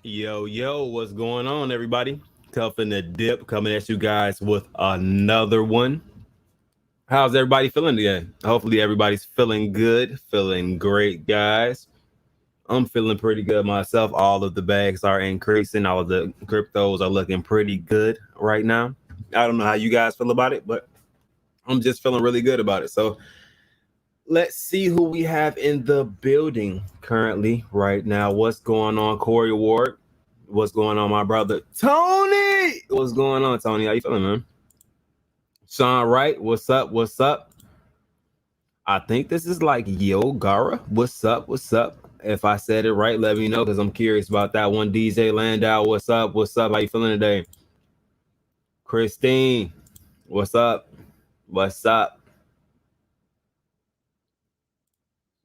Yo, what's going on, everybody? Tough in the dip coming at you guys with another one. How's everybody feeling today? Hopefully, everybody's feeling good, feeling great, guys. I'm feeling pretty good myself. All of the bags are increasing, all of the cryptos are looking pretty good right now. I don't know how you guys feel about it, but I'm just feeling really good about it. So, let's see who we have in the building currently right now. What's going on, Corey Ward? What's going on, my brother Tony? What's going on, Tony? How you feeling, man? Sean Wright, what's up? What's up? I think this is like Yo Gara. What's up? What's up? If I said it right, let me know because I'm curious about that one. DJ Landau, what's up? What's up? How you feeling today? Christine, what's up? What's up?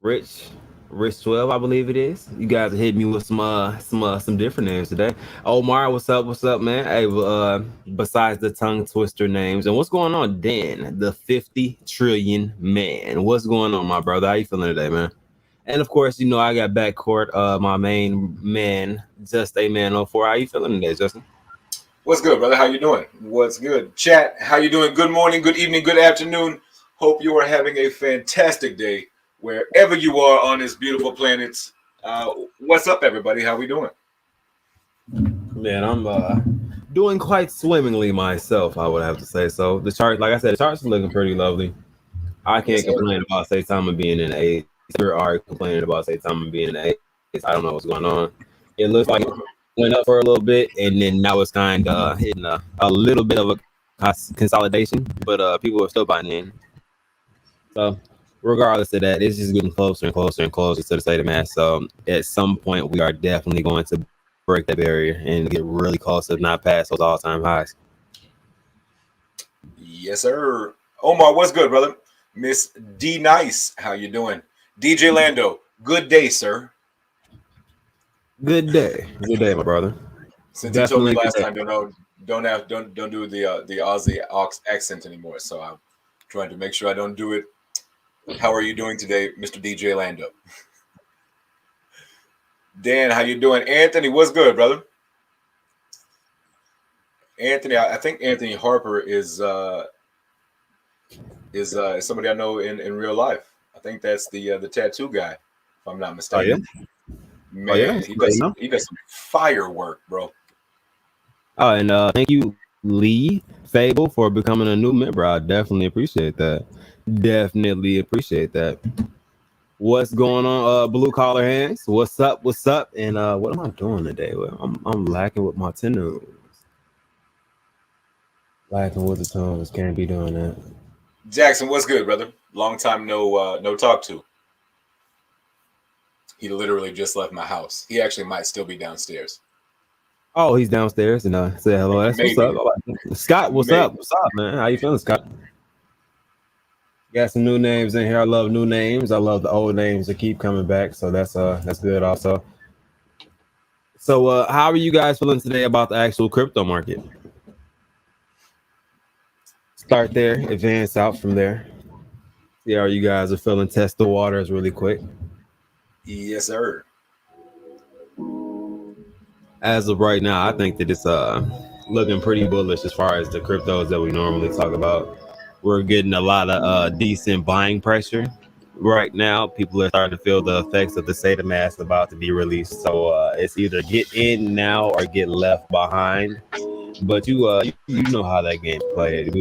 Rich, Rich 12, I believe it is. You guys are hitting me with some different names today. Omar, what's up? What's up, man? Hey, besides the tongue twister names, and what's going on, Dan, the 50 trillion man? What's going on, my brother? How you feeling today, man? And of course, you know I got backcourt, my main man, Just a Man 04. How you feeling today, Justin? What's good, brother? How you doing? What's good? Chat, how you doing? Good morning, good evening, good afternoon. Hope you are having a fantastic day wherever you are on this beautiful planet. What's up, everybody? How we doing? Man, I'm doing quite swimmingly myself, I would have to say. So the chart, like I said, the charts are looking pretty lovely. I can't Yes, sir. complain about Saitama being in the eight. You're already complaining about Saitama being in the eight. I don't know what's going on. It looks like it went up for a little bit, and then now it's kind of hitting a little bit of a consolidation, but people are still buying in. So regardless of that, it's just getting closer and closer and closer to the Saitamask. So at some point, we are definitely going to break that barrier and get really close, if not past those all-time highs. Yes, sir. Omar, what's good, brother? Miss D Nice, how you doing? DJ Lando, good day, sir. Good day, my brother. Since you told me Definitely good last day. time, don't do the Aussie accent anymore. So I'm trying to make sure I don't do it. How are you doing today, Mr. DJ Lando? Dan, how you doing? Anthony, what's good, brother? Anthony, I think Anthony Harper is somebody I know in real life. I think that's the tattoo guy, if I'm not Oh yeah, mistaken. oh yeah. Man, he does some firework, bro. Oh, and thank you, Lee Fable, for becoming a new member. I definitely appreciate that. Definitely appreciate that. What's going on, blue collar hands? What's up? What's up? And what am I doing today? Well, I'm lacking with my tenors. Lacking with the tones. Can't be doing that. Jackson, what's good, brother? Long time no talk to. He literally just left my house. He actually might still be downstairs. Oh, he's downstairs and say hello. That's what's Maybe, up. Scott, what's maybe. up? What's up, man? How you feeling, Scott? Got some new names in here. I love new names. I love the old names that keep coming back. So that's good also. So how are you guys feeling today about the actual crypto market? Start there, advance out from there. See how you guys are feeling. Test the waters really quick. Yes, sir. As of right now, I think that it's looking pretty bullish as far as the cryptos that we normally talk about. We're getting a lot of decent buying pressure right now. People are starting to feel the effects of the Saitamask about to be released. So it's either get in now or get left behind. But you know how that game played.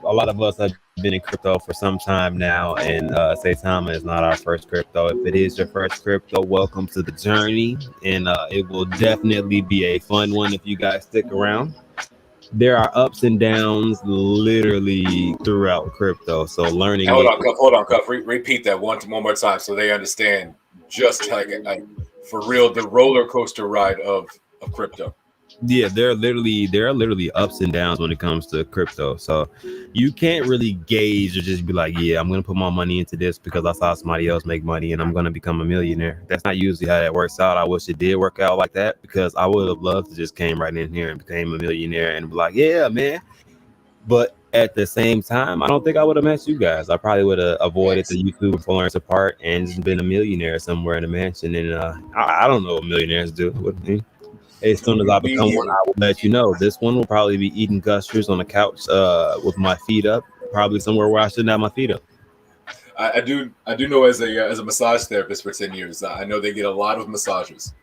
A lot of us have been in crypto for some time now, and Saitama is not our first crypto. If it is your first crypto, welcome to the journey, and it will definitely be a fun one if you guys stick around. There are ups and downs literally throughout crypto, so learning Hold it. on, Cuff. Hold on, Cuff. Repeat that one more time so they understand just like for real the roller coaster ride of crypto. Yeah, there are literally ups and downs when it comes to crypto. So you can't really gauge or just be like, yeah, I'm gonna put my money into this because I saw somebody else make money and I'm gonna become a millionaire. That's not usually how that works out. I wish it did work out like that because I would have loved to just came right in here and became a millionaire and be like, yeah, man. But at the same time, I don't think I would have met you guys. I probably would have avoided Thanks. the YouTube influencer part and just been a millionaire somewhere in a mansion. And I don't know what millionaires do. What, As soon as I become one, Immediately. I will let you know. This one will probably be eating gushers on the couch with my feet up, probably somewhere where I shouldn't have my feet up. I do know as a massage therapist for 10 years, I know they get a lot of massages.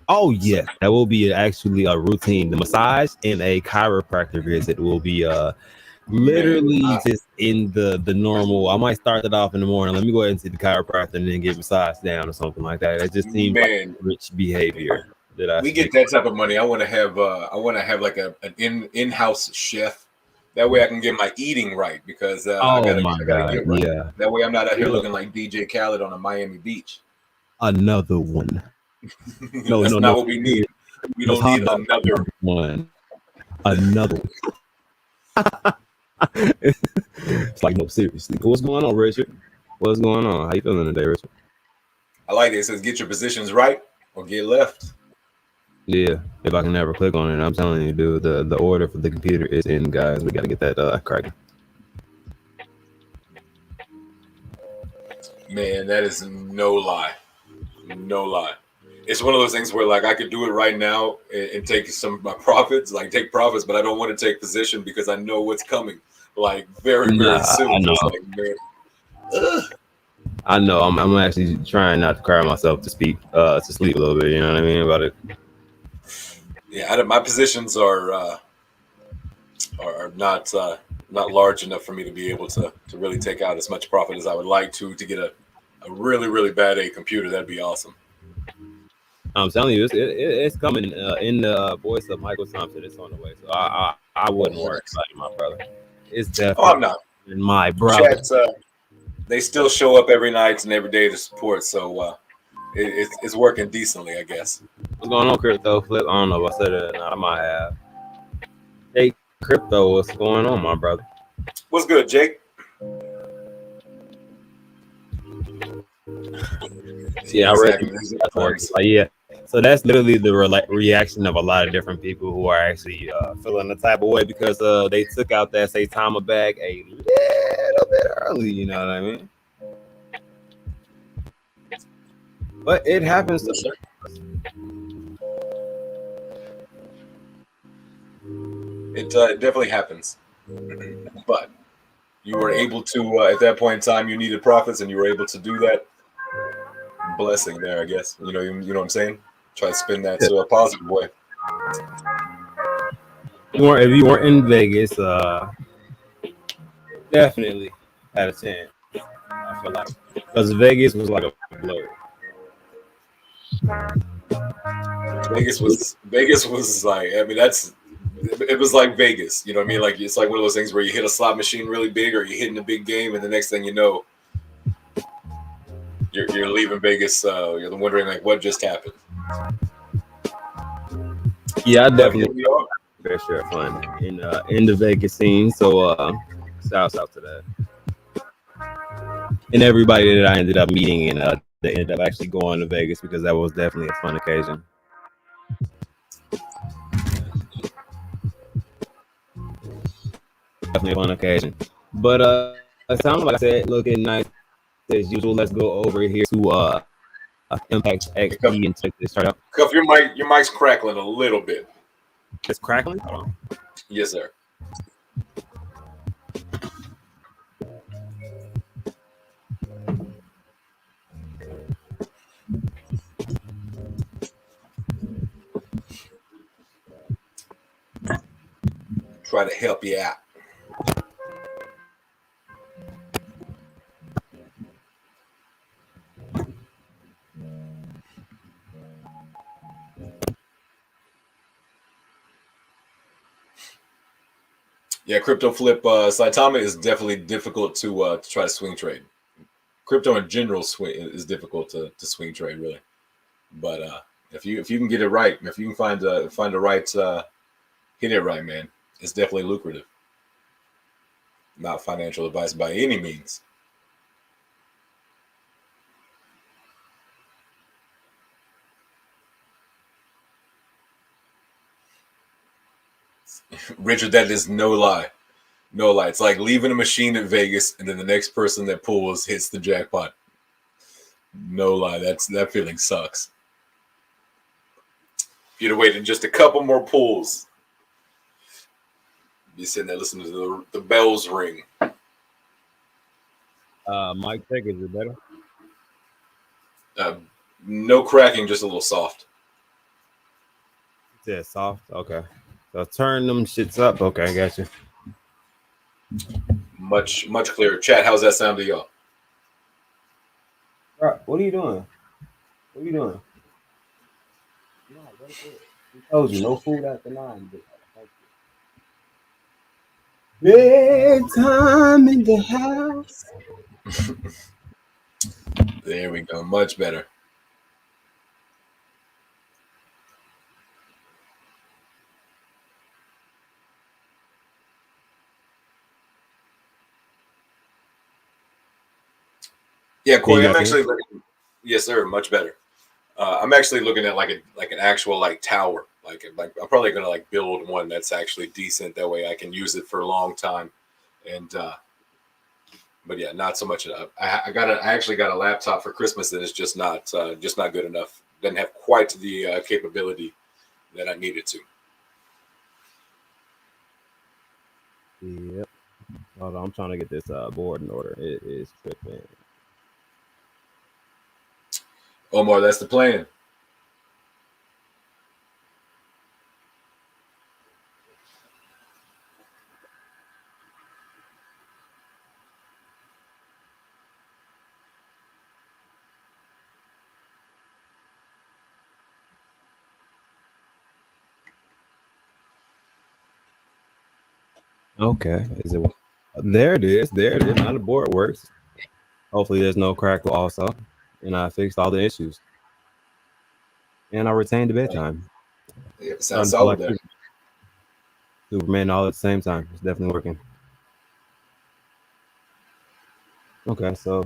Oh So yes, that will be actually a routine. The massage and a chiropractor visit will be man, literally just in the normal. I might start it off in the morning. Let me go ahead and see the chiropractor and then get massage down or something like that. It just seems like man, rich behavior that I we should be. get that type of money. I want to have like an in-house chef. That way I can get my eating right because I Oh gotta my I gotta God, get right. yeah. That way I'm not out here Look, looking like DJ Khaled on a Miami beach. another one. No, That's no, not no. what we need. We Let's don't talk need about another. another one. Another one. It's like, no, seriously. What's going on, Richard? What's going on? How you feeling today, Richard? I like it. It says get your positions right or get left. Yeah, if I can never click on it, I'm telling you, dude, the order for the computer is in, guys. We got to get that cracking. Man, that is no lie. No lie. It's one of those things where like I could do it right now and take some of my profits, like take profits, but I don't want to take position because I know what's coming, like very, Nah, very I soon. know. It's like, man, ugh. I know. I'm actually trying not to cry myself to sleep a little bit. You know what I mean about it. Yeah, my positions are not large enough for me to be able to really take out as much profit as I would like to get a really, really bad A computer. That'd be awesome. I'm telling you, it's coming in the voice of Michael Thompson. It's on the way, so I wouldn't Oh, worry heavens. about it, my brother. It's Oh, I'm definitely not. my brother. Chat. They still show up every night and every day to support, so it's working decently, I guess. What's going on, Crypto Flip? I don't know if I said it or not. I might have. Hey, Crypto, what's going on, my brother? What's good, Jake? Yeah, I read Exactly. These are the that's working. funds. Yeah. So that's literally the reaction of a lot of different people who are actually feeling the type of way because they took out that Saitama bag a little bit early. You know what I mean? But it happens to. Yes, sir. It definitely happens, but you were able to at that point in time you needed profits and you were able to do that. Blessing there, I guess. You know what I'm saying. Try to spin that to a positive way. If you weren't in Vegas, definitely had a chance. I feel like because Vegas was like a blur. Vegas was like, I mean, it was like Vegas. You know what I mean? Like it's like one of those things where you hit a slot machine really big or you're hitting a big game and the next thing you know you're leaving Vegas. You're wondering like what just happened. Yeah, I But here definitely we are. fair share of fun in the Vegas scene. So shouts out to that and everybody that I ended up meeting and they ended up actually going to Vegas because that was definitely a fun occasion. Definitely a fun occasion. But it sounds like I said, looking nice as usual. Let's go over here to Impact Cuff, XP and check this chart out. Cuff, your mic's crackling a little bit. It's crackling. Hold on. Yes, sir. Try to help you out. Yeah, crypto flip. Saitama is definitely difficult to try to swing trade. Crypto in general is difficult to swing trade really. But if you can get it right, if you can find the right hit it right, man, it's definitely lucrative. Not financial advice by any means. Richard, that is no lie. No lie. It's like leaving a machine in Vegas and then the next person that pulls hits the jackpot. No lie. That feeling sucks. You'd have waited just a couple more pulls. Be sitting there listening to the bells ring. Mic check, is it better? No cracking, just a little soft. Yeah, soft. Okay. So turn them shits up. Okay, I got you. Much clearer. Chat, how's that sound to y'all? Right, what are you doing? What are you doing? No, go to bed. He told you no food after 9. Bedtime in the house. There we go. Much better. Yeah, Corey, I'm actually looking. Yes, sir. Much better. I'm actually looking at like an actual like tower. Like I'm probably gonna like build one that's actually decent. That way I can use it for a long time. And but yeah, not so much. I actually got a laptop for Christmas that is just not good enough. Doesn't have quite the capability that I needed to. Yep. Hold on, I'm trying to get this board in order. It is tripping. Omar, that's the plan. Okay. Is it? There it is. There it is. Now the board works. Hopefully, there's no crackle also, and I fixed all the issues, and I retained the bedtime. Yeah, sounds Starting to feel solid like there. Superman all at the same time. It's definitely working. Okay, so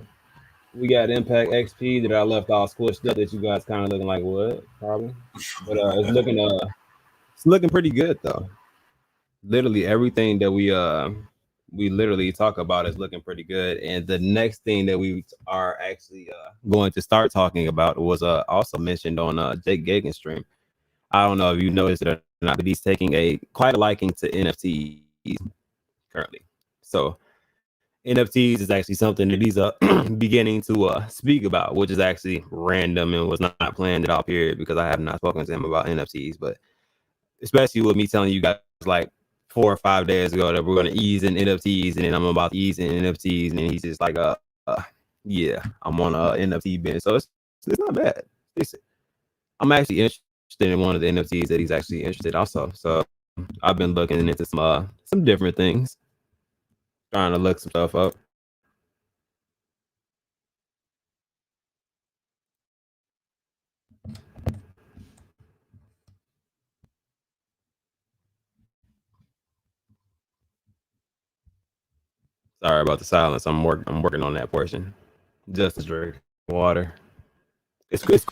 we got Impact XP that I left all squished up. That you guys kind of looking like what? Probably, but it's looking pretty good though. Literally everything that we literally talk about is looking pretty good. And the next thing that we are actually going to start talking about was also mentioned on Jake Gagan's stream. I don't know if you noticed it or not, but he's taking a quite a liking to NFTs currently. So NFTs is actually something that he's beginning to speak about, which is actually random and was not planned at all, period, because I have not spoken to him about NFTs. But especially with me telling you guys like 4 or 5 days ago that we're going to ease in NFTs, and then I'm about to ease in NFTs, and then he's just like, yeah, I'm on a NFT bin, so it's not bad. I'm actually interested in one of the NFTs that he's actually interested in also. So I've been looking into some different things, trying to look some stuff up. Sorry about the silence. I'm working on that portion. Just to drink water. It's good.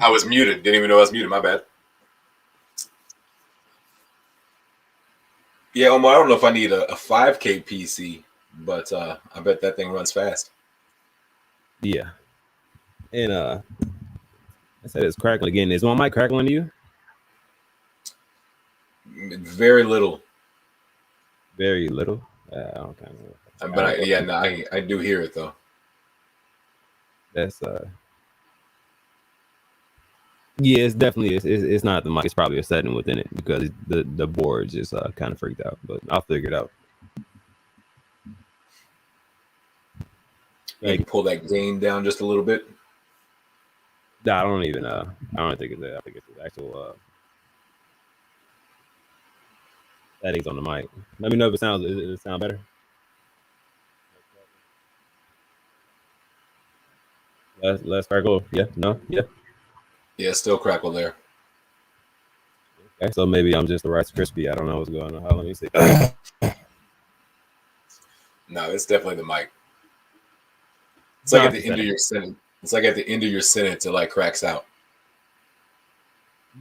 I was muted. Didn't even know I was muted. My bad. Yeah, Omar, I don't know if I need a 5K PC, but I bet that thing runs fast. Yeah. And I said it's crackling again. Is my mic crackling to you? Very little. Very little. Okay. But I do hear it though. That's yeah, it's definitely it's not the mic. It's probably a setting within it because the board just kind of freaked out. But I'll figure it out. Maybe pull that gain down just a little bit. I don't even I don't think it's that. I think it's the actual settings on the mic. Let me know if it sounds. Does it sound better? Less crackle. Yeah. No. Yeah. Yeah, still crackle there. Okay. So maybe I'm just the Rice Crispy. I don't know what's going on. Let me see. No, it's definitely the mic. It's like at the end of your sentence. It's like at the end of your sentence, it like cracks out.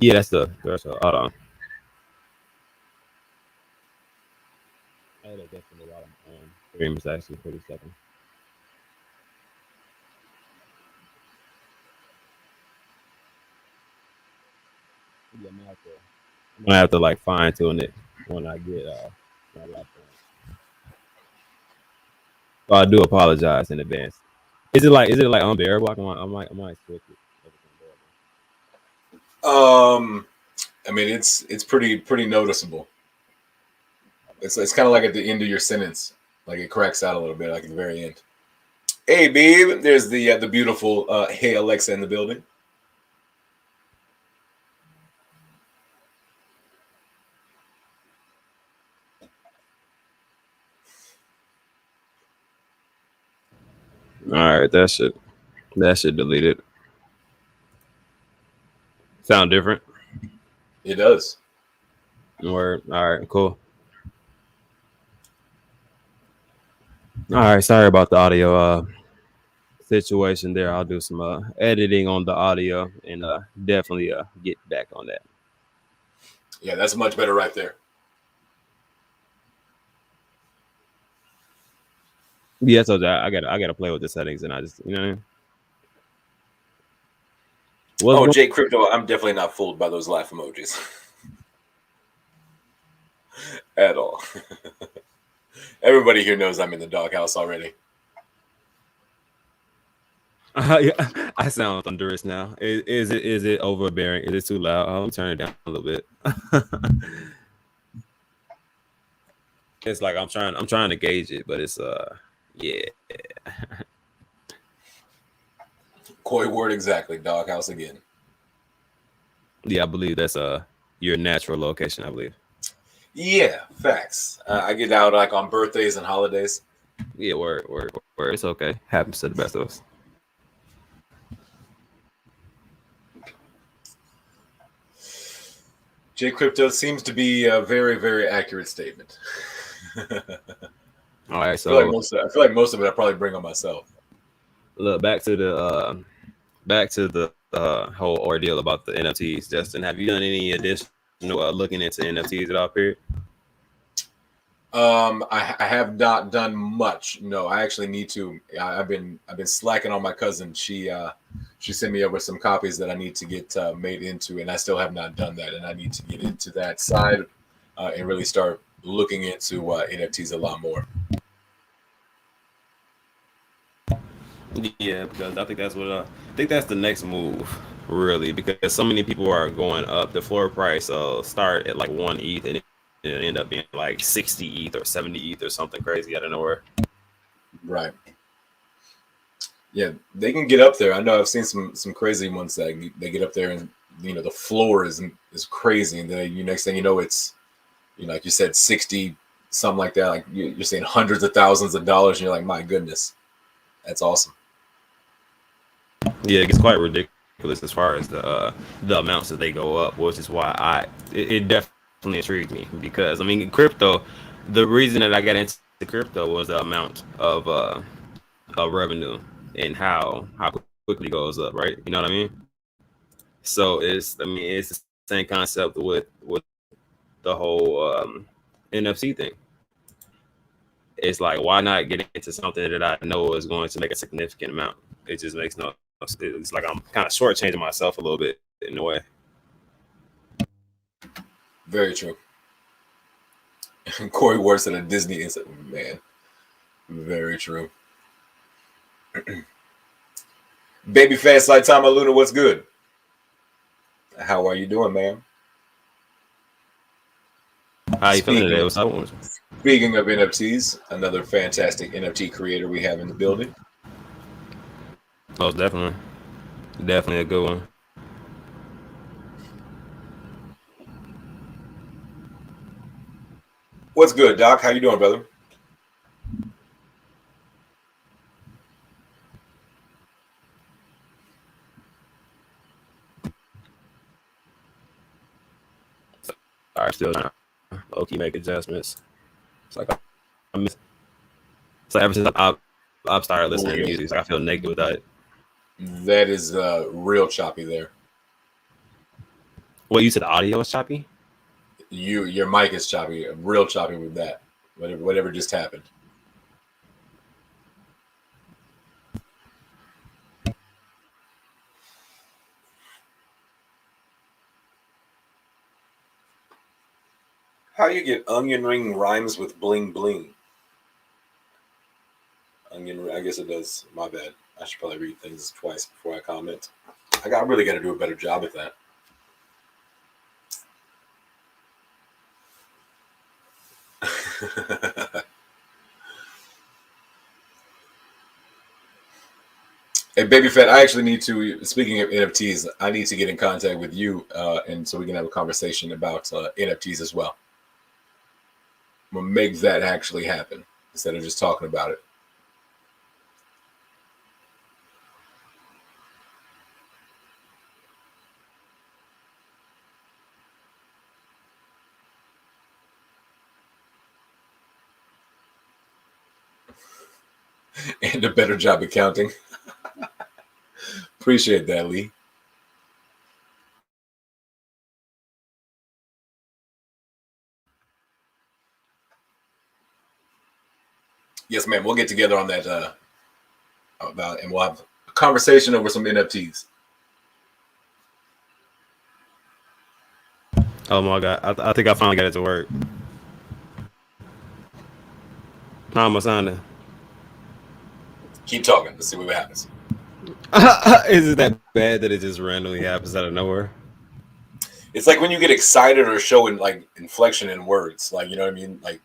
Yeah, that's the threshold. Hold on. I had definitely a lot of streams actually pretty second. Yeah, I'm gonna have to like fine tune it when I get my laptop. So I do apologize in advance. Is it like unbearable? I might switch it. I mean, it's pretty noticeable. It's kind of like at the end of your sentence, like it cracks out a little bit, like at the very end. Hey, babe, there's the beautiful Hey Alexa in the building. All right, that should delete it. Sound different? It does. Word. All right, cool. All right, sorry about the audio situation there. I'll do some editing on the audio and definitely get back on that. Yeah, that's much better right there. Yeah, so I gotta play with the settings and I just you know what I mean? What's Oh, going Jake Crypto, I'm definitely not fooled by those laugh emojis at all. Everybody here knows I'm in the doghouse already. yeah, I sound thunderous now. Is it overbearing? Is it too loud? I'll turn it down a little bit. It's like I'm trying to gauge it, but it's yeah. Coy word exactly. Doghouse again. Yeah, I believe that's your natural location, I believe. Yeah, facts. I get out like on birthdays and holidays. Yeah, word. It's okay. Happens to the best of us. J Crypto seems to be a very, very accurate statement. All right, I so feel like most of it I probably bring on myself. look back to the whole ordeal about the NFTs. Justin, have you done any additional looking into NFTs at all? Period. I have not done much. No, I actually need to. I've been slacking on my cousin. She sent me over some copies that I need to get made into, and I still have not done that. And I need to get into that side and really start looking into NFTs a lot more. Yeah, because I think that's what I think that's the next move, really, because so many people are going up. The floor price start at like 1 ETH and it end up being like 60 ETH or 70 ETH or something crazy out of nowhere. Right. Yeah, they can get up there. I know I've seen some crazy ones that they get up there and the floor is crazy, and then next thing you know it's like you said 60 something like that. Like you're saying hundreds of thousands of dollars, and you're like, my goodness, that's awesome. Yeah, it gets quite ridiculous as far as the amounts that they go up, which is why it definitely intrigued me because I mean crypto. The reason that I got into crypto was the amount of revenue and how quickly it goes up, right? You know what I mean? So it's the same concept with the whole NFC thing. It's like why not get into something that I know is going to make a significant amount? It just makes no. It's like I'm kind of shortchanging myself a little bit in a way. Very true. Corey Worth at a Disney instant, man. Very true. Baby fast Saitama Luna, what's good? How are you doing, man? How you feeling Speaking today? of What's up? speaking of NFTs, another fantastic NFT creator we have in the building. Most definitely, definitely a good one. What's good, Doc? How you doing, brother? All right, still trying to low-key make adjustments. It's like I miss. So ever since I've started listening to music, it's like I feel naked without it. That is real choppy there. Well, you said the audio is choppy. Your mic is choppy, real choppy with that. Whatever just happened. How you get onion ring rhymes with bling bling? Onion, I guess it does. My bad. I should probably read things twice before I comment. I really got to do a better job at that. Hey, Baby Fat, I actually need to, speaking of NFTs, I need to get in contact with you and so we can have a conversation about NFTs as well. I'm going to make that actually happen instead of just talking about it. And a better job at counting. Appreciate that, Lee. Yes, ma'am. We'll get together on that about, and we'll have a conversation over some NFTs. Oh my god, I think I finally got it to work. How am I sounding? Keep talking. Let's see what happens. Is it that bad that it just randomly happens out of nowhere? It's like when you get excited or showing like inflection in words, like you know what I mean, like.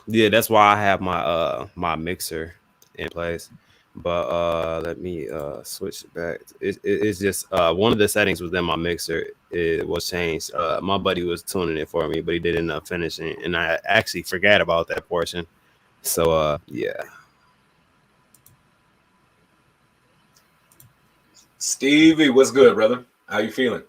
Yeah, that's why I have my mixer in place. But let me switch it back. It's just one of the settings within my mixer, it was changed. My buddy was tuning it for me, but he didn't end up finishing, and I actually forgot about that portion. So yeah. Stevie, what's good, brother? How you feeling?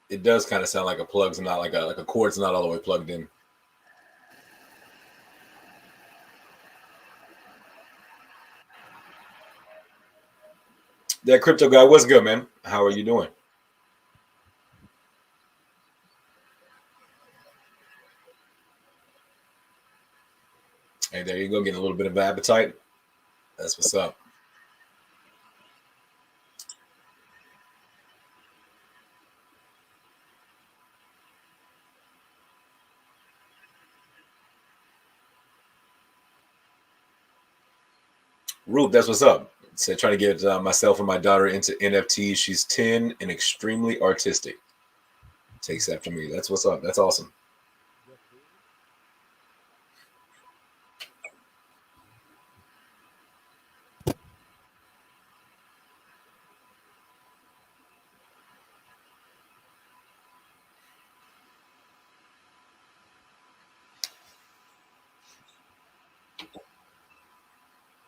It does kind of sound like a plug's not like a cord's not all the way plugged in. That crypto guy, what's good, man? How are you doing? Hey, there you go, getting a little bit of appetite. That's what's up. Ruth, that's what's up. Said trying to get myself and my daughter into NFTs. She's 10 and extremely artistic. Takes after me. That's what's up. That's awesome.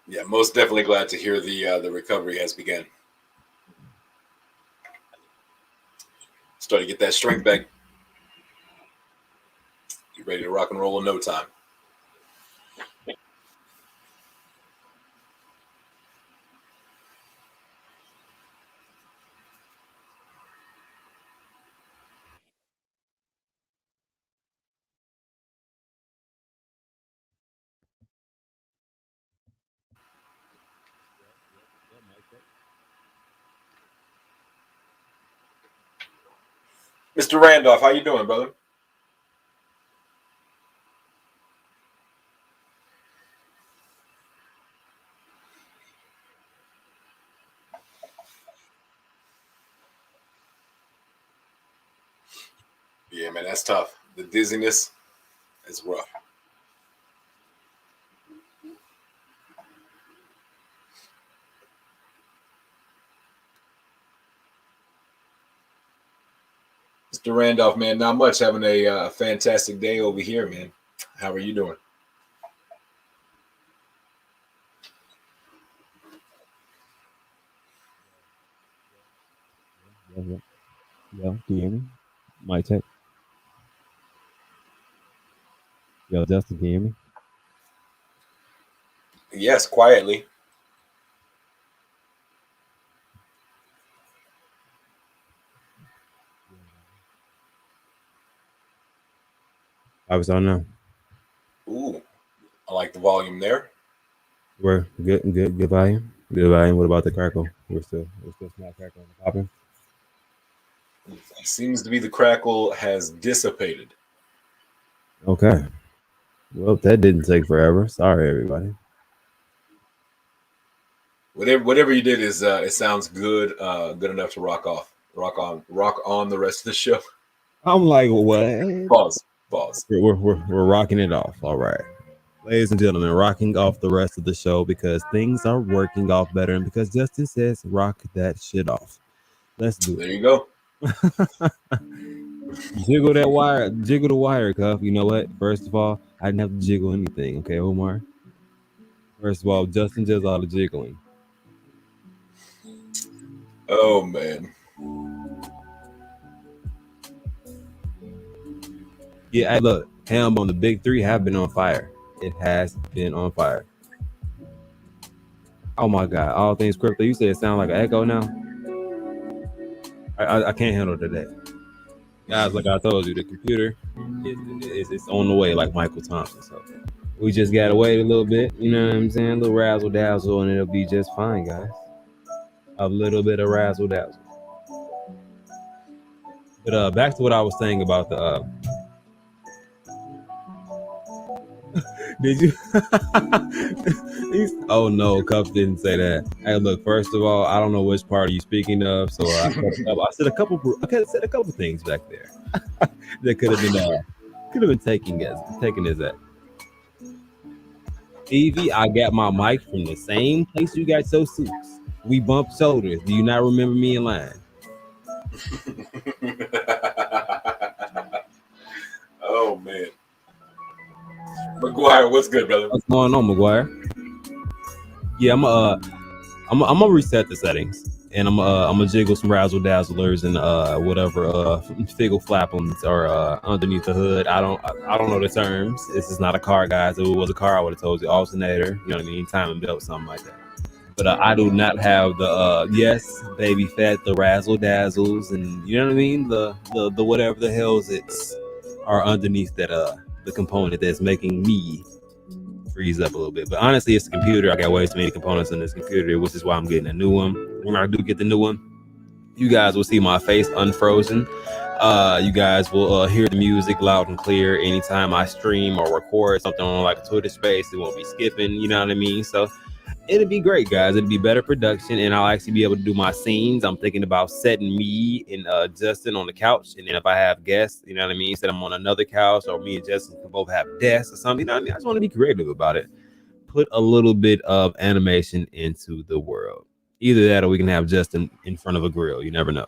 Yeah, most definitely glad to hear the recovery has begun. Start to get that strength back. Be ready to rock and roll in no time. Mr. Randolph, how you doing, brother? Yeah, man, that's tough. The dizziness is rough. Mr. Randolph, man, not much. Having a fantastic day over here, man. How are you doing? Yeah, yeah, yeah. Can you hear me? Mic check. Yo, Justin, can you hear me? Yes, quietly. I was on now. Ooh, I like the volume there. We're good volume. Good volume. What about the crackle? We're still small crackle and popping. It seems to be the crackle has dissipated. Okay. Well, that didn't take forever. Sorry, everybody. Whatever you did is it sounds good, good enough to rock on the rest of the show. I'm like, what? Pause. Pause. We're rocking it off. All right. Ladies and gentlemen, rocking off the rest of the show because things are working off better and because Justin says rock that shit off. Let's do There you go. it. Jiggle that wire, jiggle the wire, cuff. You know what? First of all, I didn't have to jiggle anything, okay, Omar? First of all, Justin does all the jiggling. Oh man. Yeah, hey, look, Ham on the big three have been on fire. It has been on fire. Oh my god, all things crypto. You said it sound like an echo now. I can't handle today. Guys, like I told you, the computer is on the way, like Michael Thompson. So we just gotta wait a little bit, you know what I'm saying? A little razzle dazzle, and it'll be just fine, guys. A little bit of razzle dazzle. But back to what I was saying about the. Did you? Oh no, Cuff didn't say that. Hey, look. First of all, I don't know which part are you speaking of. So I said a couple. I could have said a couple things back there that could have been taken as that. Evie, I got my mic from the same place you got your suits. We bumped shoulders. Do you not remember me in line? Oh man. McGuire, what's good, brother? What's going on, McGuire? Yeah, I'm gonna reset the settings, and I'm gonna jiggle some razzle dazzlers and whatever figgle flappums are underneath the hood. I don't know the terms. This is not a car, guys. If it was a car, I would have told you alternator. You know what I mean? Timing belt, something like that. But I do not have the yes, baby fat, the razzle dazzles, and you know what I mean, the whatever the hell's it's are underneath that the component that's making me freeze up a little bit. But honestly, it's the computer. I got way too many components in this computer, which is why I'm getting a new one. When I do get the new one, you guys will see my face unfrozen. You guys will hear the music loud and clear anytime I stream or record something on like a Twitter space. It won't be skipping, you know what I mean? So it'll be great, guys. It'll be better production, and I'll actually be able to do my scenes. I'm thinking about setting me and Justin on the couch, and then if I have guests, you know what I mean, set them on another couch, or me and Justin can both have desks or something. You know what I mean? I just want to be creative about it. Put a little bit of animation into the world. Either that, or we can have Justin in front of a grill. You never know.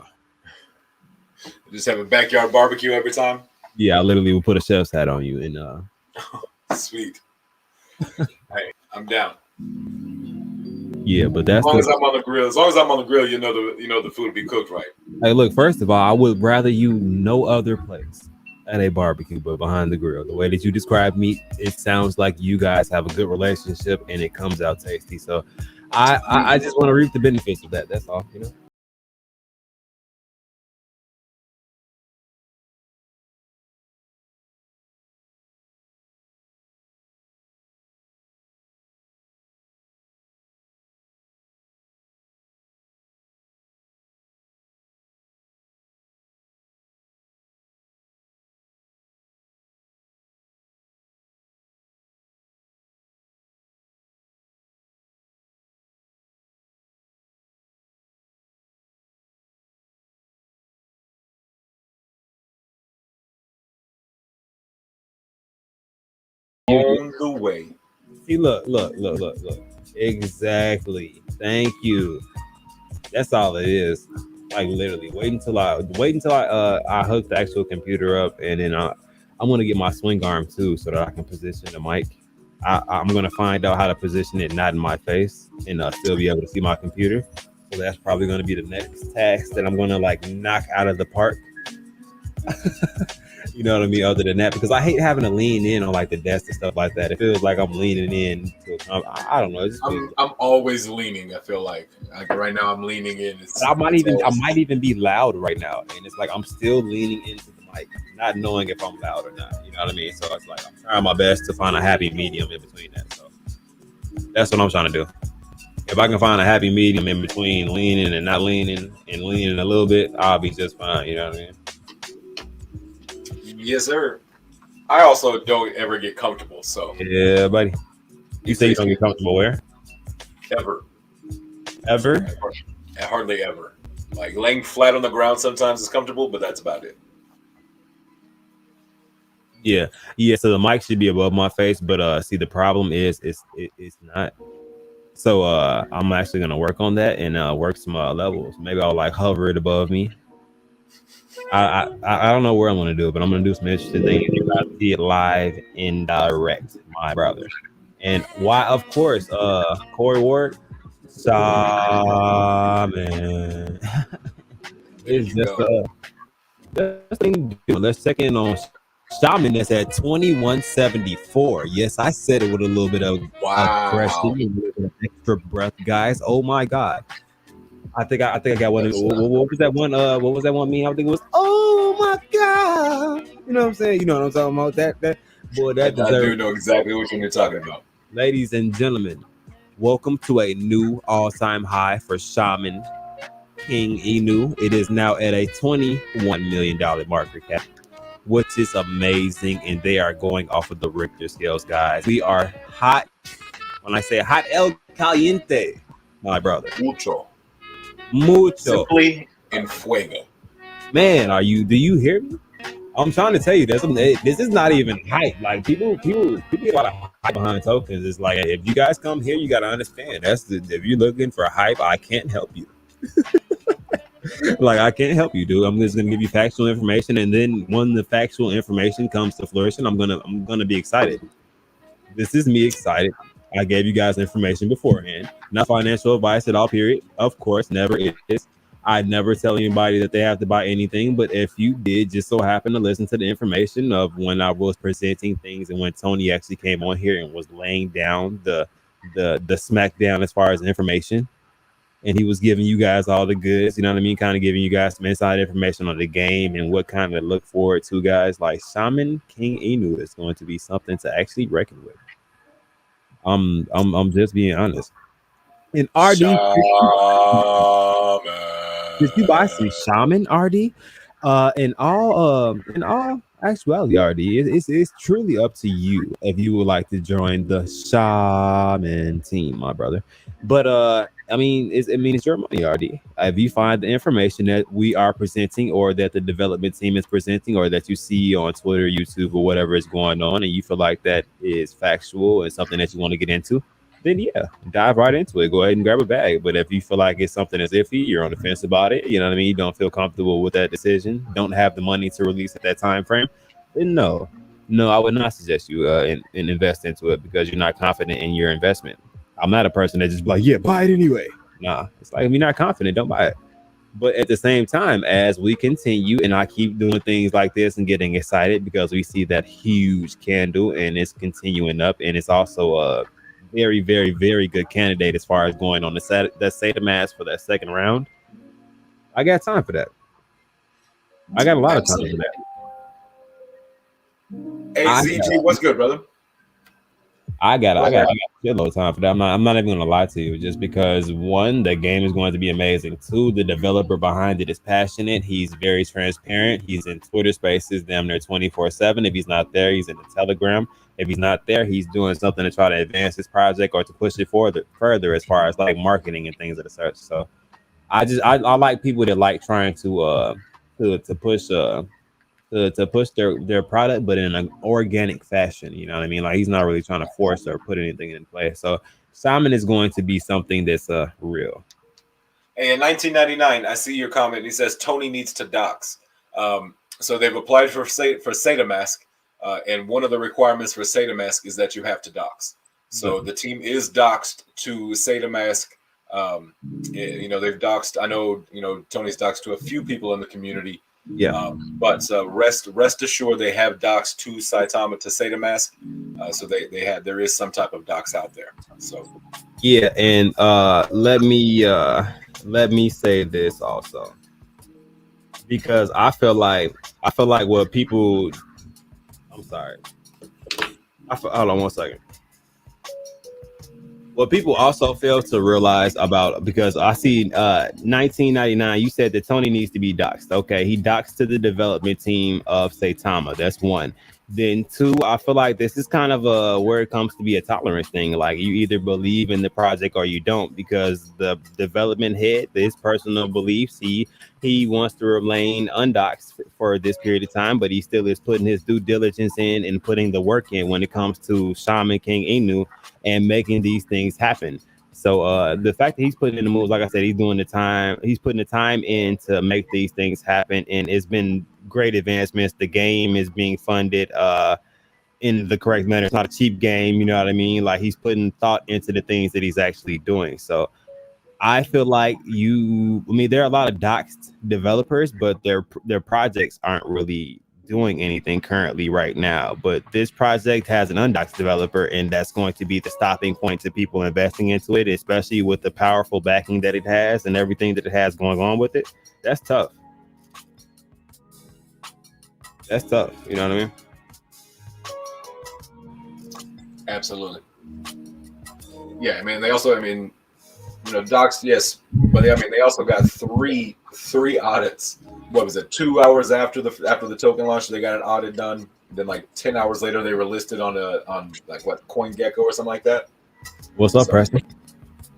Just have a backyard barbecue every time. Yeah, I literally will put a chef's hat on you, and Sweet. Hey, I'm down. yeah, but that's as long as I'm on the grill. As long as I'm on the grill, you know the food will be cooked right. Hey, look. First of all, I would rather you no other place at a barbecue but behind the grill. The way that you describe meat, it sounds like you guys have a good relationship and it comes out tasty. So, I just want to reap the benefits of that. That's all, you know. On the way. See, look. Exactly. Thank you. That's all it is. Like literally, wait until I hook the actual computer up, and then I'm gonna get my swing arm too, so that I can position the mic. I'm gonna find out how to position it not in my face, and still be able to see my computer. So that's probably gonna be the next task that I'm gonna like knock out of the park. You know what I mean? Other than that, because I hate having to lean in on like the desk and stuff like that. It feels like I'm leaning in. I don't know. I'm always leaning. I feel like right now I'm leaning in. I might even be loud right now, and it's like I'm still leaning into the like not knowing if I'm loud or not. You know what I mean? So it's like I'm trying my best to find a happy medium in between that. So that's what I'm trying to do. If I can find a happy medium in between leaning and not leaning and leaning a little bit, I'll be just fine. You know what I mean? Yes, sir. I also don't ever get comfortable. So Yeah, buddy. You say you don't get comfortable where? Ever. Ever? Hardly ever. Like laying flat on the ground sometimes is comfortable, but that's about it. Yeah. So the mic should be above my face, but see, the problem is it's not. So I'm actually gonna work on that and work some levels. Maybe I'll like hover it above me. I don't know where I'm gonna do it, but I'm gonna do some interesting things. You guys see it live in direct, my brother. And why, of course, Corey Ward, man. It's just thing. Let's check in on Shaman that's at 2174. Yes, I said it with a little bit of aggression, a little bit of extra breath, guys. Oh my god. I think I got one. What was that one? What was that one meme? I think it was, oh my god. You know what I'm saying? You know what I'm talking about? That boy, that deserves. I do know exactly what you're talking about. Ladies and gentlemen, welcome to a new all-time high for Shaman King Inu. It is now at a $21 million market cap, which is amazing, and they are going off of the Richter scales, guys. We are hot. When I say hot, el caliente, my brother. Mucho. Simply en fuego. Man, do you hear me? I'm trying to tell you, this is not even hype. Like people get a lot of hype behind tokens. It's like, if you guys come here, you got to understand if you're looking for hype, I can't help you. Like, I can't help you, dude. I'm just gonna give you factual information, and then when the factual information comes to flourishing, I'm gonna be excited. This is me excited. I gave you guys information beforehand. Not financial advice at all, period. Of course, never is. I never tell anybody that they have to buy anything, but if you did just so happen to listen to the information of when I was presenting things and when Tony actually came on here and was laying down the smackdown as far as information, and he was giving you guys all the goods, you know what I mean? Kind of giving you guys some inside information on the game and what kind of look forward to, guys. Like Shaman King Inu is going to be something to actually reckon with. I'm just being honest. And RD, did you buy some Shaman, RD? In all actuality, RD, it's truly up to you if you would like to join the Shaman team, my brother. But I mean, it's your money, RD. If you find the information that we are presenting, or that the development team is presenting, or that you see on Twitter, YouTube, or whatever is going on, and you feel like that is factual and something that you want to get into, then yeah, dive right into it. Go ahead and grab a bag. But if you feel like it's something that's iffy, you're on the fence about it, you know what I mean? You don't feel comfortable with that decision, don't have the money to release at that time frame, then no, I would not suggest you invest into it because you're not confident in your investment. I'm not a person that just like, yeah, buy it anyway. Nah, it's like, if you're not confident, don't buy it. But at the same time, as we continue and I keep doing things like this and getting excited because we see that huge candle and it's continuing up, and it's also a very, very, very good candidate as far as going on the Saitamask for that second round. I got time for that. I got a lot of time for that. AZG, what's good, brother? I got a shitload of time for that. I'm not even gonna lie to you, just because one, the game is going to be amazing. Two, the developer behind it is passionate. He's very transparent. He's in Twitter Spaces damn near 24/7. If he's not there, he's in the Telegram. If he's not there, he's doing something to try to advance his project or to push it further as far as like marketing and things of the such. So I like people that like trying to push to push their product, but in an organic fashion. You know what I mean? Like, he's not really trying to force or put anything in place. So Simon is going to be something that's real. Hey, in 1999, I see your comment. He says Tony needs to dox. So they've applied for Saitamask, and one of the requirements for Saitamask is that you have to dox. So the team is doxed to Saitamask. They've doxed. I know, Tony's doxed to a few people in the community. Yeah. But rest assured, they have docs to Saitama to Saitamask. So there is some type of docs out there. So yeah, and let me say this also. because I feel like what people. I'm sorry. Hold on one second. What people also fail to realize about, because I see 1999, you said that Tony needs to be doxxed. Okay, he doxed to the development team of Saitama. That's one. Then two, I feel like this is kind of a where it comes to be a tolerance thing. Like you either believe in the project or you don't, because the development head, his personal beliefs, he wants to remain undoxed for this period of time, but he still is putting his due diligence in and putting the work in when it comes to Shaman King Inu and making these things happen. So the fact that he's putting in the moves, like I said, he's putting the time in to make these things happen, and it's been great advancements. The game is being funded in the correct manner. It's not a cheap game, you know what I mean? Like he's putting thought into the things that he's actually doing. So I feel like I mean, there are a lot of doxed developers, but their projects aren't really doing anything currently right now. But this project has an undoxed developer, and that's going to be the stopping point to people investing into it, especially with the powerful backing that it has and everything that it has going on with it. That's tough. That's tough. You know what I mean? Absolutely. Yeah, I mean, they also, I mean, docs, yes, but they also got three audits. What was it? 2 hours after the token launch, they got an audit done. Then like 10 hours later, they were listed on like what, CoinGecko or something like that. What's up, So, Preston?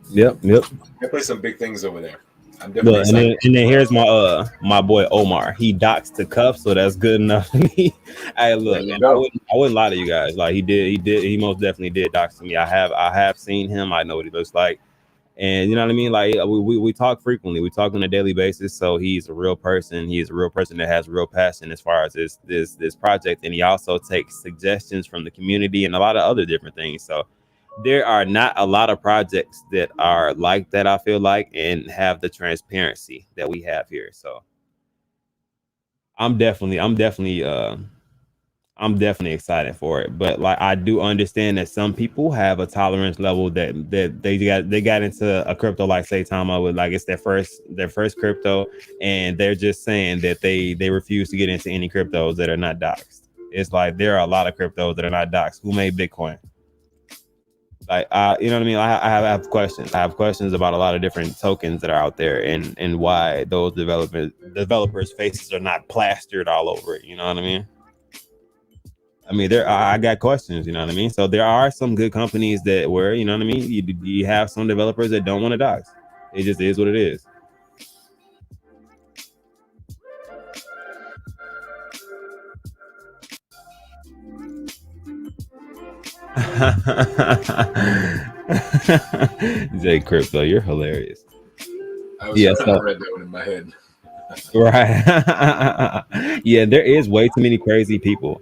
Yep. definitely some big things over there. I'm definitely Look, and excited. then here's my boy Omar. He doxed to cuff, so that's good enough for me. Hey, There look, you and go. I wouldn't lie to you guys. Like he most definitely did dox to me. I have seen him. I know what he looks like, and you know what I mean. Like we talk frequently. We talk on a daily basis. So he's a real person. He's a real person that has real passion as far as this project, and he also takes suggestions from the community and a lot of other different things. So there are not a lot of projects that are like that, I feel like, and have the transparency that we have here. So I'm definitely excited for it. But like I do understand that some people have a tolerance level that they got into a crypto like Saitama with, like it's their first crypto, and they're just saying that they refuse to get into any cryptos that are not doxed. It's like there are a lot of cryptos that are not doxed. Who made Bitcoin? Like you know what I mean? I have questions. I have questions about a lot of different tokens that are out there, and why those developers faces are not plastered all over it. You know what I mean? I mean, I got questions. You know what I mean? So there are some good companies that where, you know what I mean, you have some developers that don't want to dox. It just is what it is. J Crypto, you're hilarious. I was Yeah, trying to so read that one in my head. right. Yeah, there is way too many crazy people.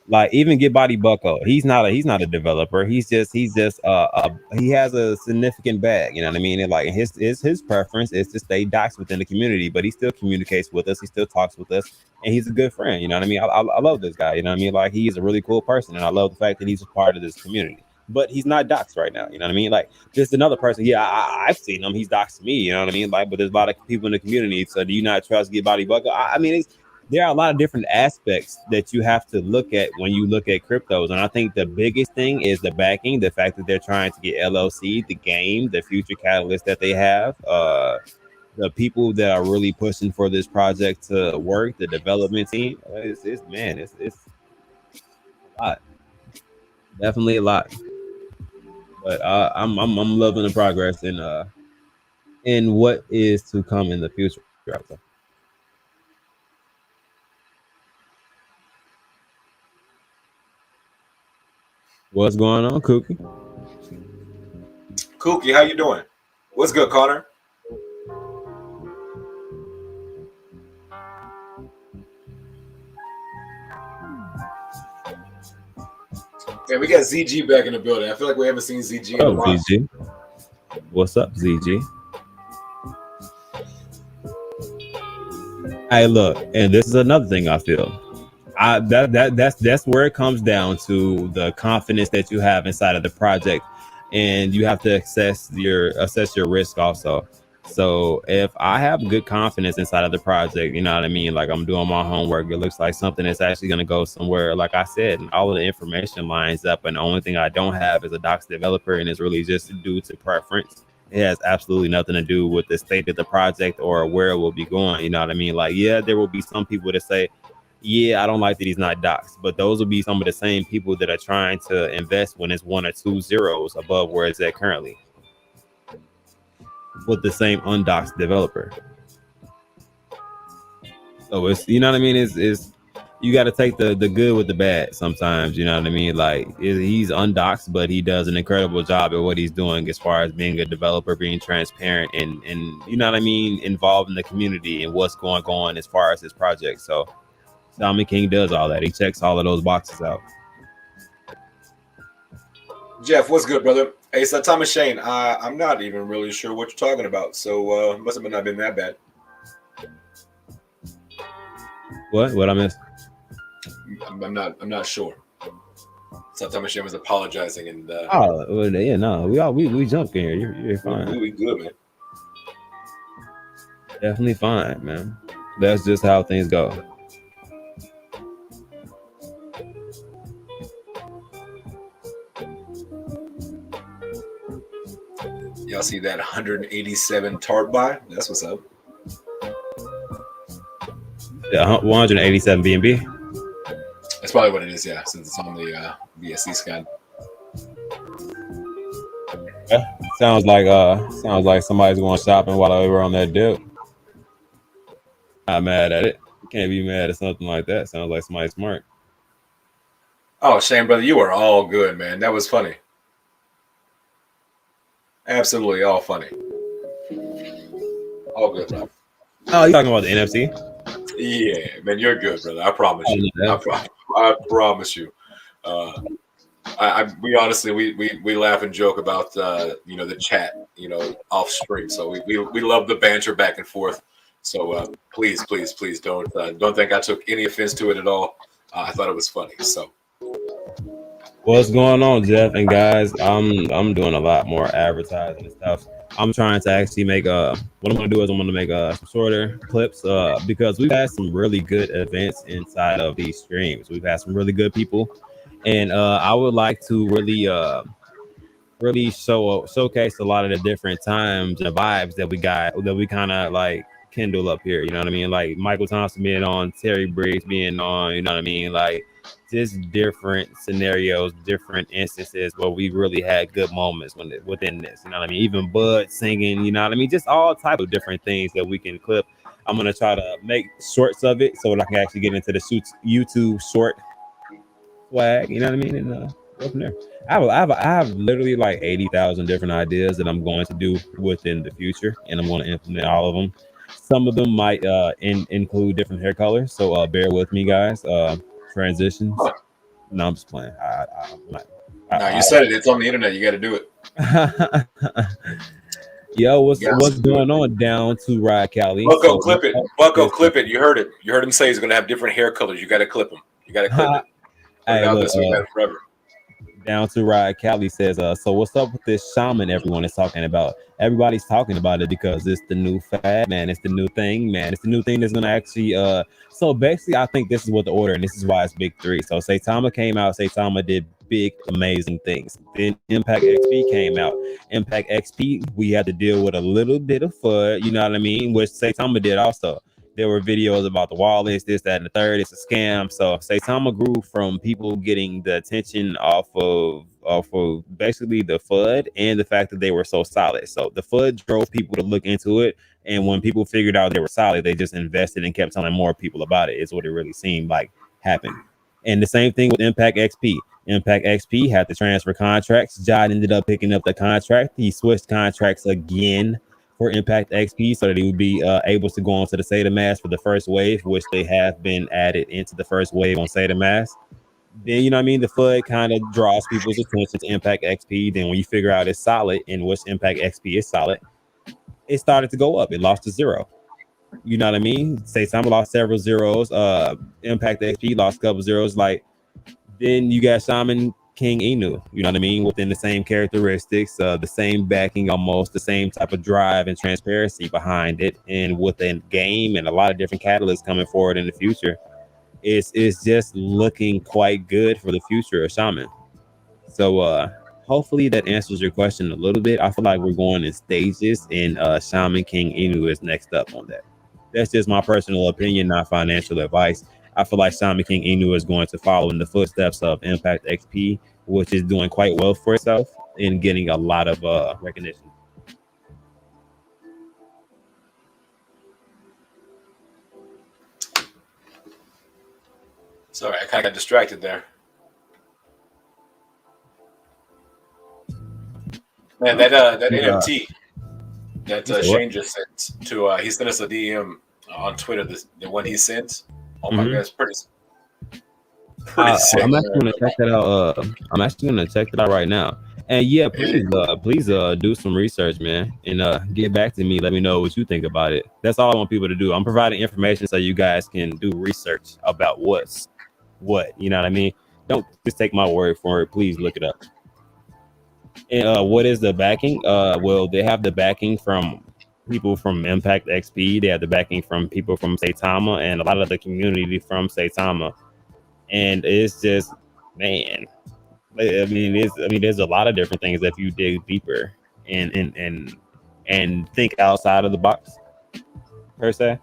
Like even Get Body Bucko, he's not a developer. He has a significant bag. You know what I mean? And like his preference is to stay doxed within the community, but he still communicates with us. He still talks with us, and he's a good friend. You know what I mean? I love this guy. You know what I mean? Like he's a really cool person, and I love the fact that he's a part of this community. But he's not doxed right now. You know what I mean? Like there's another person. Yeah, I've seen him. He's doxed me. You know what I mean? Like, but there's a lot of people in the community. So do you not trust Get Body Bucko? I mean, there are a lot of different aspects that you have to look at when you look at cryptos. And I think the biggest thing is the backing, the fact that they're trying to get LLC, the game, the future catalyst that they have, the people that are really pushing for this project to work, the development team. It's a lot, definitely a lot. But I'm loving the progress in what is to come in the future. So, what's going on, Cookie? Kookie, how you doing? What's good, Connor? Yeah, we got ZG back in the building. I feel like we haven't seen ZG in a Oh, while. ZG. What's up, ZG? Hey, look, and this is another thing I feel. That's where it comes down to the confidence that you have inside of the project, and you have to assess your risk also. So if I have good confidence inside of the project, you know what I mean? Like I'm doing my homework, it looks like something that's actually going to go somewhere. Like I said, and all of the information lines up. And the only thing I don't have is a docs developer, and it's really just due to preference. It has absolutely nothing to do with the state of the project or where it will be going. You know what I mean? Like, yeah, there will be some people that say, yeah, I don't like that he's not doxed, but those will be some of the same people that are trying to invest when it's 1 or 2 zeros above where it's at currently with the same undoxed developer. So it's, you know what I mean? It's you got to take the good with the bad sometimes. You know what I mean? Like he's undoxed, but he does an incredible job at what he's doing as far as being a developer, being transparent, and you know what I mean, involved in the community and what's going on as far as his project. So Diamond King does all that. He checks all of those boxes out. Jeff, what's good, brother? Hey, Saitama Shane, I'm not even really sure what you're talking about, so must have not been that bad. What I missed? I'm not sure. Saitama Shane was apologizing, and oh well, yeah, no, we jumped in here. You're fine. We good, man. Definitely fine, man. That's just how things go. Y'all see that 187 tart buy? That's what's up. Yeah, 187 BNB. That's probably what it is, yeah, since it's on the BSC scan. Yeah, sounds like somebody's going shopping while they were on that dip. Not mad at it. You can't be mad at something like that. Sounds like somebody smart. Oh, Shane, brother, you are all good, man. That was funny. Absolutely all funny. All good, bro. Oh, you talking about the NFC? Yeah, man, you're good, brother. I promise you. I promise you. We honestly we laugh and joke about the chat off stream. So we love the banter back and forth. So please don't think I took any offense to it at all. I thought it was funny. So what's going on, Jeff and guys? I'm doing a lot more advertising and stuff. I'm trying to actually make what I'm gonna do is I'm gonna make some shorter clips because we've had some really good events inside of these streams. We've had some really good people, and I would like to really showcase a lot of the different times and vibes that we kind of like kindle up here. You know what I mean? Like Michael Thompson being on, Terry Briggs being on. You know what I mean? Like just different scenarios, different instances where we really had good moments within this. You know what I mean? Even Bud singing. You know what I mean? Just all type of different things that we can clip. I'm gonna try to make shorts of it so that I can actually get into the YouTube short swag. You know what I mean? And go from there. I have literally like 80,000 different ideas that I'm going to do within the future, and I'm going to implement all of them. Some of them might include different hair colors, so bear with me, guys. Transitions. No, I'm just playing. You said it. It's on the internet. You got to do it. Yo, what's going on down to Ride Cali? Bucko, clip it. Bucko, clip it. You heard it. You heard him say he's going to have different hair colors. You got to clip them. You got to clip it. Hey, look, forever. Down to Ride Cali says, so what's up with this shaman everyone is talking about? Everybody's talking about it because it's the new fad, man. It's the new thing, man. It's the new thing that's going to actually, so basically, I think this is what the order, and this is why it's big three. So Saitama came out. Saitama did big, amazing things. Then Impact XP came out. Impact XP, we had to deal with a little bit of FUD, you know what I mean? Which Saitama did also. There were videos about the wallets, this, that, and the third. It's a scam. So Saitama grew from people getting the attention off of basically the FUD and the fact that they were so solid. So the FUD drove people to look into it. And when people figured out they were solid, they just invested and kept telling more people about it. Is what it really seemed like happened. And the same thing with Impact XP. Impact XP had to transfer contracts. John ended up picking up the contract. He switched contracts again for Impact XP so that he would be able to go on to the Saitamask for the first wave, which they have been added into the first wave on Saitamask. Then, you know what I mean, the FUD kind of draws people's attention to Impact XP. Then when you figure out it's solid, in which Impact XP is solid, it started to go up. It lost to zero. You know what I mean? Saitama lost several zeros. Impact XP lost a couple zeros. Like, then you got Shaman King Inu, you know what I mean? Within the same characteristics, the same backing, almost the same type of drive and transparency behind it, and with a game and a lot of different catalysts coming forward in the future, it's just looking quite good for the future of Shaman. So hopefully that answers your question a little bit. I feel like we're going in stages, and Shaman King Inu is next up on that. That's just my personal opinion, not financial advice. I feel like Shaman King Inu is going to follow in the footsteps of Impact XP, which is doing quite well for itself and getting a lot of recognition. Sorry, I kind of got distracted there. Man, that NFT that Shane just sent to he sent us a DM on Twitter. The one he sent. Oh my god, it's pretty sick. I'm actually gonna check that out. I'm actually gonna check that out right now. And yeah, please do some research, man, and get back to me. Let me know what you think about it. That's all I want people to do. I'm providing information so you guys can do research about what's what. You know what I mean? Don't just take my word for it. Please look it up. And what is the backing? Well, they have the backing from people from Impact XP. They have the backing from people from Saitama and a lot of the community from Saitama. And it's just, man, I mean, there's a lot of different things if you dig deeper and think outside of the box, per se.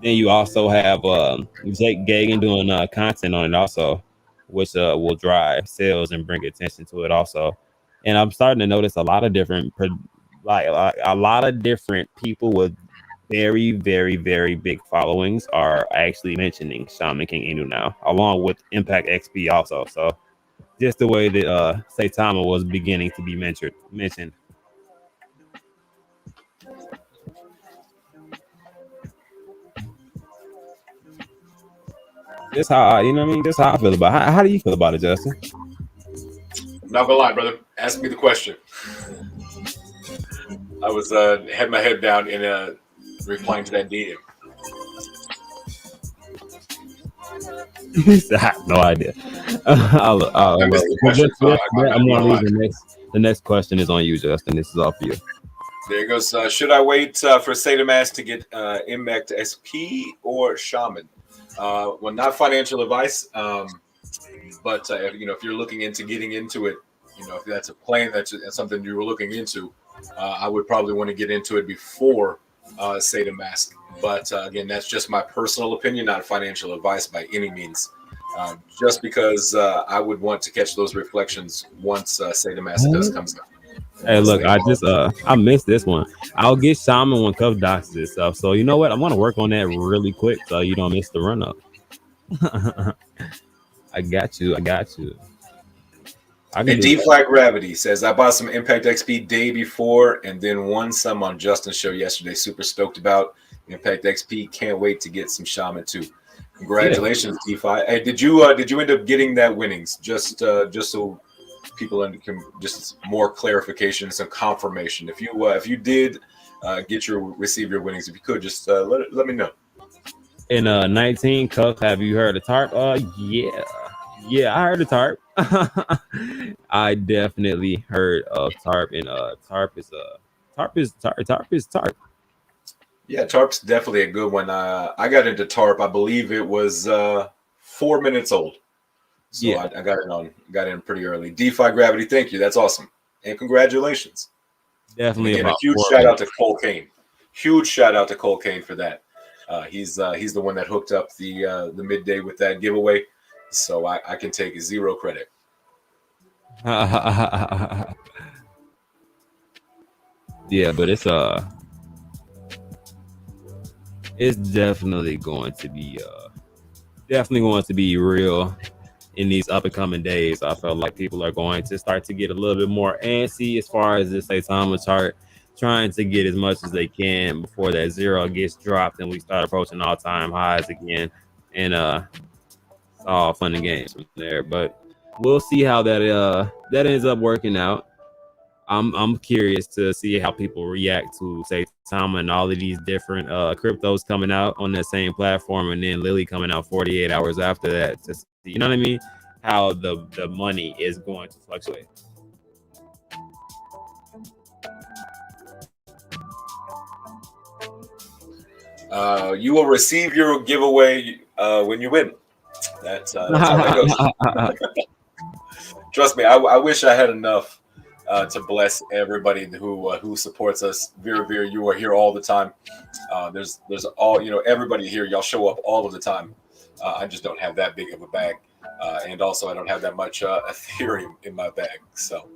Then you also have Jake Gagan doing content on it also, which will drive sales and bring attention to it also. And I'm starting to notice a lot of different, a lot of different people with very, very, very big followings are actually mentioning Shaman King Inu now, along with Impact XP also. So just the way that Saitama was beginning to be mentioned. Just how you know what I mean. Just how I feel about it. How do you feel about it, Justin? I'm not gonna lie, brother. Ask me the question. I was had my head down in replying to that DM. I have no idea. I'm gonna leave the next question is on you, Justin. This is all for you. There goes. Should I wait for Saitamask to get Impact SP or Shaman? Well, not financial advice, but if you're looking into getting into it, if that's a plan, that's something you were looking into, I would probably want to get into it before Saitamask. But again, that's just my personal opinion, not financial advice by any means. Just because I would want to catch those reflections once Saitamask does come out. Hey, look, I missed this one. I'll get Shaman when Cuff doxes this stuff. So you know what? I'm gonna work on that really quick so you don't miss the run up. I got you. And D Flag Gravity says, I bought some Impact XP day before and then won some on Justin's show yesterday. Super stoked about Impact XP. Can't wait to get some Shaman too. Congratulations, yeah. D5. Hey, did you end up getting that winnings? Just so people can just more clarification, some confirmation. If you did receive your winnings, if you could just let me know. In 19 Cup, have you heard of TARP? Yeah, I heard of TARP. I definitely heard of TARP, and TARP is TARP. Yeah, TARP's definitely a good one. I got into TARP. I believe it was 4 minutes old. So yeah. I got in pretty early. DeFi Gravity, thank you. That's awesome. And congratulations. Definitely. And a huge shout out to Cole Kane. Huge shout out to Cole Kane for that. He's the one that hooked up the midday with that giveaway. So I can take 0 credit. Yeah, but it's definitely going to be real in these up and coming days. I felt like people are going to start to get a little bit more antsy as far as this Saitama chart, trying to get as much as they can before that 0 gets dropped and we start approaching all-time highs again. And it's all fun and games from there. But we'll see how that ends up working out. I'm curious to see how people react to Saitama and all of these different cryptos coming out on that same platform, and then Lily coming out 48 hours after that. To see, you know what I mean? how the money is going to fluctuate. You will receive your giveaway when you win. That's how that goes. Trust me, I wish I had enough to bless everybody who supports us. Vera, Vera, you are here all the time. There's all everybody here. Y'all show up all of the time. I just don't have that big of a bag, and also I don't have that much Ethereum in my bag. So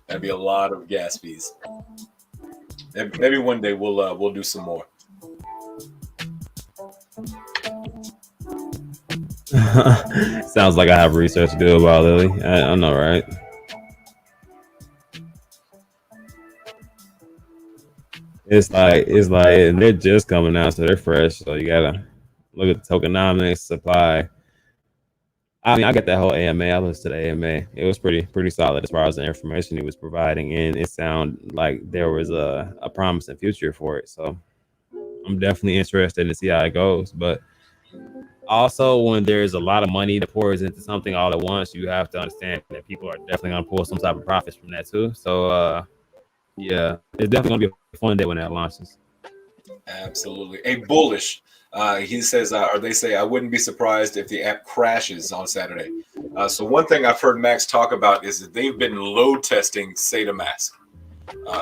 that'd be a lot of gas fees. Maybe one day we'll do some more. Sounds like I have research to do about Lily. I know, right? It's like and they're just coming out, so they're fresh. So you gotta look at the tokenomics, supply. I mean, I get that whole AMA. I listened to the AMA. It was pretty solid as far as the information he was providing, and it sounded like there was a promising future for it. So I'm definitely interested to see how it goes. But also, when there's a lot of money that pours into something all at once, you have to understand that people are definitely gonna pull some type of profits from that too. So yeah, it's definitely gonna be a fun day when that launches. Absolutely. A bullish. He says, or they say, I wouldn't be surprised if the app crashes on Saturday. So one thing I've heard Max talk about is that they've been load testing Saitamask.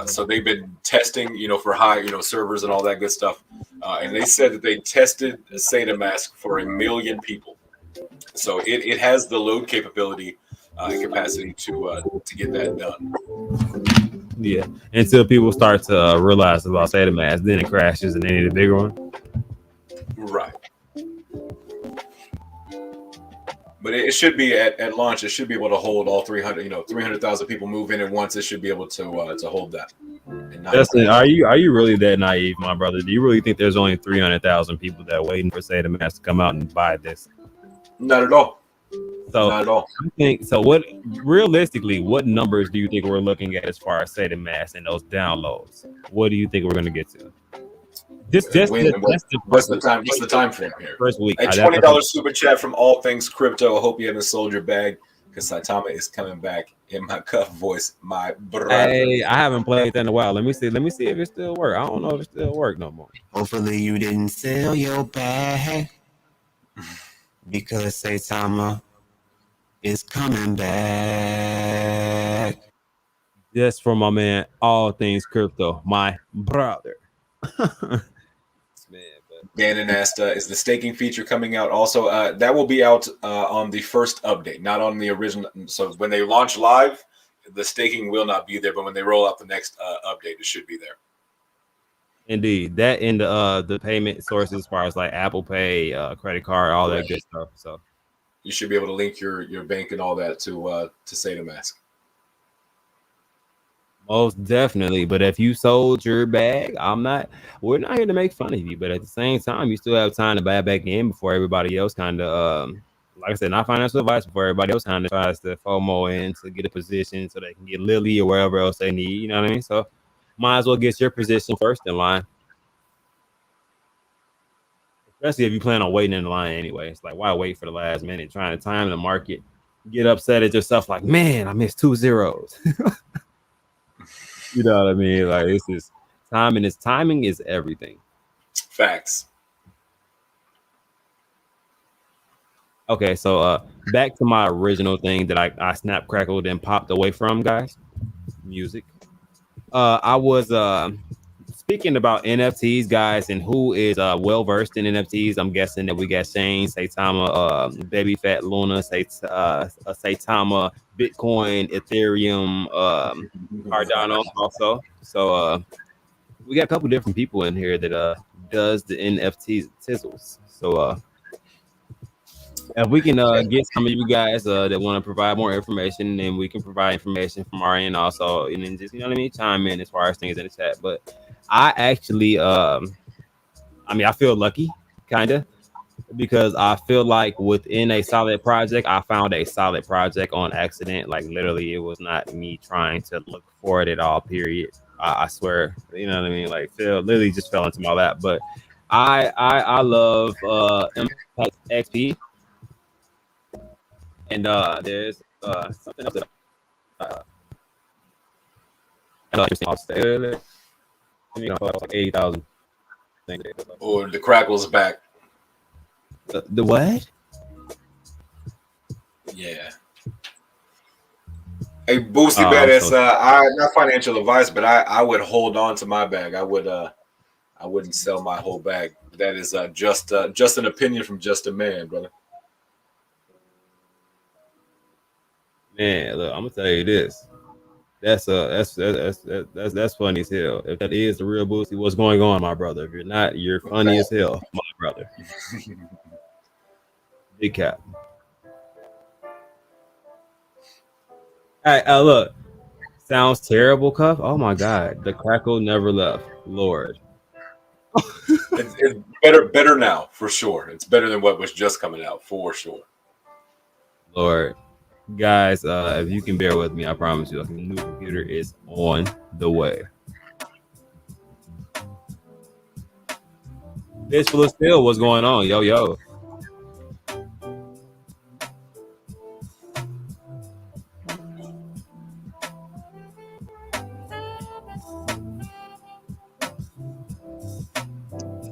So they've been testing, for high, servers and all that good stuff. And they said that they tested Saitamask for 1 million people. So it has the load capability and capacity to get that done. Yeah, until people start to realize about Saitamask, then it crashes and they need a bigger one. Right. But it should be at launch. It should be able to hold all 300,000 people move in at once. It should be able to hold that. Justin, are you really that naive, my brother? Do you really think there's only 300,000 people that are waiting for Saitamask to come out and buy this? Not at all. So not at all. I think so. What realistically, what numbers do you think we're looking at as far as Saitamask and those downloads? What do you think we're going to get to? What's the time frame here? First week. A $20 super chat from All Things Crypto. I hope you haven't sold your bag because Saitama is coming back in my cuff voice, my brother. Hey, I haven't played that in a while. Let me see if it still works. I don't know if it still works no more. Hopefully you didn't sell your bag because Saitama is coming back. Just for my man, All Things Crypto, my brother. Gannon asked, is the staking feature coming out also? That will be out on the first update, not on the original. So when they launch live, the staking will not be there, but when they roll out the next update, it should be there. Indeed, that and the payment sources as far as like Apple Pay, credit card, all that good stuff. So you should be able to link your bank and all that to Saitamask. Most definitely. But if you sold your bag, we're not here to make fun of you. But at the same time, you still have time to buy back in before everybody else kind of, like I said, not financial advice, before everybody else kind of tries to FOMO in to get a position so they can get Lily or wherever else they need. You know what I mean? So might as well get your position first in line. Especially if you plan on waiting in the line anyway. It's like, why wait for the last minute trying to time the market? Get upset at yourself like, man, I missed 2 zeros. You know what I mean? Like, this is timing is everything. Facts. Okay, so back to my original thing that I snap crackled and popped away from, guys. Music. I was speaking about NFTs, guys, and who is well versed in NFTs. I'm guessing that we got Shane, Saitama, Baby Fat Luna, Saitama, Bitcoin, Ethereum, Cardano also. So we got a couple different people in here that does the NFTs tizzles. So if we can get some of you guys that want to provide more information, then we can provide information from our end also, and then just, you know what I mean, chime in as far as things in the chat. But I actually, I feel lucky, kind of, because I feel like within a solid project, I found a solid project on accident. Like, literally, it was not me trying to look for it at all, period. I swear, you know what I mean? Like, literally just fell into my lap. But I love Impact XP. And there's something else that I like to say earlier. You know, like 80,000 things. Or the crackle's back. The what? Yeah. Hey, Boosie I'm Badass, so I not financial advice, but I would hold on to my bag. I wouldn't sell my whole bag. That is just an opinion from just a man, brother. man. Look, I'm gonna tell you this. That's funny as hell. If that is the real Boosie, what's going on, my brother? If you're not, you're funny as hell, my brother. Big cap. All right, look. Sounds terrible, Cuff. Oh my god, the crackle never left. Lord, It's better now for sure. It's better than what was just coming out for sure. Lord, guys, if you can bear with me, I promise you, a new computer is on the way. Bitch full of steel, what's going on? Yo.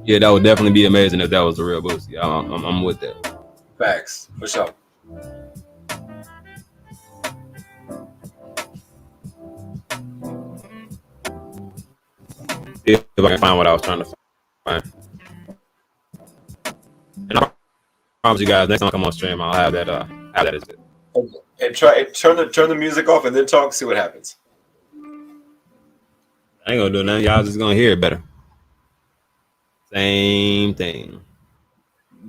Yeah, that would definitely be amazing if that was the real Boosie. I'm with that. Facts for sure. See if I can find what I was trying to find. And I promise you guys, next time I come on stream, I'll have that. Have that is it. And turn the music off and then talk. See what happens. I ain't gonna do nothing. Y'all just gonna hear it better. Same thing.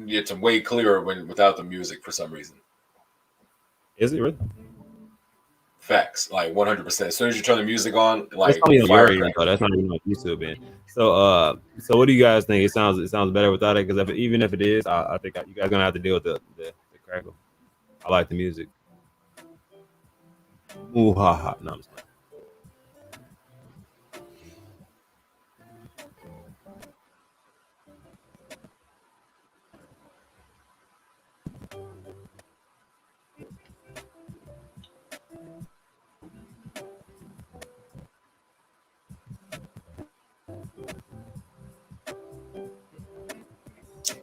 It's way clearer without the music for some reason. Is it really? Facts, like 100%. As soon as you turn the music on, That's like not even your end, firecracker. though. That's not even on YouTube, man. So what do you guys think? It sounds better without it, because even if it is, I think you guys gonna have to deal with the crackle. I like the music. Ooh ha ha. No, I'm just playing.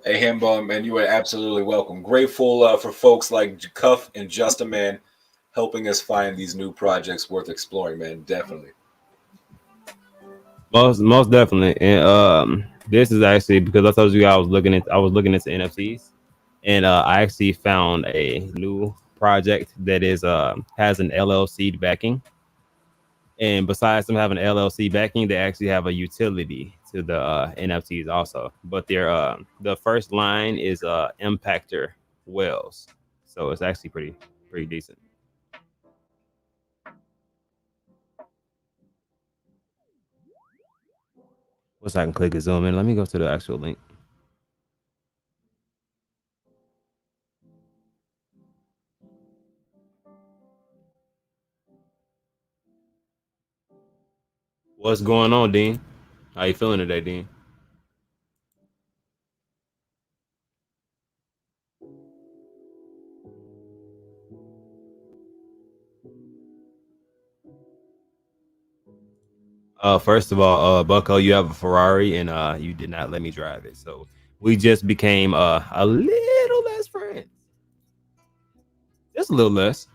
Hey, Himbo, man, you are absolutely welcome. Grateful for folks like Cuff and Just a Man helping us find these new projects worth exploring, man. Definitely. Most definitely. And this is actually because I told you I was looking into NFTs, and I actually found a new project that is has an LLC backing. And besides them having LLC backing, they actually have a utility to the NFTs also. But the first line is Impactor Wells, so it's actually pretty decent. Once I can click and zoom in, let me go to the actual link. What's going on, Dean? How you feeling today, Dean? First of all, Bucko, you have a Ferrari, and you did not let me drive it, so we just became a little less friends, just a little less.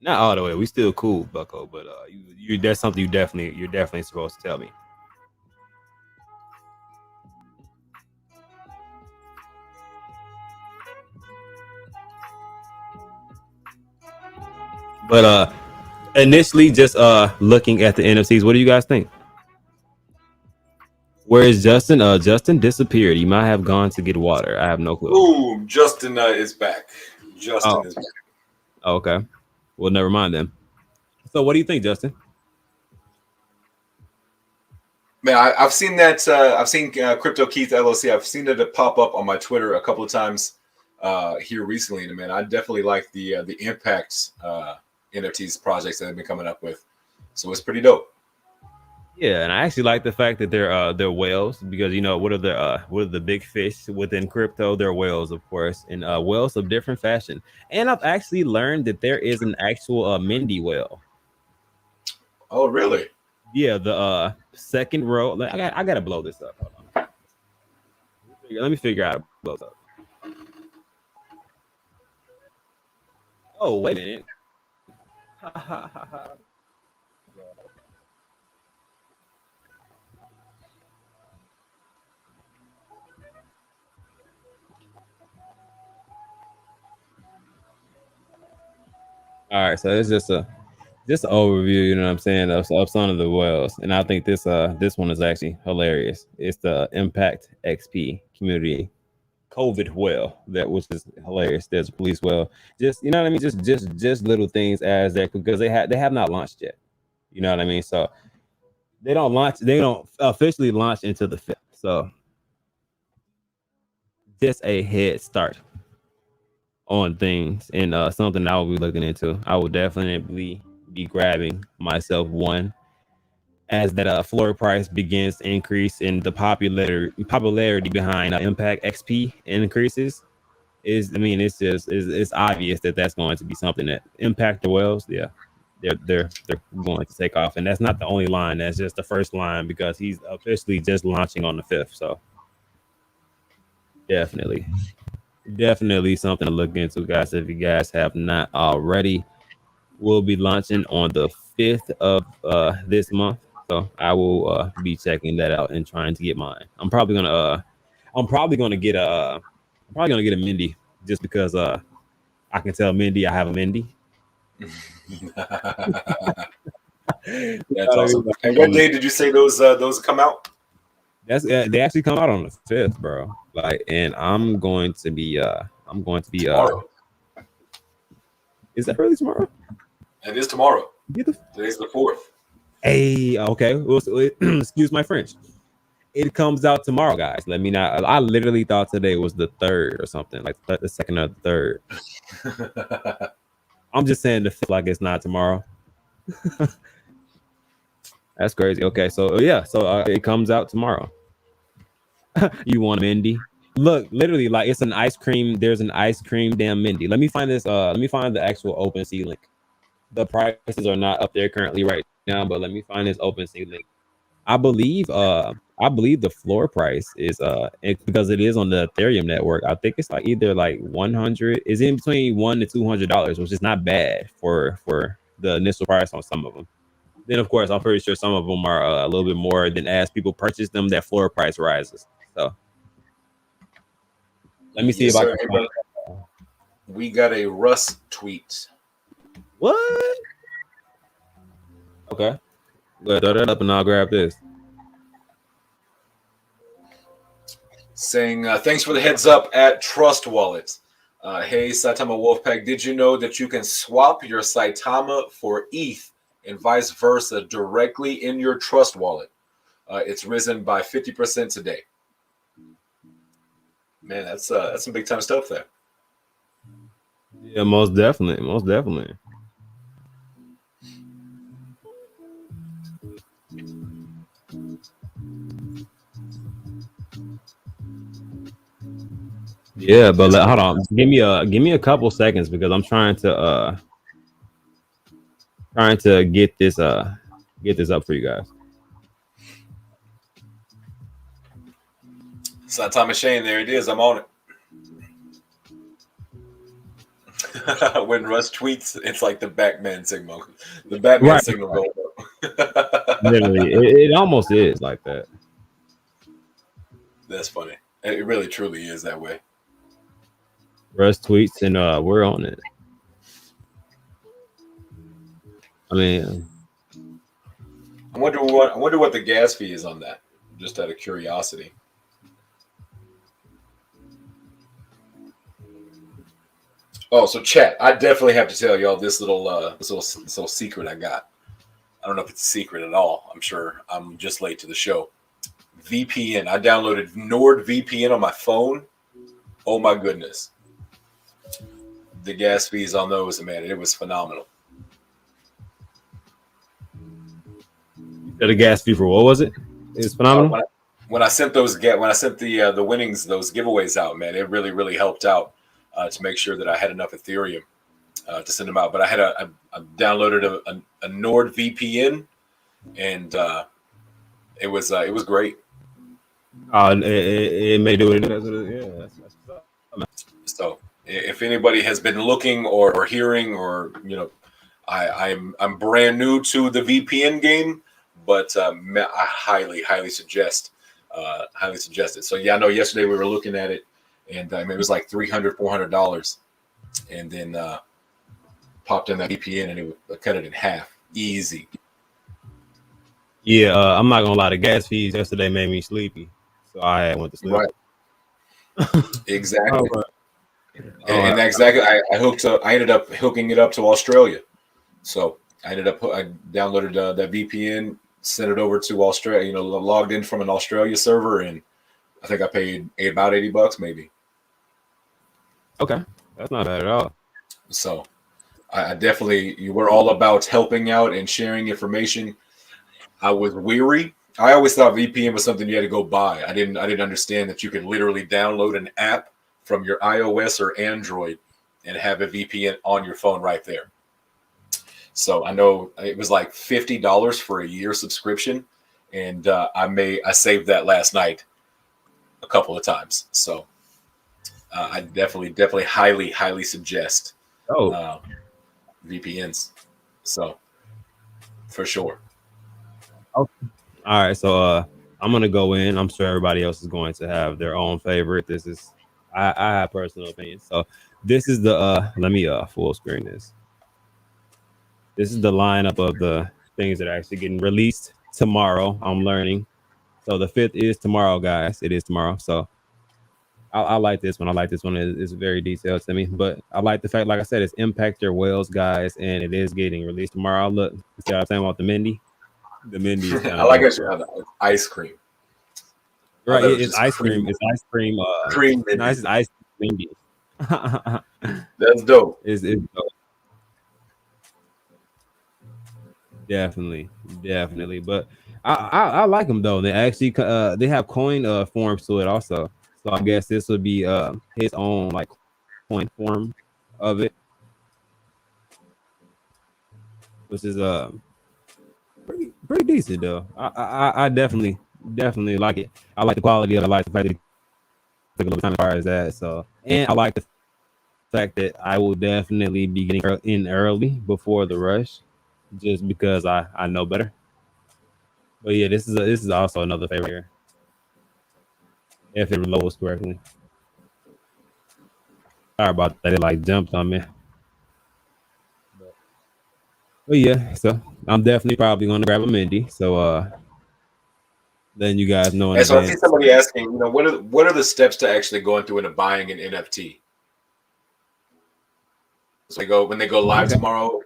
Not all the way. We still cool, Bucko, but you that's something you're definitely supposed to tell me. But initially, just looking at the NFTs, what do you guys think? Where is Justin? Justin disappeared. He might have gone to get water. I have no clue. Ooh, Justin is back. Justin Oh, is back. okay. Well, never mind then. So, what do you think, Justin? Man, I've seen that. I've seen Crypto Keith LLC. I've seen it pop up on my Twitter a couple of times here recently. And man, I definitely like the Impact NFTs projects that they've been coming up with. So it's pretty dope. Yeah, and I actually like the fact that they're whales because what are the big fish within crypto? They're whales, of course, and whales of different fashion. And I've actually learned that there is an actual Mindy whale. Oh, really? Yeah, the second row. I gotta blow this up. Hold on. Let me figure out how to blow this up. Oh, wait a minute. All right, so it's just an overview, you know what I'm saying, of some of the whales, and I think this one is actually hilarious. It's the Impact XP community COVID whale, that which is hilarious. There's a police whale, just you know what I mean, just little things as that because they have not launched yet, you know what I mean. So they don't officially launch into the fifth. So just a head start on things and something I will be looking into. I will definitely be grabbing myself one as that floor price begins to increase and the popularity behind Impact XP increases. Is I mean it's obvious that that's going to be something that impact the wells. Yeah, they're going to take off, and that's not the only line. That's just the first line because he's officially just launching on the 5th. So definitely something to look into, guys. If you guys have not already, we'll be launching on the 5th of this month. So I will be checking that out and trying to get mine. I'm probably gonna get a Mindy just because I can tell Mindy I have a Mindy. That's awesome. And what day did you say those come out? That's they actually come out on the 5th, bro. Like, and I'm going to be Tomorrow. Is that really tomorrow? It is tomorrow. Today's the 4th. Hey, okay. Well, excuse my French. It comes out tomorrow, guys. Let me not. I literally thought today was the 3rd or something, like the 2nd or the 3rd. I'm just saying the 5th, like it's not tomorrow. That's crazy. Okay, so yeah, so it comes out tomorrow. You want Mindy? Look, literally, like it's an ice cream. There's an ice cream damn Mindy. Let me find this. Let me find the actual OpenSea link. The prices are not up there currently right now, but let me find this OpenSea link. I believe the floor price is because it is on the Ethereum network. I think it's like either like 100 is in between $100 to $200, which is not bad for the initial price on some of them. Then of course I'm pretty sure some of them are a little bit more than as people purchase them, that floor price rises. So let me see if I can find it. We got a Russ tweet. What? Okay. Go ahead, throw that up and I'll grab this. Saying, thanks for the heads up at Trust Wallets. Hey, Saitama Wolfpack, did you know that you can swap your Saitama for ETH and vice versa directly in your Trust Wallet? It's risen by 50% today. Man, that's some big time stuff there. Yeah, most definitely. Most definitely. Yeah, but hold on. Give me a couple seconds because I'm trying to get this up for you guys. Saitama Shane, there it is. I'm on it. When Russ tweets, it's like the Batman signal. The Batman signal goes up. Literally, it almost is like that. That's funny. It really, truly is that way. Russ tweets and we're on it. I mean, I wonder what the gas fee is on that. Just out of curiosity. Oh, so chat. I definitely have to tell y'all this little secret I got. I don't know if it's a secret at all. I'm sure I'm just late to the show. VPN. I downloaded NordVPN on my phone. Oh my goodness. The gas fees on those, man, it was phenomenal. The gas fee for what was it? It's phenomenal. When I sent the winnings, those giveaways out, man, it really helped out to make sure that I had enough Ethereum to send them out. But I downloaded a Nord VPN, and it was great. It may do it. Yeah, that's So if anybody has been looking or hearing, or I'm brand new to the VPN game, but I highly suggest it. So yeah, I know yesterday we were looking at it, and it was like $300-$400, and then popped in that VPN and it cut it in half, easy. Yeah, I'm not gonna lie. The gas fees yesterday made me sleepy, so I went to sleep. Right. Exactly. Oh, And exactly, I ended up hooking it up to Australia. So I downloaded that VPN, sent it over to Australia. Logged in from an Australia server, and I think I paid about $80, maybe. Okay, that's not bad at all. So I definitely, we're all about helping out and sharing information. I was weary. I always thought VPN was something you had to go buy. I didn't understand that you could literally download an app from your iOS or Android and have a VPN on your phone right there. So I know it was like $50 for a year subscription, and I saved that last night a couple of times. So I definitely highly suggest VPNs. So for sure. Okay. All right, so I'm gonna go in. I'm sure everybody else is going to have their own favorite. This is I have personal opinions. So this is the let me full screen this. This is the lineup of the things that are actually getting released tomorrow. I'm learning. So the 5th is tomorrow, guys. It is tomorrow. So I like this one. I like this one. It's very detailed to me. But I like the fact, like I said, it's Impact Your Whales, guys, and it is getting released tomorrow. Look, see what I'm saying about the Mindy? The Mindy is I like it. Ice cream. Right, it's ice cream. It's ice cream. Cream. Nice ice cream. That's dope. It's dope. Definitely. But I like them though. They actually they have coin forms to it also. So I guess this would be his own like coin form of it, which is pretty decent though. I definitely like it. I like the quality of it. I like the fact that it took a little time as far as that. So, and I like the fact that I will definitely be getting in early before the rush, just because I know better. But yeah, this is also another favorite here, if it loads correctly. Sorry about that. It like jumped on me. But yeah, so I'm definitely probably gonna grab a Mindy. So letting you guys know. And so I see somebody asking, what are the steps to actually going through and buying an NFT? So when they go live tomorrow.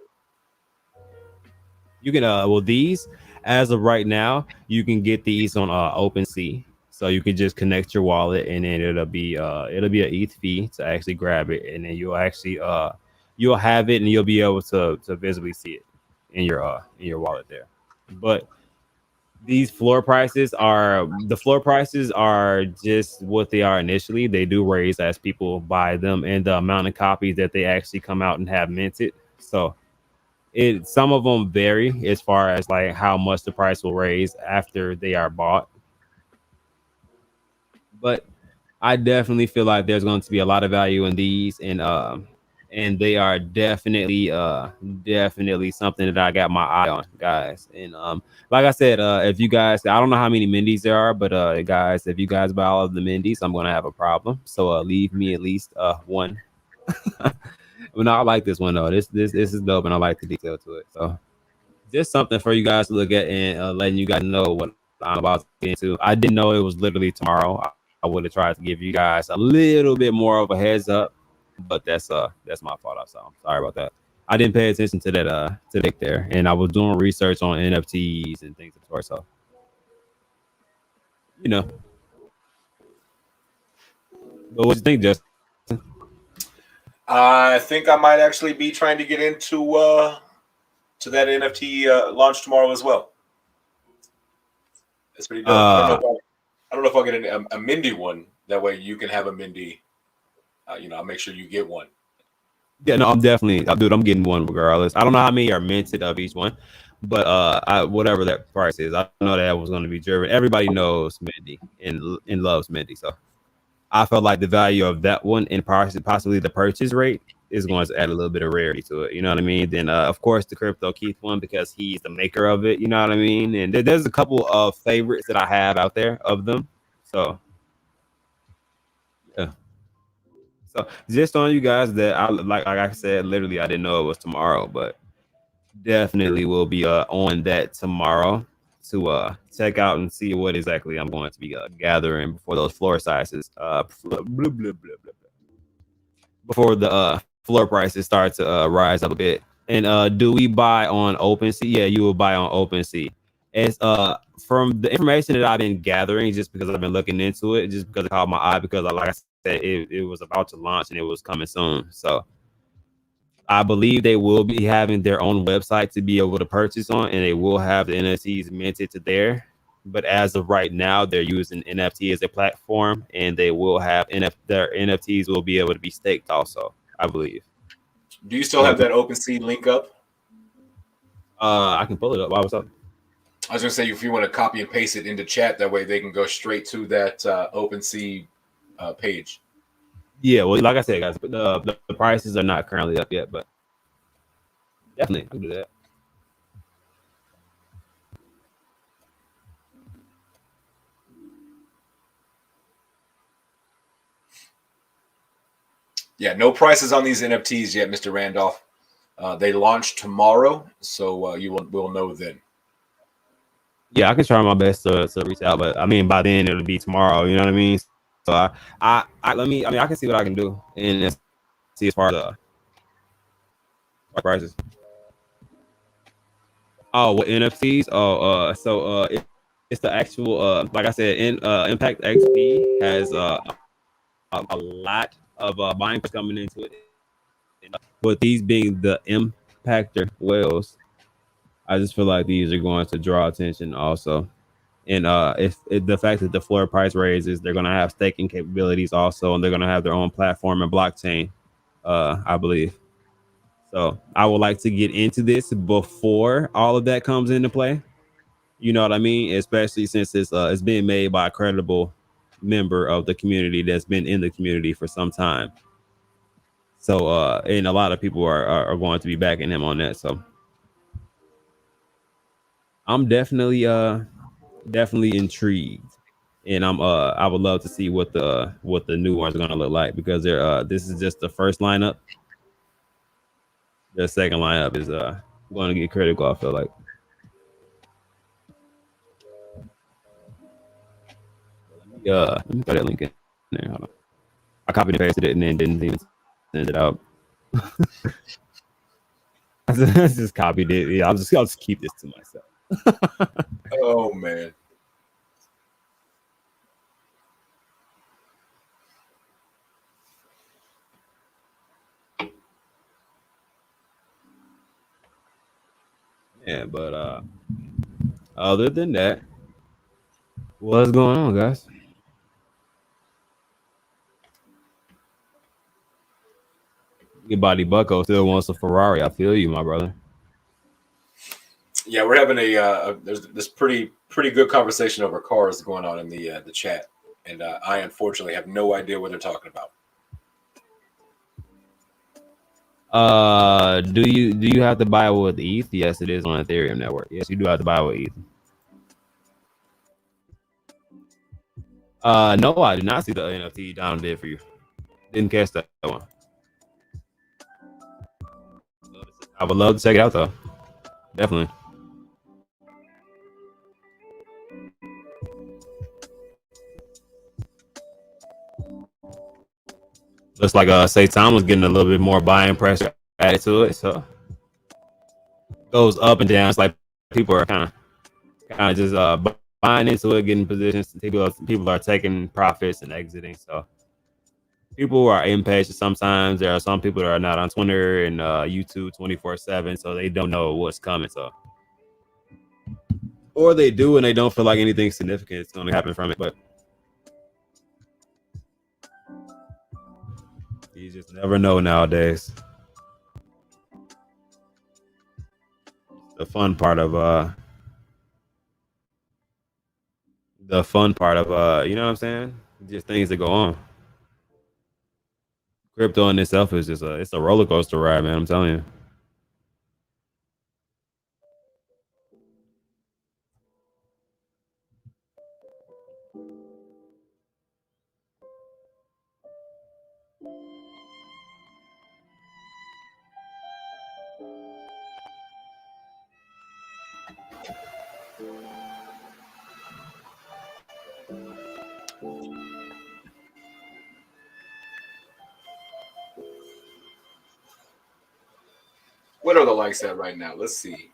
You can well, these as of right now, you can get these on OpenSea. So you can just connect your wallet, and then it'll be an ETH fee to actually grab it, and then you'll actually you'll have it, and you'll be able to visibly see it in your wallet there. But these floor prices are just what they are initially. They do raise as people buy them, and the amount of copies that they actually come out and have minted. So some of them vary as far as like how much the price will raise after they are bought. But I definitely feel like there's going to be a lot of value in these, and they are definitely something that I got my eye on, guys. And like I said, if you guys, I don't know how many Mindys there are, but guys, if you guys buy all of the Mindys, I'm gonna have a problem. So leave me at least one. But no, I like this one though. This is dope, and I like the detail to it. So just something for you guys to look at, and letting you guys know what I'm about to get into. I didn't know it was literally tomorrow. I would have tried to give you guys a little bit more of a heads up, but that's my fault. So I'm sorry about that. I didn't pay attention to that there, and I was doing research on NFTs and things of the sort. So But what do you think, Justin? I think I might actually be trying to get into to that NFT launch tomorrow as well. It's pretty dope. I don't know Uh, if I don't know if I'll get a Mindy one. That way you can have a Mindy. I'll make sure you get one. yeah, no, dude, I'm getting one regardless. I don't know how many are minted of each one, but whatever that price is, I know that was going to be driven. Everybody knows Mindy and loves Mindy, so I felt like the value of that one and possibly the purchase rate is going to add a little bit of rarity to it. You know what I mean? Then, of course, the Crypto Keith one because he's the maker of it. You know what I mean? And there's a couple of favorites that I have out there of them. So, yeah. So just on you guys that like I said, literally I didn't know it was tomorrow, but definitely will be on that tomorrow to check out and see what exactly I'm going to be gathering before those floor sizes before the floor prices start to rise up a bit. And do we buy on OpenSea? Yeah, you will buy on OpenSea. It's from the information that I've been gathering, just because I've been looking into it, just because it caught my eye, because like I said, it was about to launch and it was coming soon. So I believe they will be having their own website to be able to purchase on, and they will have the NFTs minted to there. But as of right now, they're using NFT as a platform, and they will have their NFTs will be able to be staked also, I believe. Do you still have that OpenSea link up? I can pull it up. Why, what's up? I was gonna say if you want to copy and paste it into chat, that way they can go straight to that OpenSea page. Yeah, well, like I said, guys, the prices are not currently up yet, but definitely I'll do that. Yeah, no prices on these NFTs yet, Mr. Randolph. They launch tomorrow, so will know then. Yeah, I can try my best to reach out, but I mean by then it'll be tomorrow. You know what I mean? So I can see what I can do and see as far as prices. Oh, what NFTs? Oh, it's the actual like I said, Impact XP has a lot of buying coming into it. But these being the impactor whales, I just feel like these are going to draw attention also. And if the fact that the floor price raises, they're going to have staking capabilities also, and they're going to have their own platform and blockchain, I believe. So I would like to get into this before all of that comes into play. You know what I mean? Especially since it's being made by a credible member of the community that's been in the community for some time. So and a lot of people are going to be backing him on that. So I'm definitely intrigued. And I would love to see what the new ones are gonna look like, because they're this is just the first lineup. The second lineup is going to get critical, I feel like. Let me put that link in there. Hold on. I copied and pasted it and then didn't even send it out. I just copied it. Yeah, I'll just keep this to myself. Oh man. Yeah, but other than that, what's going on, guys? Your body Bucko still wants a Ferrari. I feel you, my brother. Yeah, we're having there's this pretty good conversation over cars going on in the chat, and I unfortunately have no idea what they're talking about. Do you have to buy it with ETH? Yes, it is on Ethereum network. Yes, you do have to buy it with ETH. No, I did not see the NFT Donald did for you. Didn't catch that one. I would love to check it out though. Definitely. Looks like Saitama was getting a little bit more buying pressure added to it, so goes up and down. It's like people are kind of just buying into it, getting positions. People are taking profits and exiting. So people are impatient sometimes. There are some people that are not on Twitter and YouTube 24/7, so they don't know what's coming. So or they do and they don't feel like anything significant is going to happen from it. But you just never know nowadays. The fun part of you know what I'm saying? Just things that go on. Crypto in itself is just it's a roller coaster ride, man. I'm telling you. What are the likes at right now? Let's see.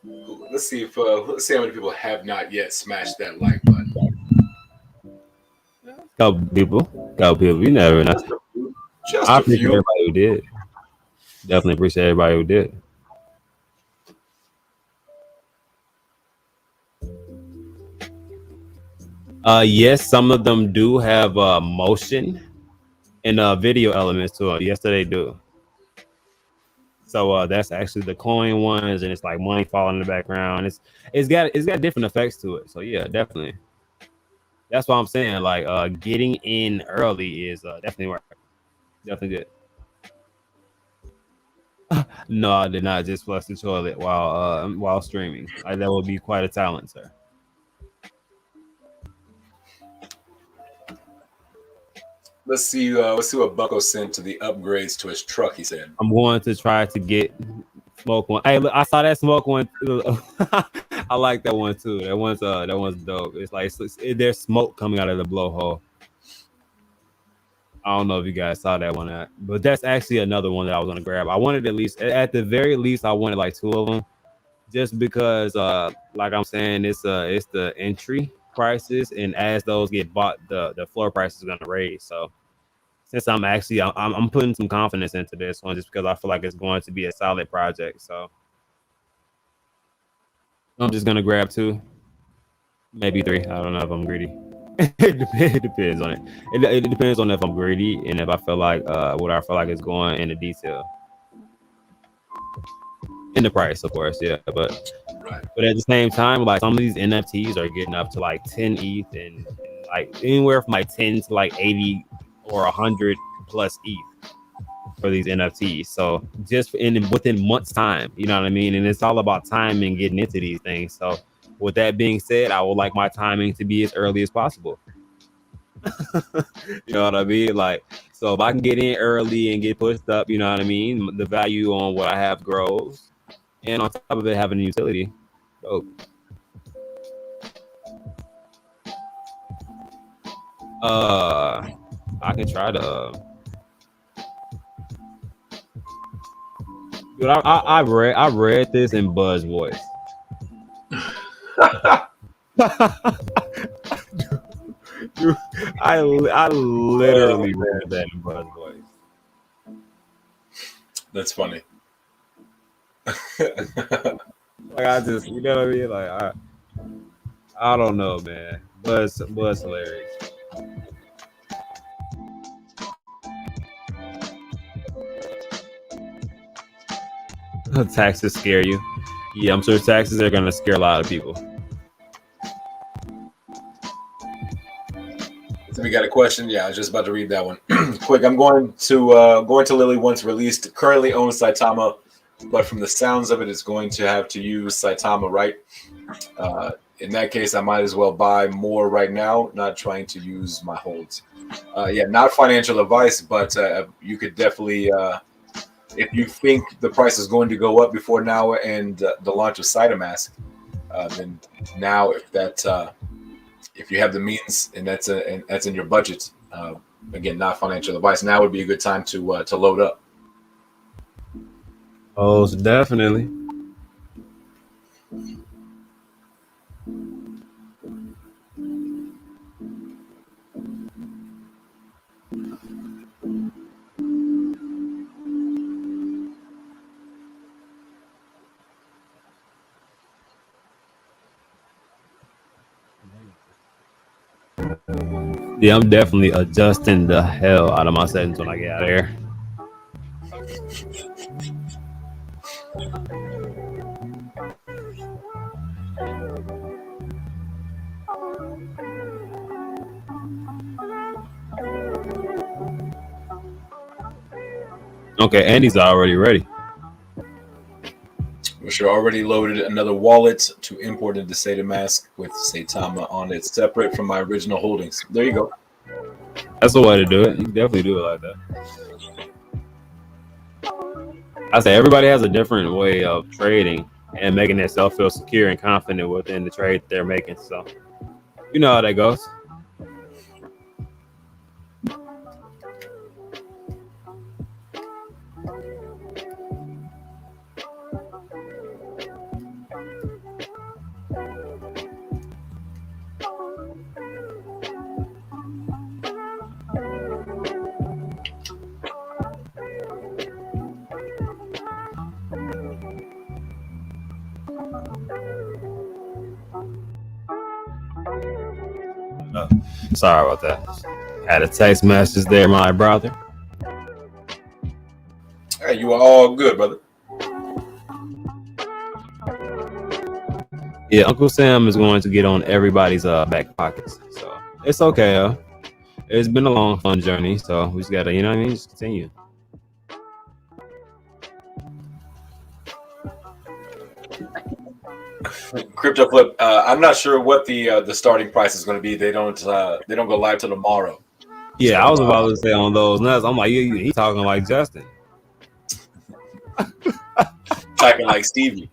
Let's see if let's see how many people have not yet smashed that like button. Couple people. You never know. Just I a appreciate few. everybody who did. Definitely appreciate everybody who did. Yes, some of them do have motion and video elements to it. Yes, they do. So that's actually the coin ones, and it's like money falling in the background. It's got different effects to it. So yeah, definitely. That's what I'm saying. Like getting in early is definitely right. Definitely good. No, I did not just flush the toilet while streaming. That would be quite a talent, sir. Let's see. Let's see what Bucko sent to the upgrades to his truck. He said. I'm going to try to get smoke one. Hey, look, I saw that smoke one. I like that one too. That one's dope. It's like there's smoke coming out of the blowhole. I don't know if you guys saw that one, but that's actually another one that I was gonna grab. I wanted at the very least, I wanted like two of them, just because, like I'm saying, it's the entry prices, and as those get bought, the floor price is gonna raise. So since I'm putting some confidence into this one, just because I feel like it's going to be a solid project. So I'm just gonna grab two, maybe three. I don't know if I'm greedy. It depends on it. It depends on if I'm greedy and if I feel like what I feel like is going in the detail. In the price, of course, yeah. But Right. at the same time, like some of these NFTs are getting up to like 10 ETH and like anywhere from like 10 to like 80 or 100 plus ETH for these NFTs. So just within months time, you know what I mean? And it's all about timing getting into these things. So with that being said, I would like my timing to be as early as possible. You know what I mean? Like, so if I can get in early and get pushed up, you know what I mean? The value on what I have grows. And on top of it, having a utility. Dope. I can try to. Dude, I read this in Buzz voice. Dude, I literally read that in Buzz voice. That's funny. Like I just, you know what I mean? Like I don't know, man. Buzz hilarious. Taxes scare you. Yeah, I'm sure taxes are gonna scare a lot of people. So we got a question. Yeah, I was just about to read that one. Quick, I'm going to Lily once released. Currently owns Saitama, but from the sounds of it, it's going to have to use Saitama, right? In that case, I might as well buy more right now, not trying to use my holds. Yeah, not financial advice, but you could definitely, if you think the price is going to go up before now and the launch of Saitamask, then now if you have the means and that's in your budget, again, not financial advice, now would be a good time to load up. Oh, definitely. Yeah, I'm definitely adjusting the hell out of my settings when I get out of here. Okay, Andy's already ready. Which are already loaded another wallet to import into Saitamask with Saitama on it, separate from my original holdings. There you go. That's the way to do it. You can definitely do it like that. I say everybody has a different way of trading and making themselves feel secure and confident within the trade they're making. So you know how that goes. Sorry about that. Had a text message there, my brother. Hey, you are all good, brother. Yeah, Uncle Sam is going to get on everybody's back pockets. So it's okay. It's been a long, fun journey. So we just gotta, you know what I mean? Just continue. Crypto Flip. I'm not sure what the starting price is going to be. They don't go live till tomorrow. Yeah, So, I was about to say on those nuts. I'm like, he's talking like Justin. typing like Stevie.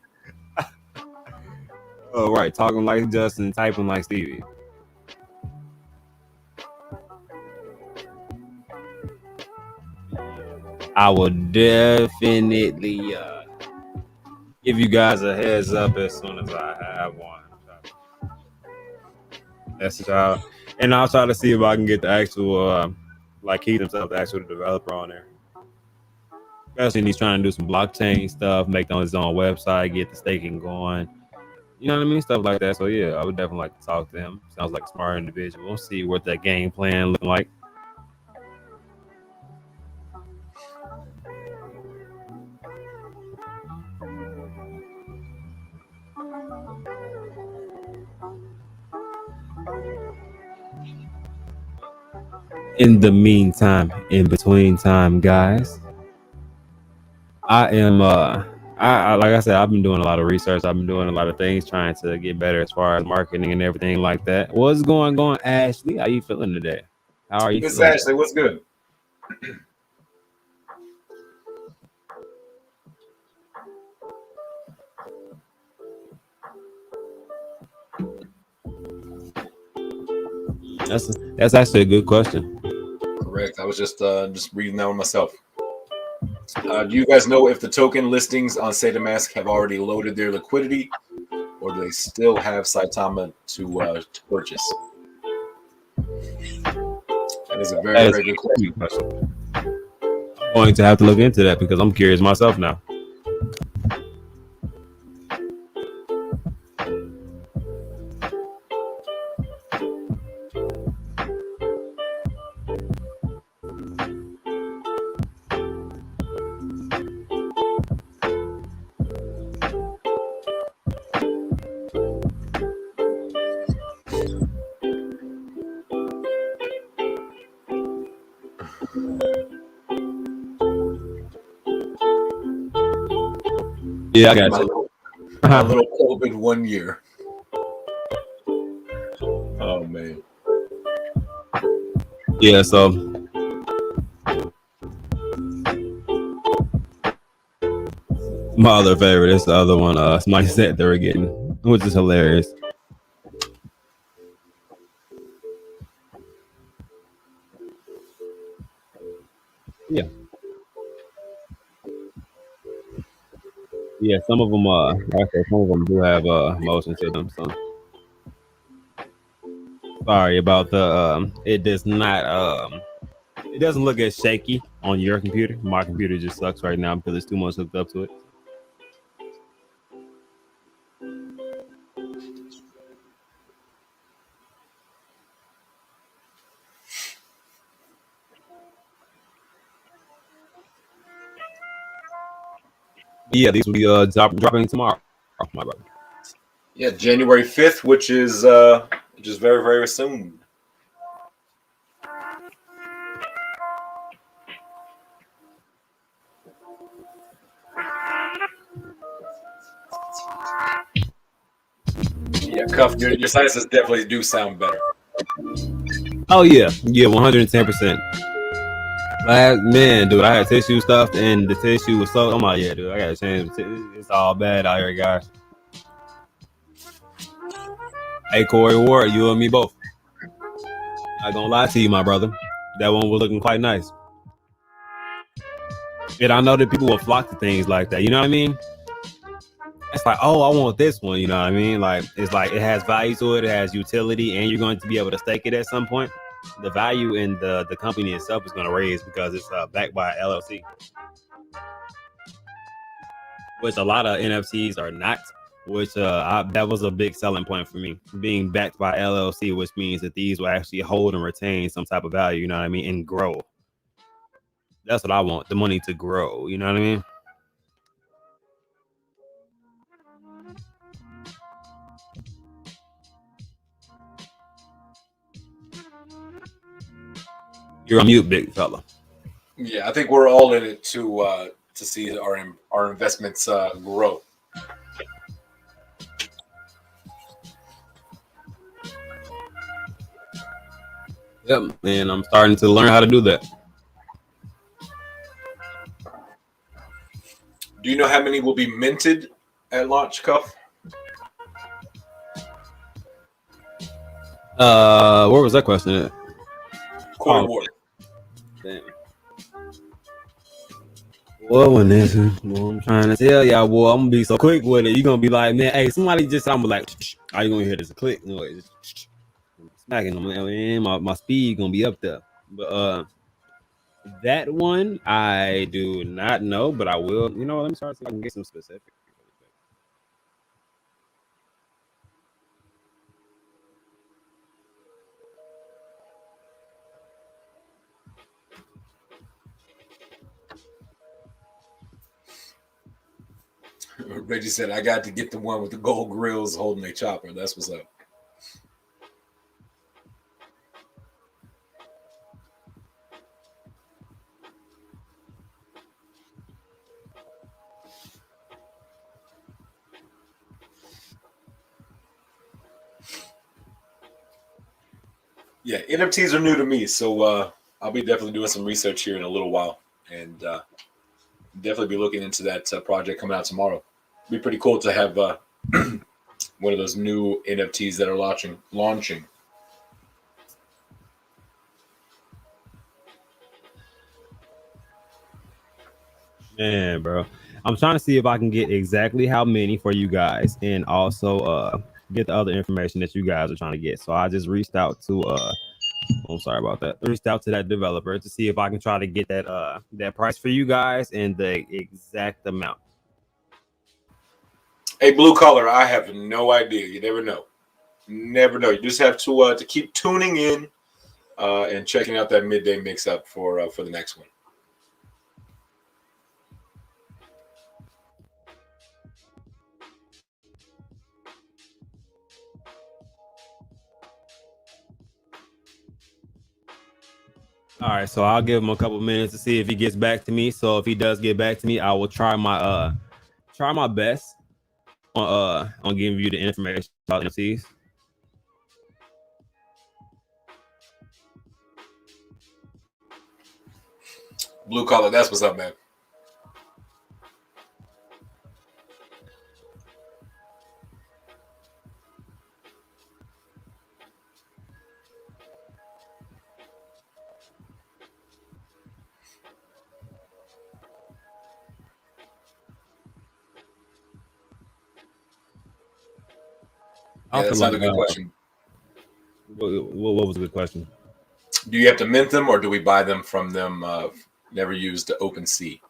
Oh, right. Talking like Justin, typing like Stevie. I will definitely give you guys a heads up as soon as I have one. That's the child. And I'll try to see if I can get the actual, like Keith himself, the actual developer on there. Especially when he's trying to do some blockchain stuff, make on his own website, get the staking going. You know what I mean? Stuff like that. So yeah, I would definitely like to talk to him. Sounds like a smart individual. We'll see what that game plan looking like. In the meantime, in between time, guys, I am I like I said, I've been doing a lot of research. I've been doing a lot of things trying to get better as far as marketing and everything like that. What's going on, Ashley? How you feeling today? How are you It's feeling? Ashley. What's good? That's actually a good question. Correct. I was just reading that one myself. Do you guys know if the token listings on Saitamask have already loaded their liquidity, or do they still have Saitama to purchase? That is a very, very good question. I'm going to have to look into that because I'm curious myself now. Yeah, I got you. My little COVID 1 year. Oh man. Yeah, so my other favorite is the other one. Somebody said they were getting, which is hilarious. Yeah, yeah. Some of them, actually, some of them do have motion to them. So sorry about the. It does not. It doesn't look as shaky on your computer. My computer just sucks right now because there's too much hooked up to it. Yeah, these will be dropping tomorrow, my brother. Yeah, January 5th, which is very, very soon. Yeah, Cuff, your sinuses definitely do sound better. Oh yeah, 110%. Man, dude, I had tissue stuff, and the tissue was so. Oh my, yeah, dude, I gotta change. It's all bad out here, guys. Hey, Corey Ward, you and me both. Not gonna lie to you, my brother. That one was looking quite nice. And I know that people will flock to things like that. You know what I mean? It's like, oh, I want this one. You know what I mean? Like, it's like it has value to it, it has utility, and you're going to be able to stake it at some point. The value in the company itself is going to raise because it's backed by LLC, which a lot of NFTs are not. Which that was a big selling point for me, being backed by LLC, which means that these will actually hold and retain some type of value. You know what I mean? And grow. That's what I want. The money to grow. You know what I mean? You're on mute, big fella. Yeah, I think we're all in it to see our investments grow. Yep, and I'm starting to learn how to do that. Do you know how many will be minted at launch, Cuff? Where was that question at? Corey Ward. Damn. Well, when this is what I'm trying to tell y'all, boy, I'm gonna be so quick with it. You're gonna be like, man, hey, somebody just, I'm like, are you gonna hear this click? No, it's smacking them. Man, my speed gonna be up there. But that one I do not know, but I will. You know, let me start so I can get some specific. Reggie said, I got to get the one with the gold grills holding a chopper. That's what's up. Yeah, NFTs are new to me, so I'll be definitely doing some research here in a little while, and definitely be looking into that project coming out tomorrow. It'd be pretty cool to have one of those new NFTs that are launching. Man, bro, I'm trying to see if I can get exactly how many for you guys, and also get the other information that you guys are trying to get. So I just reached out to I'm sorry about that. I reached out to that developer to see if I can try to get that price for you guys and the exact amount. Hey, blue collar, I have no idea. You never know. Never know. You just have to keep tuning in and checking out that midday mix up for the next one. All right, so I'll give him a couple minutes to see if he gets back to me. So if he does get back to me, I will try my best on giving you the information about NFTs. Blue collar, that's what's up, man. Yeah, that's not a good question. What was a good question? Do you have to mint them, or do we buy them from them? Never used OpenSea.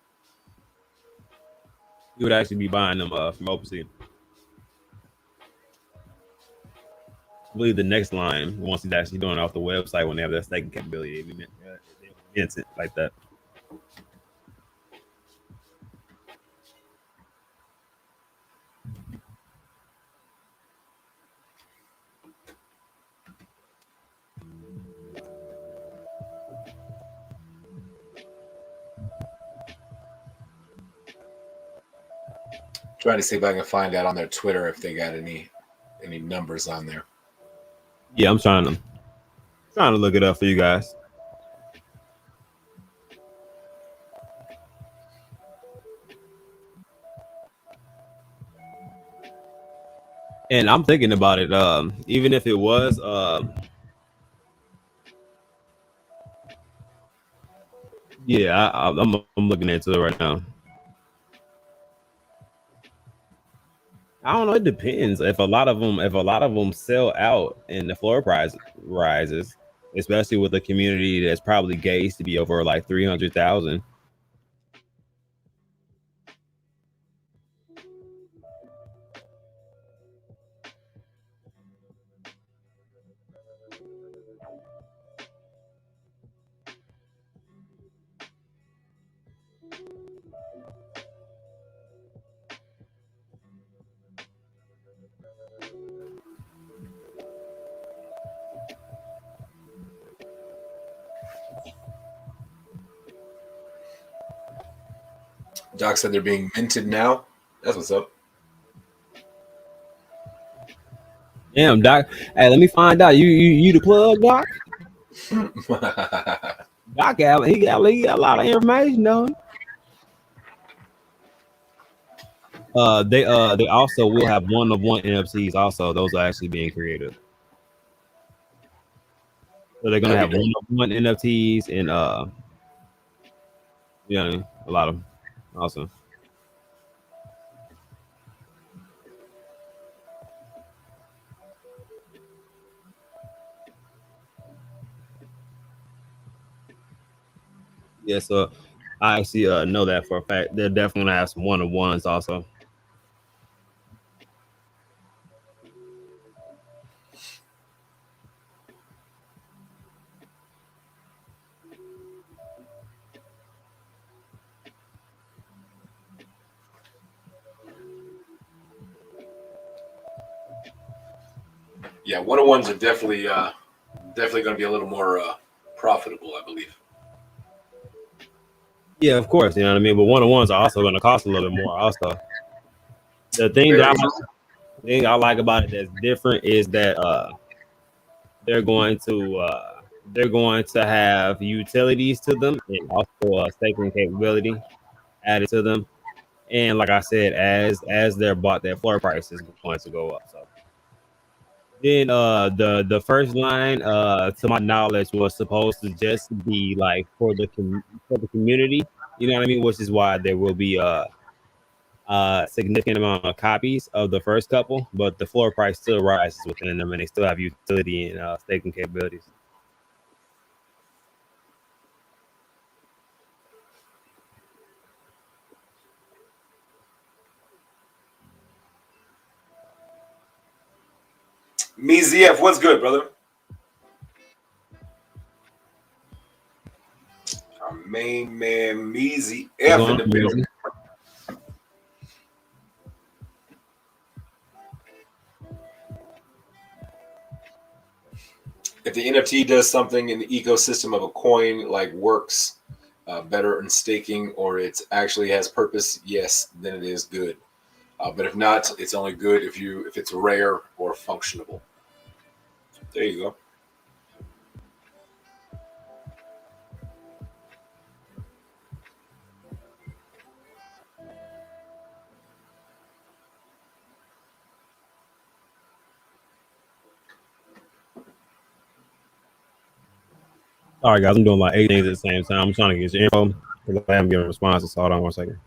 You would actually be buying them from OpenSea. I believe the next line, once he's actually doing it off the website, when they have that staking capability, they mint it like that. Trying to see if I can find out on their Twitter if they got any numbers on there. Yeah, I'm trying to look it up for you guys. And I'm thinking about it. Even if it was, yeah, I'm looking into it right now. I don't know. It depends. If a lot of them sell out and the floor price rises, especially with a community that's probably gauged to be over like 300,000. Doc said they're being minted now. That's what's up. Damn, Doc. Hey, let me find out. You the plug, Doc? Doc he got a lot of information on. They also will have one-of-one NFTs. Also, those are actually being created. So they're gonna have one-of-one NFTs and yeah, a lot of them. Awesome. Yeah, so I actually know that for a fact. They're definitely gonna have some one-of-ones also. Yeah, one-on-ones are definitely going to be a little more profitable, I believe. Yeah, of course, you know what I mean. But one-on-ones are also going to cost a little bit more. Also, the thing I like about it that's different is that they're going to have utilities to them and also a staking capability added to them. And like I said, as they're bought, their floor price is going to go up. So then the first line, to my knowledge, was supposed to just be like for the community. You know what I mean? Which is why there will be a significant amount of copies of the first couple, but the floor price still rises within them, and they still have utility and staking capabilities. Me ZF, what's good, brother? Our main man, Me ZF in the building. If the NFT does something in the ecosystem of a coin, like works better in staking, or it actually has purpose, yes, then it is good. But if not, it's only good if it's rare or functionable. There you go. All right, guys, I'm doing like 8 things at the same time. I'm trying to get your info because I am giving responses. So hold on 1 second.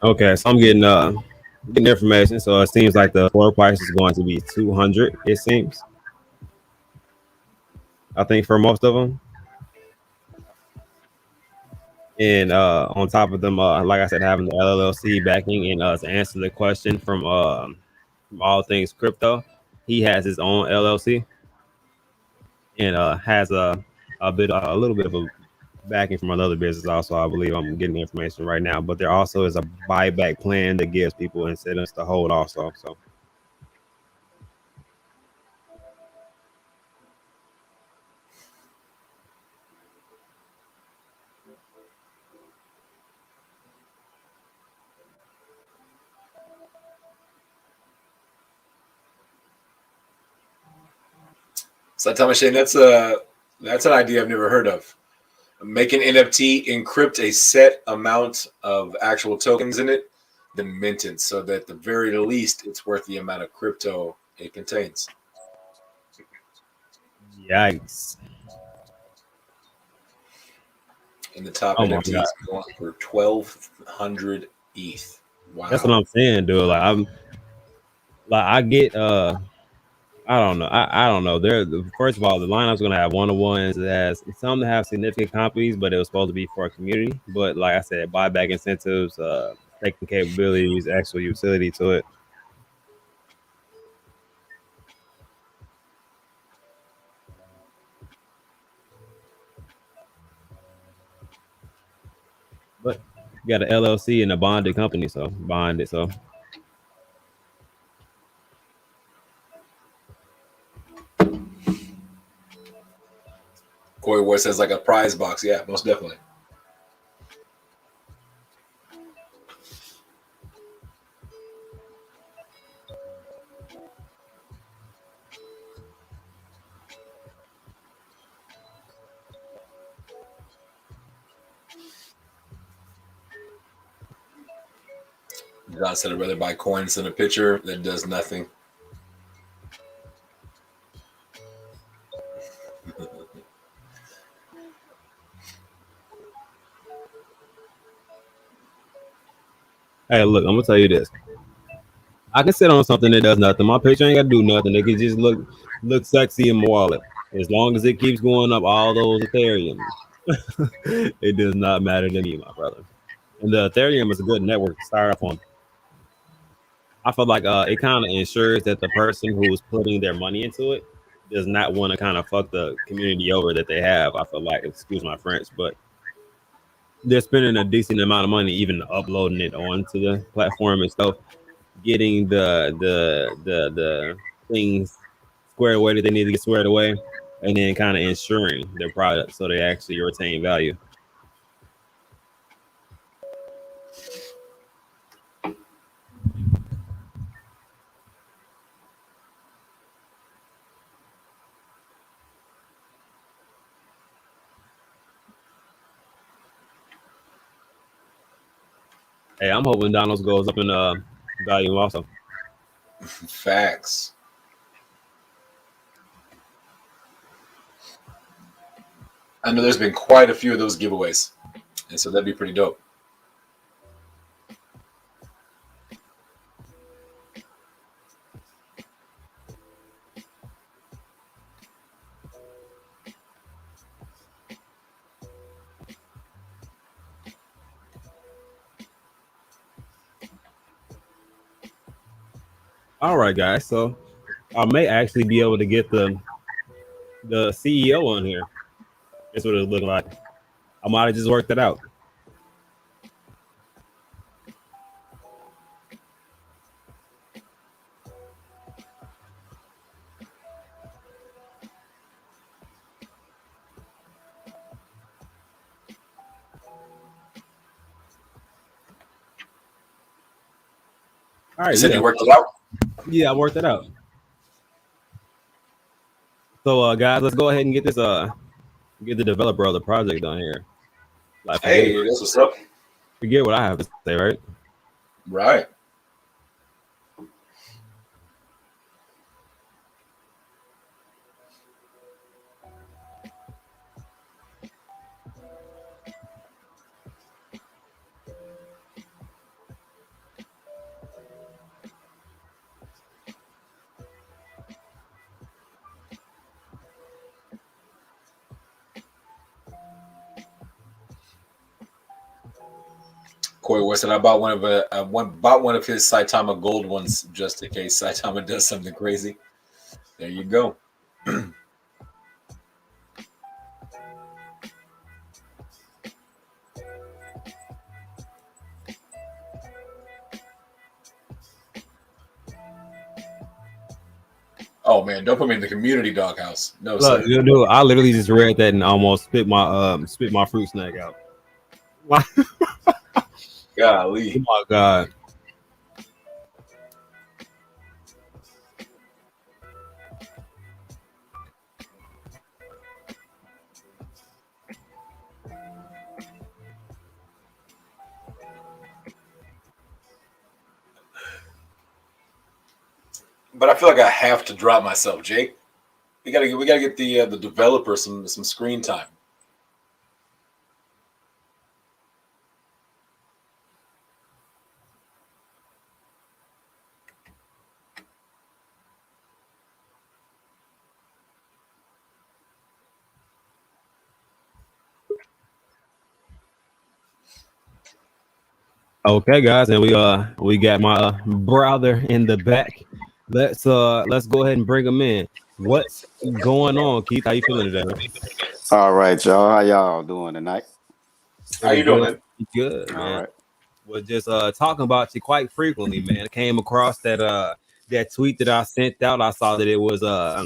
Okay, so I'm getting information. So it seems like the floor price is going to be 200. It seems. I think for most of them. And on top of them, like I said, having the LLC backing and to answer the question from All Things Crypto, he has his own LLC. and has a little bit of a backing from another business. Also, I believe I'm getting the information right now, but there also is a buyback plan that gives people incentives to hold. Also, so. Saitama Shane, that's an idea I've never heard of. Make an NFT, encrypt a set amount of actual tokens in it, then mint it so that at the very least it's worth the amount of crypto it contains. Yikes. And the top Oh my NFT god. is going for 1,200 ETH. Wow. That's what I'm saying, dude. I get I don't know. I don't know. First of all, the lineup's gonna have one-on-ones that has some that have significant copies, but it was supposed to be for a community. But like I said, buyback incentives, staking capabilities, actual utility to it. But you got an LLC and a bonded company, so bonded. So Corey Ward says like a prize box. Yeah, most definitely. John said I'd rather buy coins than a picture that does nothing. hey, look, I'm gonna tell you this. I can sit on something that does nothing. My picture ain't gotta do nothing. It can just look sexy in my wallet. As long as it keeps going up all those Ethereum, it does not matter to me, my brother. And the Ethereum is a good network to start off on. I feel like it kind of ensures that the person who's putting their money into it does not want to kind of fuck the community over that they have. I feel like, excuse my French, but they're spending a decent amount of money even uploading it onto the platform itself, getting the things squared away that they need to get squared away, and then kind of insuring their product so they actually retain value. Hey, I'm hoping Donald's goes up in value also. Facts. I know there's been quite a few of those giveaways, and so that'd be pretty dope. All right, guys. So I may actually be able to get the CEO on here. That's what it looked like. I might have just worked it out. All You right, said yeah, you worked it out? yeah, I worked it out. So, guys, let's go ahead and get this get the developer of the project on here. Like, Hey, that's what's up. forget what I have to say, right? Right. Corey Ward said I bought one of his Saitama gold ones just in case Saitama does something crazy. There you go. man, don't put me in the community doghouse. No, Look, sir. dude, I literally just read that and almost spit my fruit snack out. Oh Golly. my god. But I feel like I have to drop myself, Jake. We gotta get the developer some screen time. Okay, guys, and we got my brother in the back. Let's go ahead and bring him in. What's going on, Keith? How you feeling today? All right, y'all. How y'all doing tonight? How Pretty you doing, good. man? Good, All man. right. Was just talking about you quite frequently, man. I came across that tweet that I sent out. I saw that it was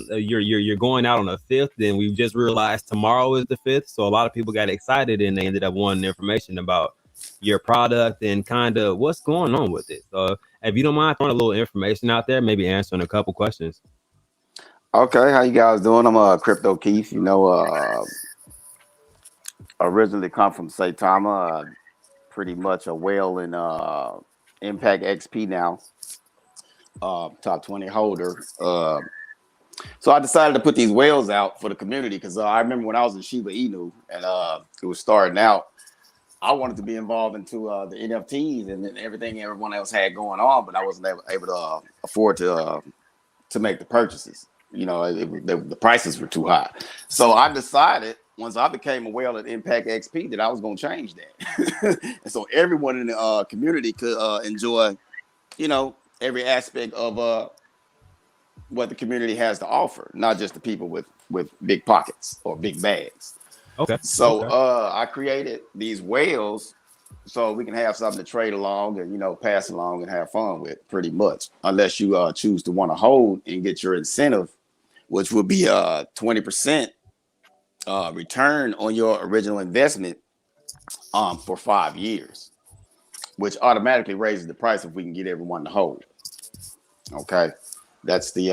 you're going out on the 5th, and we just realized tomorrow is the 5th. So a lot of people got excited and they ended up wanting information about your product and kind of what's going on with it. So if you don't mind throwing a little information out there, maybe answering a couple questions. Okay, how you guys doing? I'm Crypto Keith. Originally come from Saitama, pretty much a whale in Impact XP now, top 20 holder. So I decided to put these whales out for the community because I remember when I was in Shiba Inu and it was starting out. I wanted to be involved into the NFTs and everything everyone else had going on, but I wasn't able to afford to make the purchases. The prices were too high. So I decided once I became a whale at Impact XP that I was going to change that. And so everyone in the community could enjoy, every aspect of what the community has to offer, not just the people with big pockets or big bags. Okay. So Okay. I created these whales so we can have something to trade along and pass along and have fun with, pretty much, unless you choose to want to hold and get your incentive, which would be 20% return on your original investment for 5 years, which automatically raises the price if we can get everyone to hold. Okay, that's the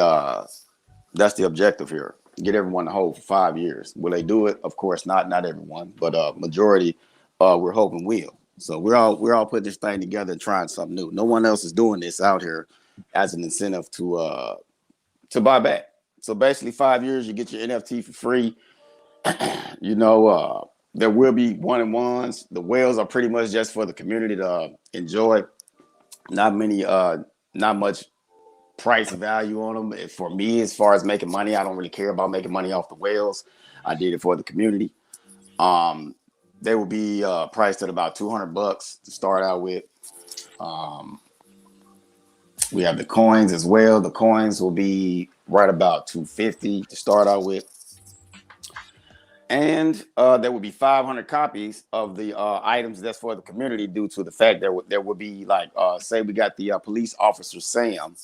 objective here. Get everyone to hold for 5 years. Will they do it? Of course not everyone, but majority we're hoping will. So we're all putting this thing together and trying something new. No one else is doing this out here as an incentive to buy back. So basically 5 years you get your NFT for free. There will be 1-on-1s. The whales are pretty much just for the community to enjoy. Not much price value on them. For me, as far as making money, I don't really care about making money off the whales. I did it for the community. They will be priced at about $200 to start out with. We have the coins as well. The coins will be right about $250 to start out with. And there will be 500 copies of the items that's for the community, due to the fact that there will be, like, say we got the police officer Sam.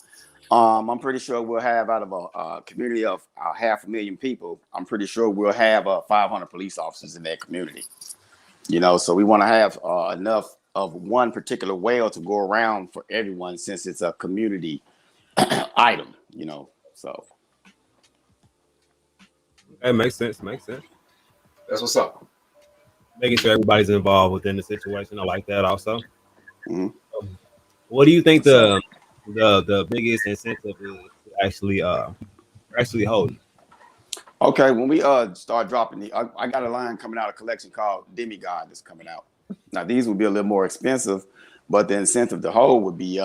I'm pretty sure we'll have, out of a community of 500,000 people, I'm pretty sure we'll have 500 police officers in that community. So we want to have enough of one particular whale to go around for everyone, since it's a community item, so. It makes sense. Makes sense. That's what's up. Making sure everybody's involved within the situation. I like that also. Mm-hmm. What do you think the biggest incentive is to actually holding? Okay, when we start dropping I got a line coming out of collection called Demigod that's coming out. Now these will be a little more expensive, but the incentive to hold would be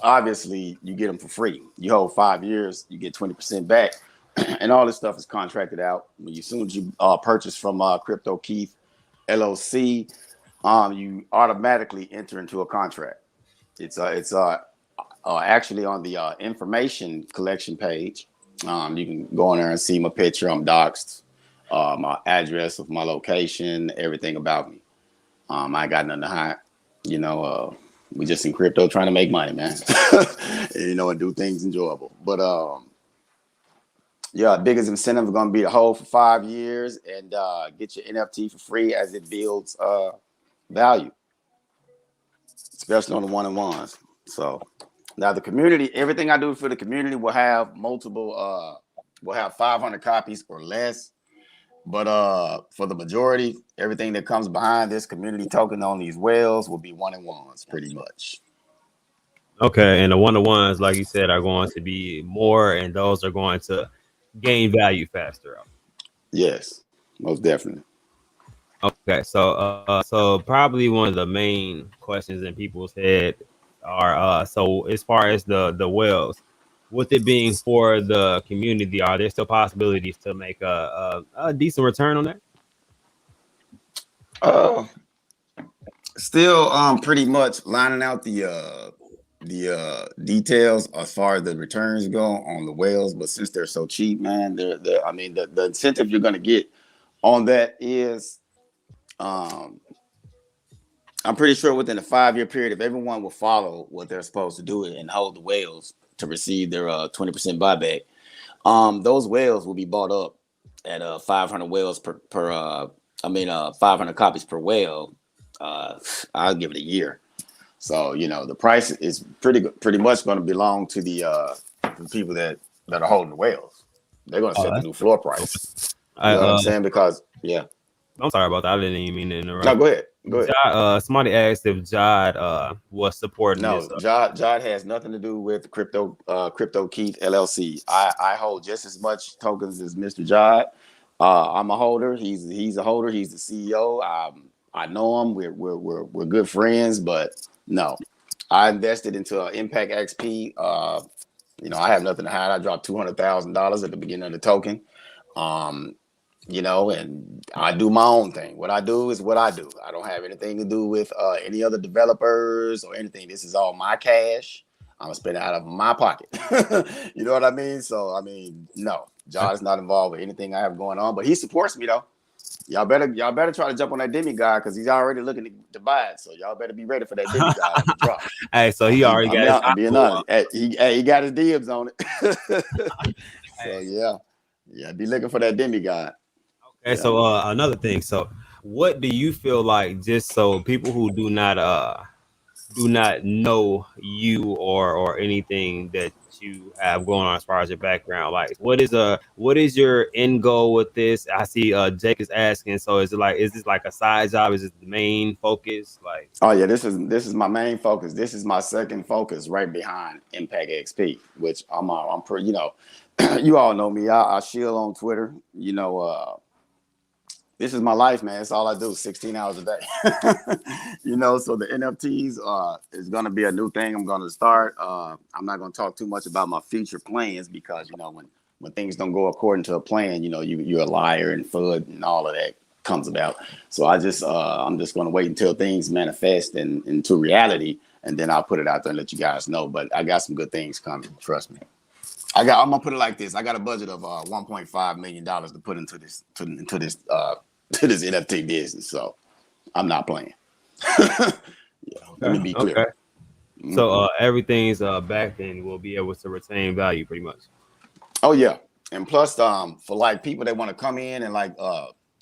obviously you get them for free. You hold 5 years, you get 20% back, and all this stuff is contracted out. As soon as you purchase from Crypto Keith LLC, you automatically enter into a contract. It's actually on the information collection page. You can go in there and see my picture. I'm doxxed, my address of my location, everything about me. I ain't got nothing to hide. We just in crypto trying to make money, man. And do things enjoyable. But Yeah, biggest incentive is going to be to hold for 5 years and get your NFT for free as it builds value, especially on the one-on-ones. So now the community, everything I do for the community will have multiple, will have 500 copies or less. But for the majority, everything that comes behind this community token on these whales will be one-on-ones pretty much. Okay, and the one-to-ones, like you said, are going to be more, and those are going to gain value faster. Yes, most definitely. Okay, so probably one of the main questions in people's head are so as far as the wells, with it being for the community, are there still possibilities to make a decent return on that? Uh, Still pretty much lining out the details as far as the returns go on the whales, but since they're so cheap, man, I mean the incentive you're gonna get on that is I'm pretty sure within a 5-year period, if everyone will follow what they're supposed to do and hold the whales to receive their 20% buyback, those whales will be bought up at 500 whales per 500 copies per whale. I'll give it a year. So the price is pretty much going to belong to the people that are holding the whales. They're going to set the new floor price. You know what I'm saying? Because I'm sorry about that. I didn't even mean to interrupt. No, go ahead. Somebody asked if Jod was supporting this. No, Jod has nothing to do with Crypto Keith LLC. I hold just as much tokens as Mr. Jod. I'm a holder. He's a holder. He's the CEO. I know him. We're good friends, but no, I invested into Impact XP. I have nothing to hide. I dropped $200,000 at the beginning of the token. And I do my own thing. What I do is what I do. I don't have anything to do with any other developers or anything. This is all my cash. I'm gonna spend it out of my pocket. You know what I mean? So no, John is not involved with anything I have going on, but he supports me though. Y'all better try to jump on that demigod because he's already looking to buy it. So y'all better be ready for that demigod to drop. Hey, so he already got. I'm being honest. He got his dibs on it. So yeah, be looking for that demigod. Okay, so another thing. So, what do you feel like? Just so people who do not know you or anything that you have going on as far as your background, like what is your end goal with this? I see Jake is asking. So is this like a side job? Is it the main focus? Like, oh yeah, this is my main focus. This is my second focus, right behind Impact XP, which I'm pretty. You all know me. I shield on Twitter. This is my life, man. It's all I do, 16 hours a day. So the NFTs is going to be a new thing I'm going to start. I'm not going to talk too much about my future plans because, when things don't go according to a plan, you're a liar and FUD and all of that comes about. So I'm just going to wait until things manifest into reality, and then I'll put it out there and let you guys know. But I got some good things coming. Trust me. I'm gonna put it like this. I got a budget of $1.5 million to put into this NFT business. So I'm not playing. Let me be clear. Okay. So everything's back then will be able to retain value pretty much. Oh yeah. And plus for like people that want to come in and like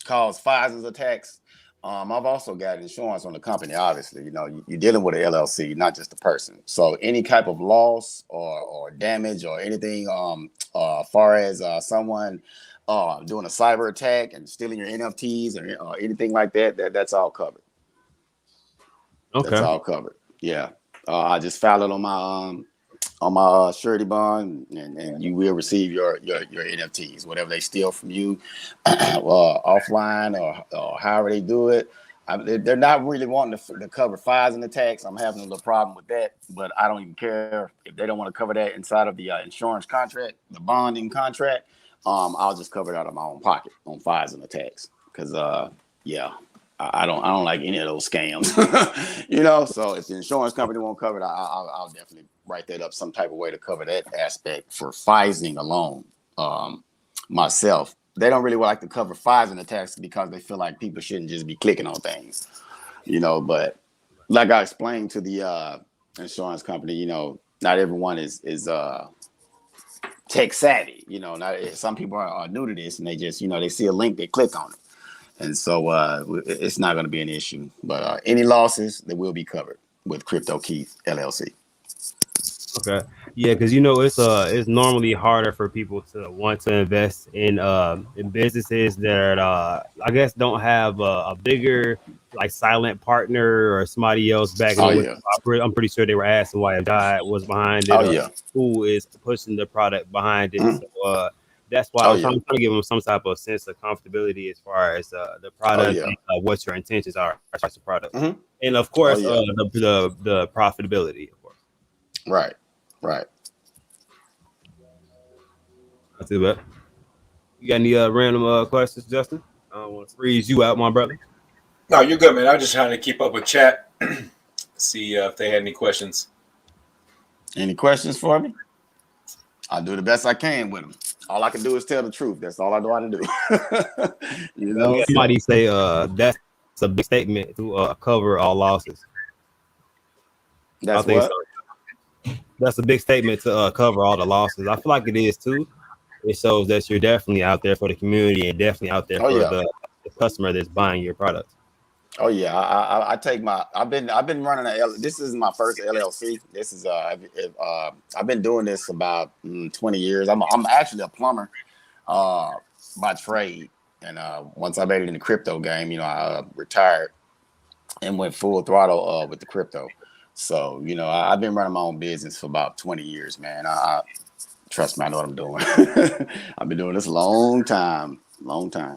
cause fires attacks, I've also got insurance on the company. Obviously, you're dealing with an LLC, not just a person. So any type of loss or damage or anything, far as someone doing a cyber attack and stealing your NFTs or anything like that's all covered. Okay, that's all covered. Yeah, I just filed it on my surety bond, and you will receive your NFTs, whatever they steal from you, offline or however they do it. They're not really wanting to cover fires and attacks. I'm having a little problem with that, but I don't even care if they don't want to cover that inside of the insurance contract, the bonding contract. I'll just cover it out of my own pocket on fires and attacks because I don't like any of those scams. So if the insurance company won't cover it, I'll definitely write that up some type of way to cover that aspect for phasing alone. Myself, they don't really like to cover fires and attacks because they feel like people shouldn't just be clicking on things, but like I explained to the insurance company, not everyone is tech savvy. You know, not some people are new to this and they just, you know, they see a link, they click on it. And so it's not going to be an issue. But any losses, they will be covered with Crypto Keith LLC. Okay. Yeah, because you know it's normally harder for people to want to invest in businesses that I guess don't have a bigger like silent partner or somebody else backing Oh it. yeah. I'm pretty sure they were asking why a guy was behind it Oh or yeah. who is pushing the product behind it. Mhm. So that's why I Oh was yeah. trying to give them some type of sense of comfortability as far as the Oh product yeah. and what your intentions are as far as the product, Mhm. and of Oh course yeah. the profitability, of course. Right. Right. Not too bad. You got any random questions, Justin? I don't want to freeze you out, my brother. No, you're good, man. I'm just trying to keep up with chat, see if they had any questions. Any questions for me? I'll do the best I can with them. All I can do is tell the truth. That's all I know how to do. You know, Yeah, so somebody say that's a big statement to cover all losses. I that's think what. so. That's a big statement to cover all the losses. I feel like it is too. It shows that you're definitely out there for the community and definitely out there Oh for yeah. the customer that's buying your product. Oh yeah. I take my. I've been running this is my first LLC. This is I've been doing this about 20 years. I'm actually a plumber by trade, and once I made it in the crypto game, you know, I retired and went full throttle with the crypto. So, you know, I've been running my own business for about 20 years, man. I trust me, I know what I'm doing. I've been doing this a long time, long time.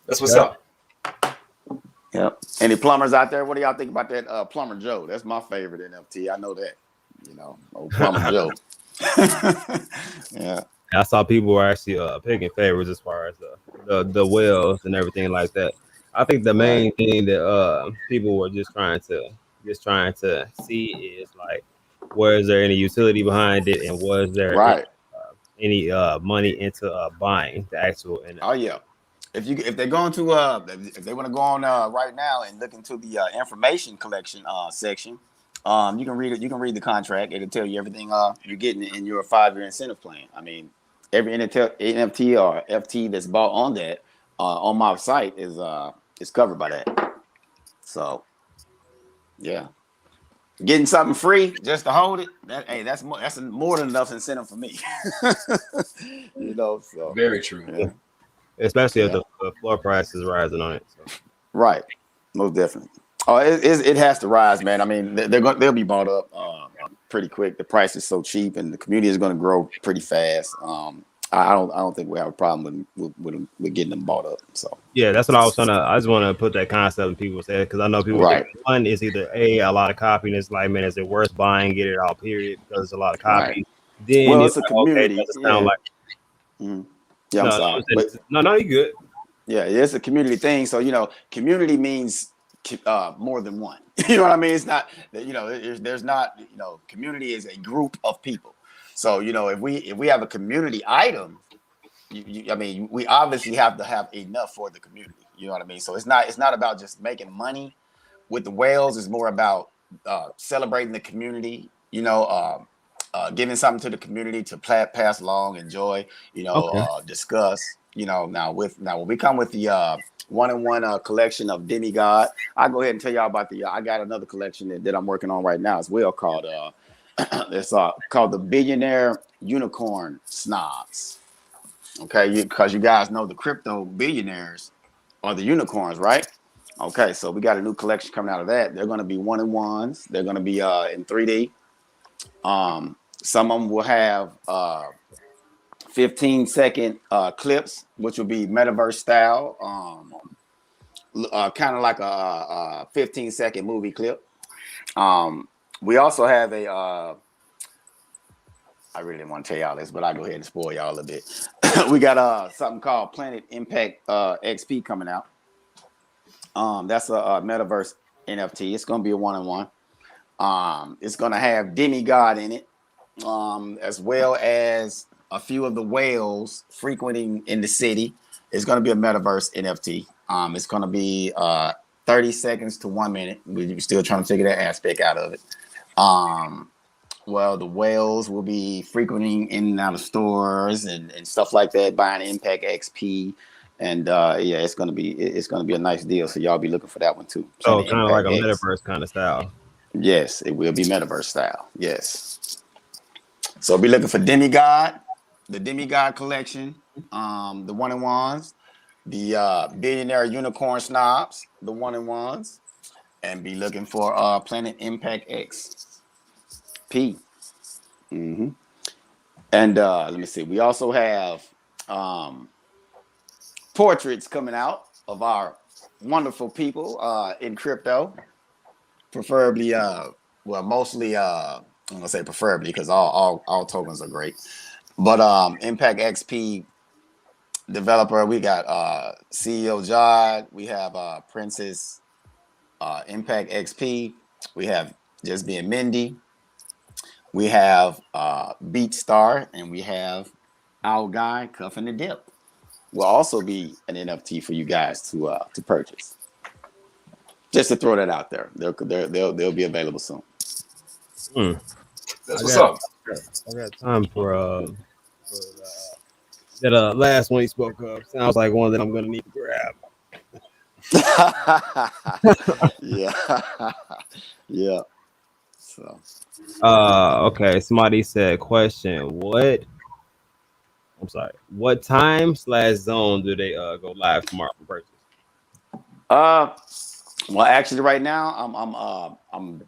That's what's Yeah. up. Yep. Any plumbers out there? What do y'all think about that Plumber Joe? That's my favorite NFT. I know that. You know, old Plumber Joe. Yeah. I saw people were actually picking favorites as far as the whales and everything like that. I think the Right. main thing that people were just trying to see is like, was there any utility behind it, and was there Right. any money into buying the actual Oh NFT? yeah. If they're going to if they want to go on right now and look into the information collection section, you can read it. You can read the contract. It'll tell you everything you're getting in your 5-year incentive plan. I mean, every NFT or FT that's bought on that on my site is covered by that. So yeah, getting something free just to hold it. That's more than enough incentive for me. You know. So Very true. yeah. Especially if Yeah. the floor price is rising on it. So. Right, most definitely. Oh, it has to rise, man. I mean, they'll be bought up pretty quick. The price is so cheap, and the community is going to grow pretty fast. I don't think we have a problem with getting them bought up. So Yeah, that's what I was trying to. I just want to put that concept in people's head because I know people think right, one is either a lot of copy, and it's like, man, is it worth buying? Get it all, period, because it's a lot of right. copy. Then Well, it's it's a like, okay, community. does it sound Yeah. like Mhm. Yeah, I'm no, sorry, but no, you good. yeah, it's a community thing. So, you know, community means more than one. You know what I mean? It's not, you know, there's not, you know, community is a group of people. So, you know, if we have a community item, I mean, we obviously have to have enough for the community. You know what I mean? So it's not about just making money with the whales. It's more about celebrating the community. You know, giving something to the community to pass along, enjoy. You know, Okay. discuss. You know, now when we come with the one-on-one collection of demigod, I'll go ahead and tell y'all about I got another collection that I'm working on right now as well called it's called the Billionaire Unicorn Snobs. Okay, because you guys know the crypto billionaires are the unicorns, right? Okay, so we got a new collection coming out of that. They're going to be one-on-ones. They're going to be in 3D. Some of them will have 15-second clips, which will be metaverse style, kind of like a 15-second movie clip. We also have I really didn't want to tell y'all this, but I'll go ahead and spoil y'all a little bit. We got something called Planet Impact XP coming out. That's a metaverse NFT. It's going to be a one-on-one. It's going to have demigod in it, as well as a few of the whales frequenting in the city. It's going to be a metaverse NFT. It's going to be 30 seconds to 1 minute. We're still trying to figure that aspect out of it. Well, the whales will be frequenting in and out of stores and stuff like that, buying Impact XP, and yeah, it's gonna be a nice deal. So y'all be looking for that one too. So Planet kind of like Impact a X. metaverse kind of style. Yes, it will be metaverse style. Yes. So be looking for Demigod, the Demigod collection, the one and ones, the billionaire unicorn snobs, the one and ones, and be looking for Planet Impact X P. Mm-hmm. And let me see. We also have portraits coming out of our wonderful people in crypto, preferably well, mostly I'm gonna say preferably because all tokens are great. But Impact XP developer, we got CEO Jod, we have Princess Impact XP, we have Just Being Mindy, we have Beat Star, and we have Our Guy Cuffing the Dip. Will also be an NFT for you guys to purchase. Just to throw that out there, they'll be available soon. That's what's up. I got time for that last one you spoke of. Sounds like one that I'm gonna need to grab. Yeah, yeah. So, Okay. Somebody said, question: What? I'm sorry. What time/zone do they go live tomorrow for purchase? well, actually, right now I'm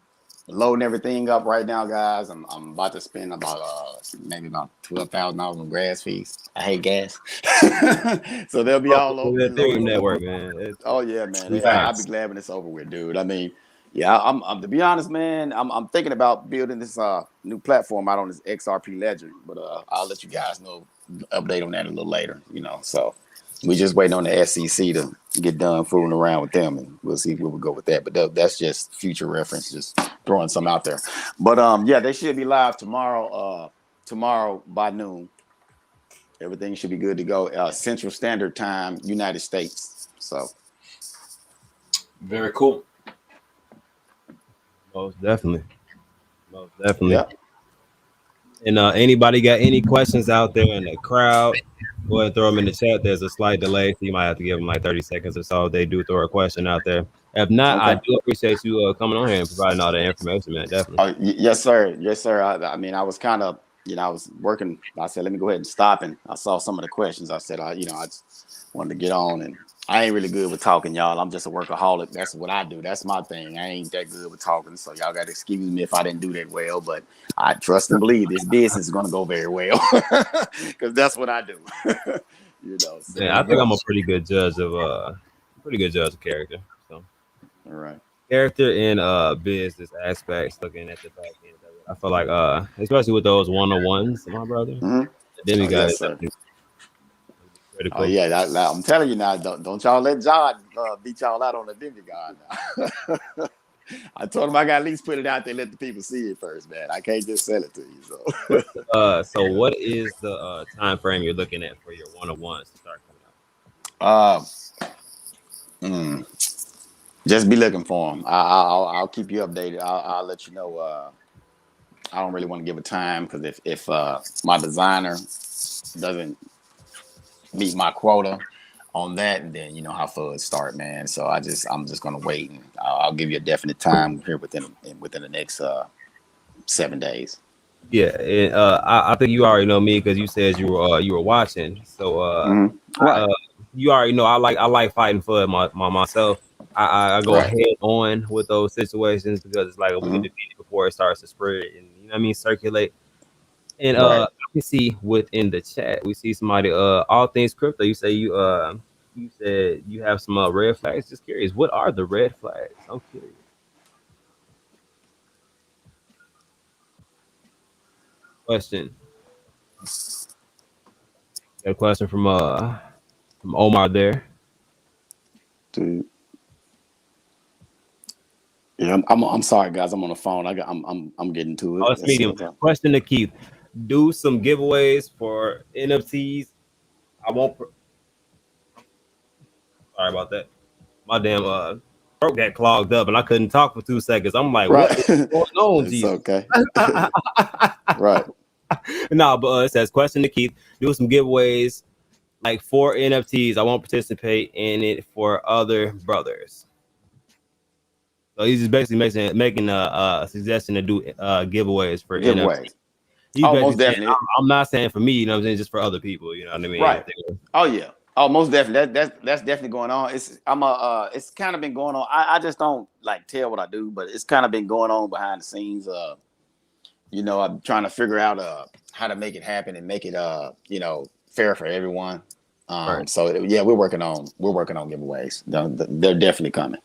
loading everything up right now, guys. I'm about to spend about maybe about $12,000 on gas fees. I hate gas, so they'll be all over. The Ethereum network, man. Oh yeah, man. I'll be Facts. glad when it's over with, dude. I mean, yeah, I'm to be honest, man. I'm thinking about building this new platform out on this XRP Ledger, but I'll let you guys know update on that a little later. You know, so we just waiting on the SEC to get done fooling around with them, and we'll see where we go with that. But that's just future reference, just throwing some out there. But yeah, they should be live tomorrow. Tomorrow by noon. Everything should be good to go. Central Standard Time, United States. So. Very cool. Most definitely. Most definitely. Yeah. And anybody got any questions out there in the crowd? Go ahead and throw them in the chat. There's a slight delay, so you might have to give them like 30 seconds or so. If they do throw a question out there. If not, I Okay. do appreciate you coming on here and providing all the information, man. Definitely. Yes, sir. Yes, sir. I mean, I was kind of, I was working. I said, let me go ahead and stop. And I saw some of the questions. I said, I just wanted to get on. And I ain't really good with talking, y'all. I'm just a workaholic. That's what I do. That's my thing. I ain't that good with talking. So y'all got to excuse me if I didn't do that well. But I trust and believe this business is going to go very well because that's what I do. So, yeah, I think I'm a pretty good judge of character. So. All right. Character and business aspects, looking at the back end of it. I feel like especially with those one-on-ones, my brother. Mm-hmm. Then we got yes, it. Oh yeah, I'm telling you now. Don't y'all let John beat y'all out on the demigod now. I told him I got to at least put it out there, let the people see it first, man. I can't just sell it to you. So what is the time frame you're looking at for your one-on-ones to start coming out? Just be looking for them. I'll keep you updated. I'll let you know. I don't really want to give a time because if my designer doesn't meet my quota on that, and then you know how floods start, man. So I'm just gonna wait, and I'll give you a definite time here within the next 7 days. Yeah, and, I think you already know me because you said you were watching. So right. You already know I like fighting for myself. I go right. head on with those situations because it's like we can defeat it before it starts to spread and circulate. And I can see within the chat, we see somebody all things crypto. You say you said you have some red flags. Just curious, what are the red flags? I'm curious. Question. Got a question from Omar there. Dude. Yeah, I'm sorry, guys. I'm on the phone. I'm getting to it. Oh, it's medium. Question to Keith: do some giveaways for NFTs. I won't. Sorry about that. My damn throat got clogged up and I couldn't talk for 2 seconds. I'm like, Right. what is going on, It's Jesus? okay. Right. No, but it says question to Keith. Do some giveaways like 4 NFTs. I won't participate in it for other brothers. So he's just basically making a suggestion to do giveaways for NFTs. Giveaways. He's Oh, basically most saying, definitely. I'm not saying for me, you know what I'm saying, just for other people, you know what I mean? Right. Oh yeah. Oh, most definitely. That's definitely going on. It's kind of been going on. I just don't like tell what I do, but it's kind of been going on behind the scenes. You know, I'm trying to figure out how to make it happen and make it you know, fair for everyone. Right. So yeah, we're working on giveaways. They're definitely coming.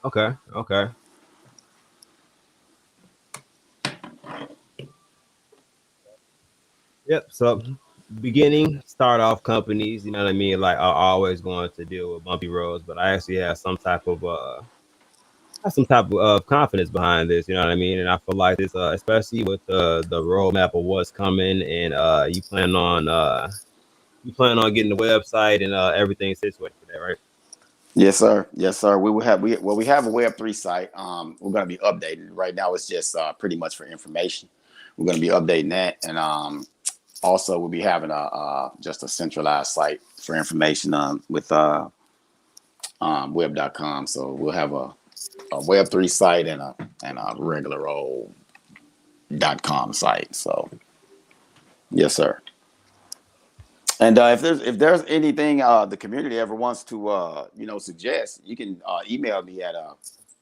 Okay. Yep. So start off companies, you know what I mean? Like are always going to deal with bumpy roads, but I actually have some type of confidence behind this, you know what I mean? And I feel like this, especially with the roadmap of what's coming, and you plan on getting the website and everything situated for that, right? Yes, sir. Yes, sir. We have a Web3 site. We're going to be updating. Right now, it's just pretty much for information. We're going to be updating that, and also we'll be having just a centralized site for information with web.com. So we'll have a Web3 site and a regular old .com site. So yes, sir. And if there's anything the community ever wants to you know, suggest, you can email me at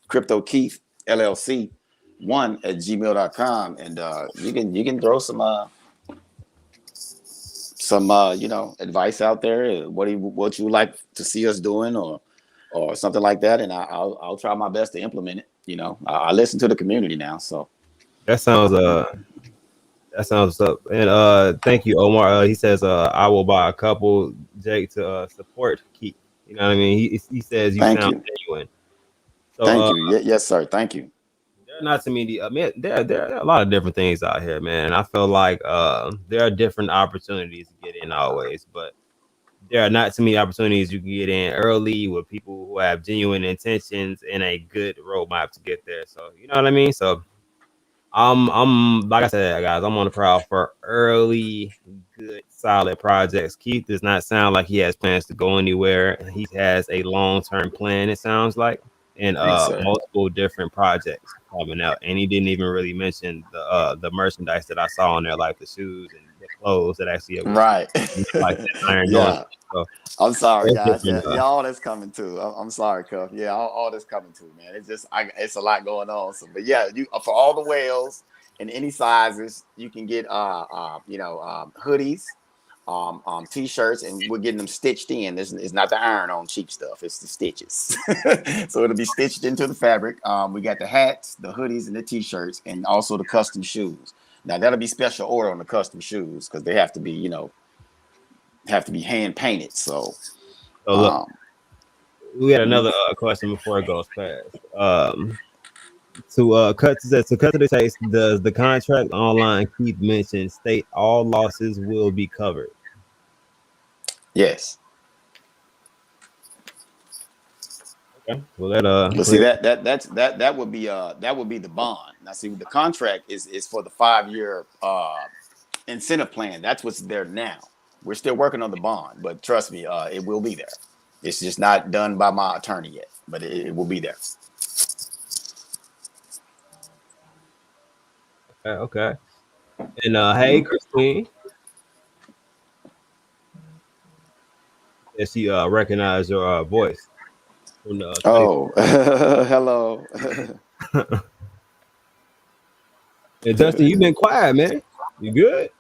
CryptoKeithLLC1@gmail.com, and you can throw some you know, advice out there. What you would like to see us doing, or something like that, and I'll try my best to implement it. You know, I listen to the community now, so That sounds what's up. And thank you, Omar. He says I will buy a couple, Jake, to support Keith. You know what I mean? He says you thank sound you, genuine. So thank you. Yes, sir, thank you. there are not too many. I mean, there are a lot of different things out here, man. I feel like there are different opportunities to get in always, but there are not too many opportunities you can get in early with people who have genuine intentions and a good roadmap to get there. So you know what I mean? So I'm like I said, guys, I'm on the prowl for early, good, solid projects. Keith does not sound like he has plans to go anywhere. He has a long-term plan, it sounds like, and Yes, sir. multiple different projects coming out. And he didn't even really mention the merchandise that I saw on there, like the shoes and the clothes that actually Right. like that iron on. Yeah. So I'm sorry, that's guys. different. Yeah, all that's coming too. I'm sorry, Cuff. Yeah, all that's coming too, man. It's just it's a lot going on. So, but yeah, you for all the whales in any sizes, you can get you know, hoodies, t-shirts, and we're getting them stitched in. It's not the iron on cheap stuff, it's the stitches. So it'll be stitched into the fabric. We got the hats, the hoodies, and the t-shirts, and also the custom shoes. Now that'll be special order on the custom shoes because they have to be, you know, hand painted. So Look, we got another question before it goes past. To cut to the chase, does the contract online Keith mentioned state all losses will be covered? yes. Okay. Well, that But see that would be the bond. Now see, the contract is for the 5-year incentive plan. That's what's there now. We're still working on the bond, but trust me, it will be there. It's just not done by my attorney yet, but it will be there. okay. And hey, Christine, and she recognized your voice from the Oh, hello. And Justin, you've been quiet, man. You good?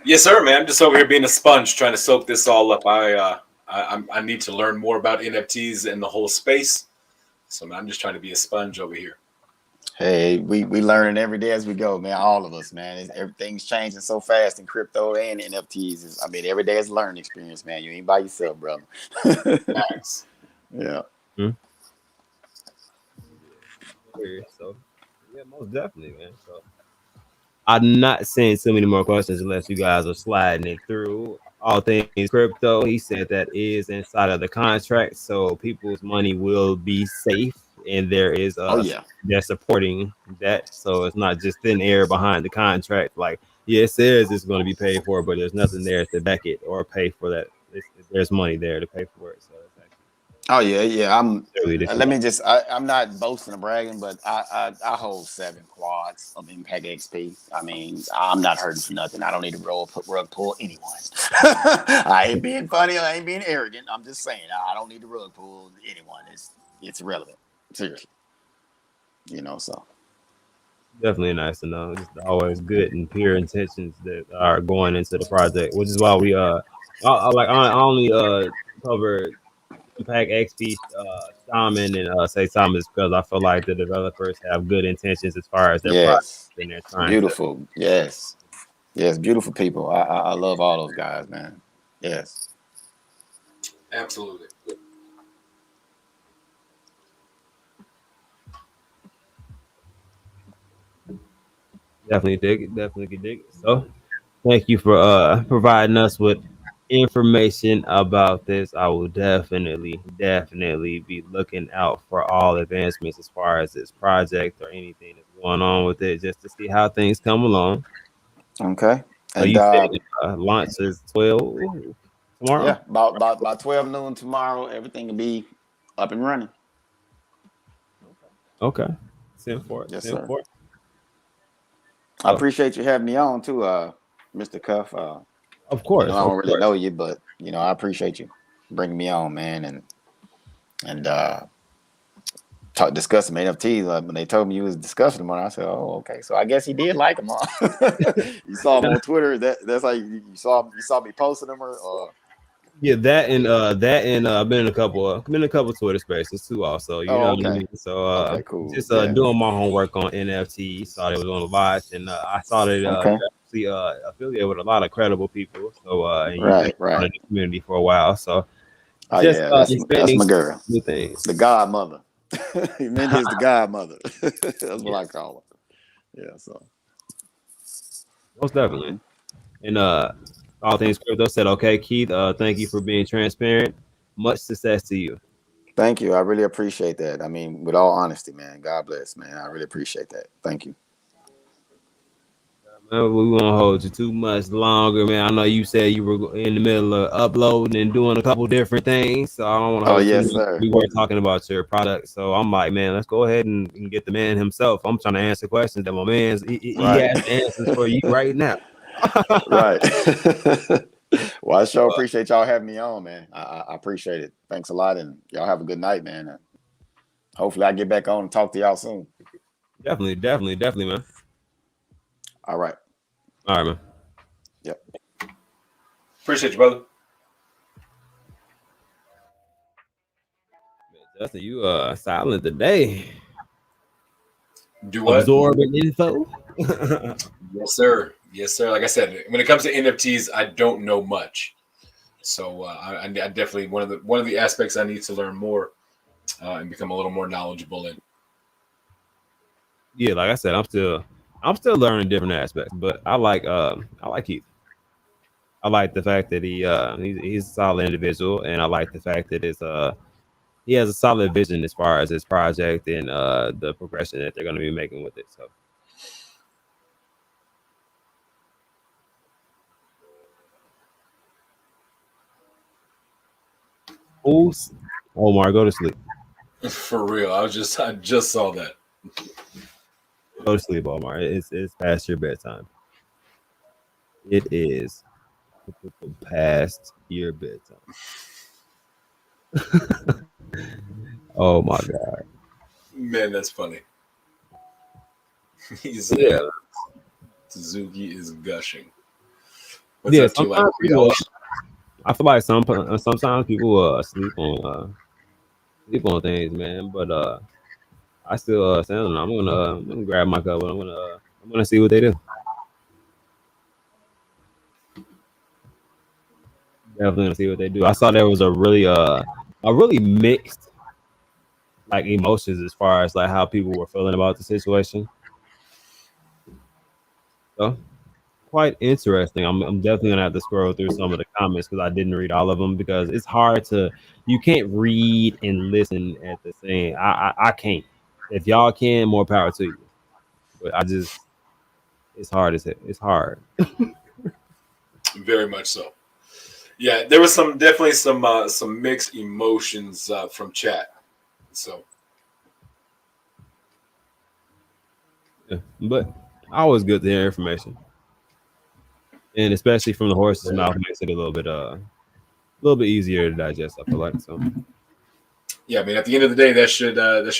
Yes, sir, man. I'm just over here being a sponge, trying to soak this all up. I need to learn more about NFTs and the whole space, so I'm just trying to be a sponge over here. Hey, we learning every day as we go, man. All of us, man. Everything's changing so fast in crypto and NFTs. I mean, every day is a learning experience, man. You ain't by yourself, brother. Thanks. Yeah. So yeah, most definitely, man. So I'm not saying so many more questions unless you guys are sliding it through. all things crypto. He said that is inside of the contract, so people's money will be safe, and there is Oh yeah. they're supporting that, so it's not just thin air behind the contract. Like, yeah, it says it's going to be paid for, but there's nothing there to back it or pay for that. There's money there to pay for it, so it's Oh yeah, yeah. actually the Let truth. me just. I'm not boasting or bragging, but I hold 7 quads of Impact XP. I mean, I'm not hurting for nothing. I don't need to rug pull anyone. I ain't being funny. I ain't being arrogant. I'm just saying I don't need to rug pull anyone. It's irrelevant. Seriously. So Definitely nice to know. Just always good and pure intentions that are going into the project, which is why we I only cover Impact XP, Shaman, and Saitamask because I feel like the developers have good intentions as far as their product, yes, and they're trying to. beautiful. Yes, yes, beautiful people. I love all those guys, man. Yes. Absolutely. Definitely dig it. Definitely dig it. So, thank you for providing us with information about this. I will definitely be looking out for all advancements as far as this project or anything that's going on with it, just to see how things come along. Okay. So And you said launch is 12 tomorrow. yeah, about 12 noon tomorrow, everything will be up and running. Okay, send for it. Yes, Send sir. for it. I So, appreciate you having me on too, Mr. Cuff. of course, I of don't really course. know you, but I appreciate you bringing me on, man, and discussing NFTs. When they told me you was discussing them, I said, "Oh, okay." So I guess he did like them. Huh? You saw him on Twitter. That's how you saw me posting them, or Yeah, I've been in a couple Twitter spaces too. Also, you know oh, what I okay, mean. So okay, cool, just yeah, doing my homework on NFT. Saw they was on the watch, and I saw that okay, you're actually affiliated with a lot of credible people. So and you've been right. in the community for a while. So Oh just yeah, that's expanding my girl, new things. the godmother. Mindy is the godmother. That's what I Yes, call her. Yeah, so. most definitely. Mhm. And all things crypto said, okay, Keith. Thank you for being transparent. Much success to you. Thank you. I really appreciate that. I mean, with all honesty, man. God bless, man. I really appreciate that. Thank you. Man, we won't hold you too much longer, man. I know you said you were in the middle of uploading and doing a couple different things, so I don't want to Oh hold you too yes, much. sir. We were talking about your product, so I'm like, man, let's go ahead and get the man himself. I'm trying to answer questions that my man's he Right. has answers for you right now. Right. Well, I sure appreciate y'all having me on, man. I appreciate it. Thanks a lot, and y'all have a good night, man. And hopefully, I get back on and talk to y'all soon. Definitely, man. All right. All right, man. Yep. Appreciate you, brother. Justin, you silent today. Do what? Absorbing info. Yes, sir. Yes, sir. Like I said, when it comes to NFTs, I don't know much. So I definitely one of the aspects I need to learn more and become a little more knowledgeable in. Yeah, like I said, I'm still learning different aspects, but I like Keith. I like the fact that he's a solid individual, and I like the fact that he has a solid vision as far as his project and the progression that they're going to be making with it. So, Oops. Omar, go to sleep. For real, I just saw that. Go to sleep, Omar. It's past your bedtime. It is past your bedtime. Oh my god. Man, that's funny. He Yeah. said Suzuki is gushing. What's Yeah. up to like Sometimes 3 hours? I feel like sometimes people sleep on things, man. But I still say, I'm gonna grab my cover. I'm gonna see what they do. Definitely gonna see what they do. I saw there was a really mixed like emotions as far as like how people were feeling about the situation. So quite interesting. I'm definitely gonna have to scroll through some of the comments because I didn't read all of them because it's hard to you can't read and listen at the same. I can't. If y'all can, more power to you. But I just it's hard as it. It's hard. Very much so. Yeah, there was definitely some mixed emotions from chat. So Yeah. But always good to hear information. And especially from the horse's mouth makes it a little bit easier to digest, I feel like. So yeah, I mean, at the end of the day, that should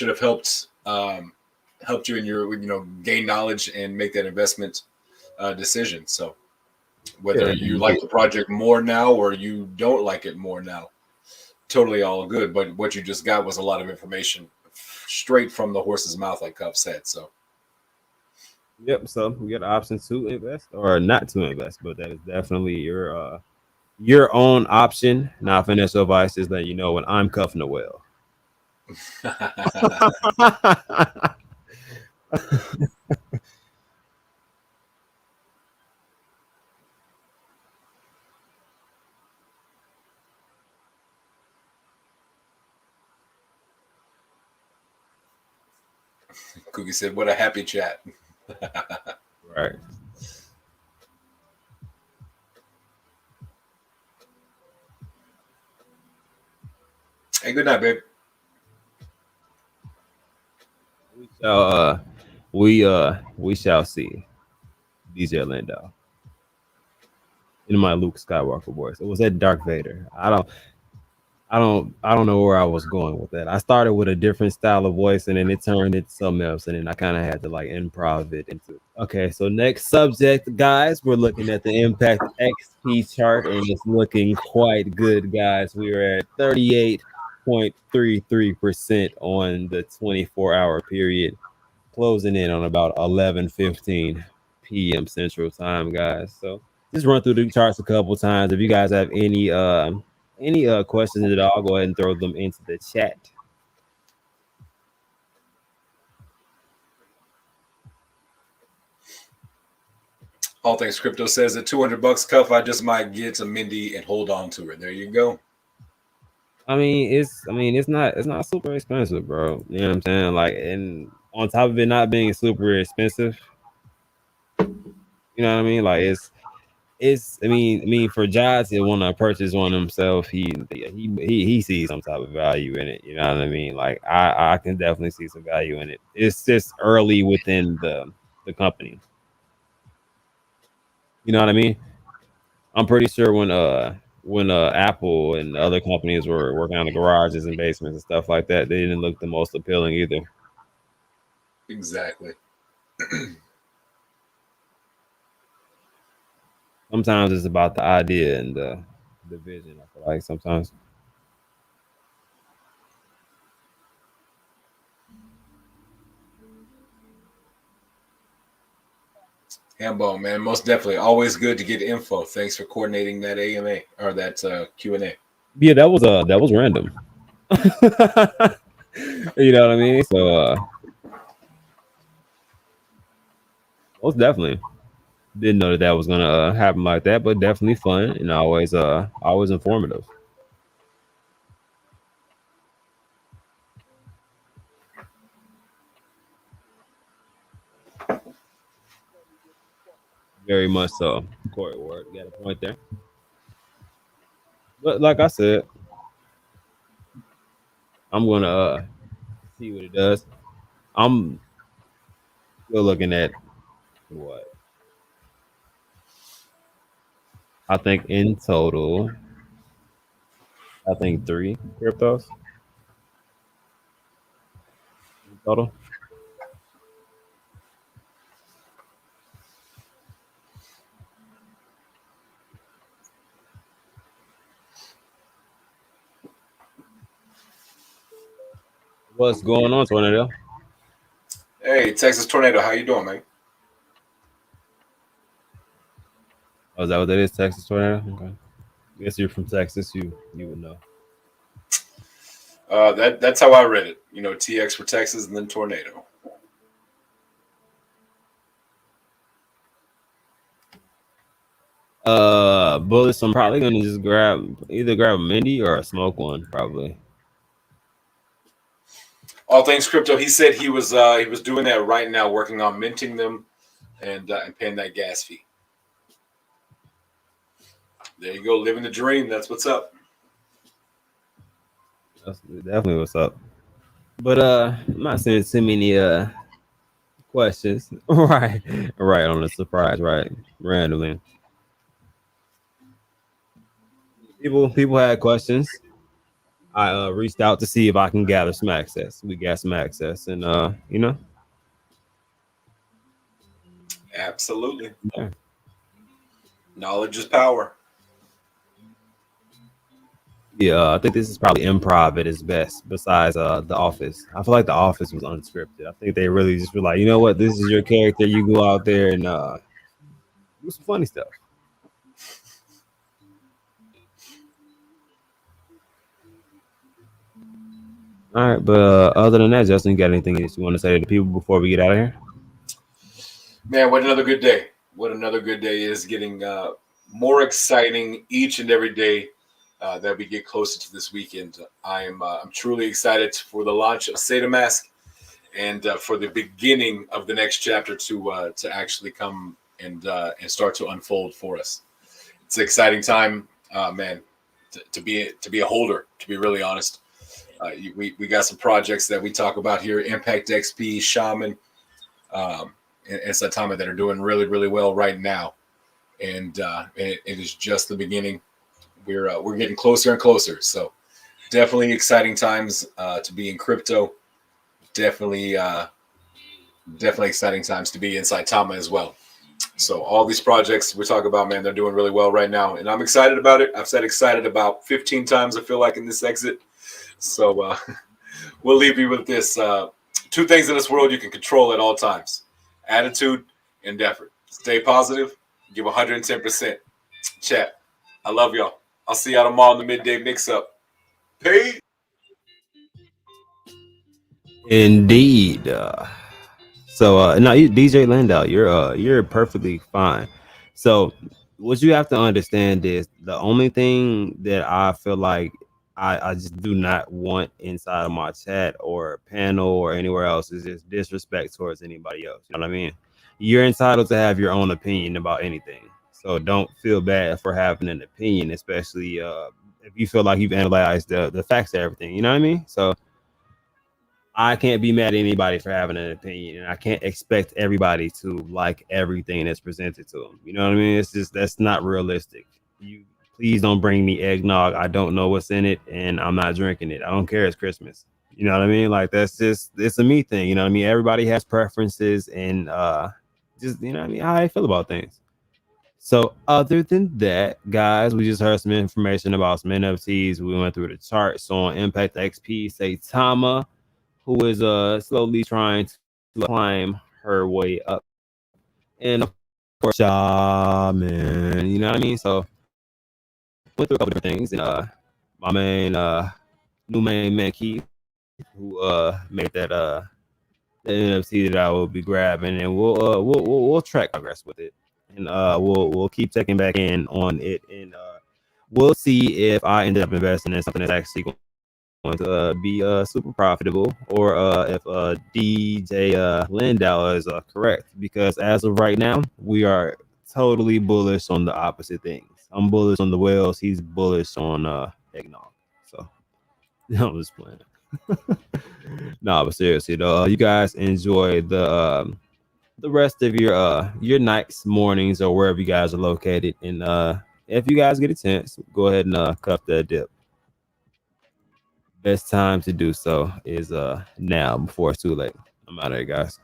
have helped helped you in your gain knowledge and make that investment decision. So whether yeah. you like the project more now or you don't like it more now, totally all good. But what you just got was a lot of information straight from the horse's mouth, like Cuff said. So Yep, so we got the option to invest or not to invest, but that is definitely your own option. Now financial advice is that when I'm cuffing the whale. Cookie said, "What a happy chat." Right. Hey, good night, babe. We shall see. DJ Landau. In my Luke Skywalker voice. It was that Darth Vader. I don't know where I was going with that. I started with a different style of voice and then it turned into something else. And then I kind of had to like improv it into. Okay, so next subject, guys, we're looking at the Impact XP chart and it's looking quite good, guys. We are at 38.33% on the 24-hour period, closing in on about 11:15 p.m. Central Time, guys. So just run through the charts a couple times. If you guys have any questions at all, go ahead and throw them into the chat. All Things Crypto says at $200 Cuff, I just might get a Mindy and hold on to it. There you go. It's not super expensive, bro. You know what I'm saying? Like, and on top of it not being super expensive, you know what I mean? Like it's for Josh to want to purchase one himself, he sees some type of value in it. You know what I mean? Like I can definitely see some value in it. It's just early within the company. You know what I mean? I'm pretty sure when Apple and other companies were working on the garages and basements and stuff like that, they didn't look the most appealing either. Exactly. Sometimes it's about the idea and the vision. I feel like sometimes. Hambo, man, most definitely. Always good to get info. Thanks for coordinating that AMA or that Q&A. Yeah, that was random. You know what I mean? So most definitely didn't know that was gonna happen like that, but definitely fun and always informative. Very much so. Corey Ward got a point there. But like I said, I'm gonna see what it does. I'm still looking at what I think in total. I think 3 cryptos in total. What's going on, Tornado? Hey, Texas Tornado, how you doing, man? Oh, is that what that is? Texas Tornado? Okay. I guess you're from Texas. You would know. That's how I read it. TX for Texas and then Tornado. Bullets. I'm probably gonna just grab a Mindy or a smoke one, probably. All things crypto. He said he was doing that right now, working on minting them and paying that gas fee. There you go, living the dream. That's what's up. That's definitely what's up. But I'm not seeing too many questions. Right, right on the surprise, right, randomly. People had questions. I reached out to see if I can gather some access. We got some access, and Absolutely. yeah. Knowledge is power. Yeah, I think this is probably improv at its best. Besides The Office, I feel like The Office was unscripted. I think they really just were like, you know what, this is your character. You go out there and do some funny stuff. All right, but other than that, Justin, you got anything else you want to say to the people before we get out of here? Man, what another good day. What another good day is, getting more exciting each and every day that we get closer to this weekend. I'm truly excited for the launch of Saitamask and for the beginning of the next chapter to actually come and start to unfold for us. It's an exciting time, man, to be a holder, to be really honest. We got some projects that we talk about here: Impact XP, Shaman, and Saitama, that are doing really, really well right now. And it is just the beginning. We're getting closer and closer. So definitely exciting times to be in crypto. Definitely exciting times to be in Saitama as well. So all these projects we talk about, man, they're doing really well right now, and I'm excited about it. I've said excited about 15 times, I feel like, in this exit. So we'll leave you with this: two things in this world you can control at all times: attitude and effort. Stay positive. Give 110%. Chat. I love y'all. I'll see y'all tomorrow in the midday mix-up. Peace. Indeed. So no, DJ Landau, you're perfectly fine. So what you have to understand is the only thing that I feel like I just do not want inside of my chat or panel or anywhere else is just disrespect towards anybody else. You know what I mean? You're entitled to have your own opinion about anything. So don't feel bad for having an opinion, especially if you feel like you've analyzed the facts of everything. You know what I mean? So I can't be mad at anybody for having an opinion, and I can't expect everybody to like everything that's presented to them. You know what I mean? It's just that's not realistic. You please don't bring me eggnog. I don't know what's in it, and I'm not drinking it. I don't care. It's Christmas. You know what I mean? Like that's just it's a me thing. You know what I mean? Everybody has preferences, and just you know what I mean how I feel about things. So other than that, guys, we just heard some information about some NFTs. We went through the charts on Impact XP, Saitama, who is slowly trying to climb her way up. And of course, man, you know what I mean? So went through a couple different things, and my new main man Keith, who made the NFC that I will be grabbing, and we'll track progress with it, and we'll keep checking back in on it, and we'll see if I ended up investing in something that's actually going to be super profitable, or if DJ Lindau is correct, because as of right now, we are totally bullish on the opposite things. I'm bullish on the whales. He's bullish on eggnog. So I'm just playing. No, but seriously though, you guys enjoy the rest of your nights, mornings, or wherever you guys are located. And if you guys get a chance, go ahead and cup that dip. Best time to do so is now before it's too late. I'm out of here, guys.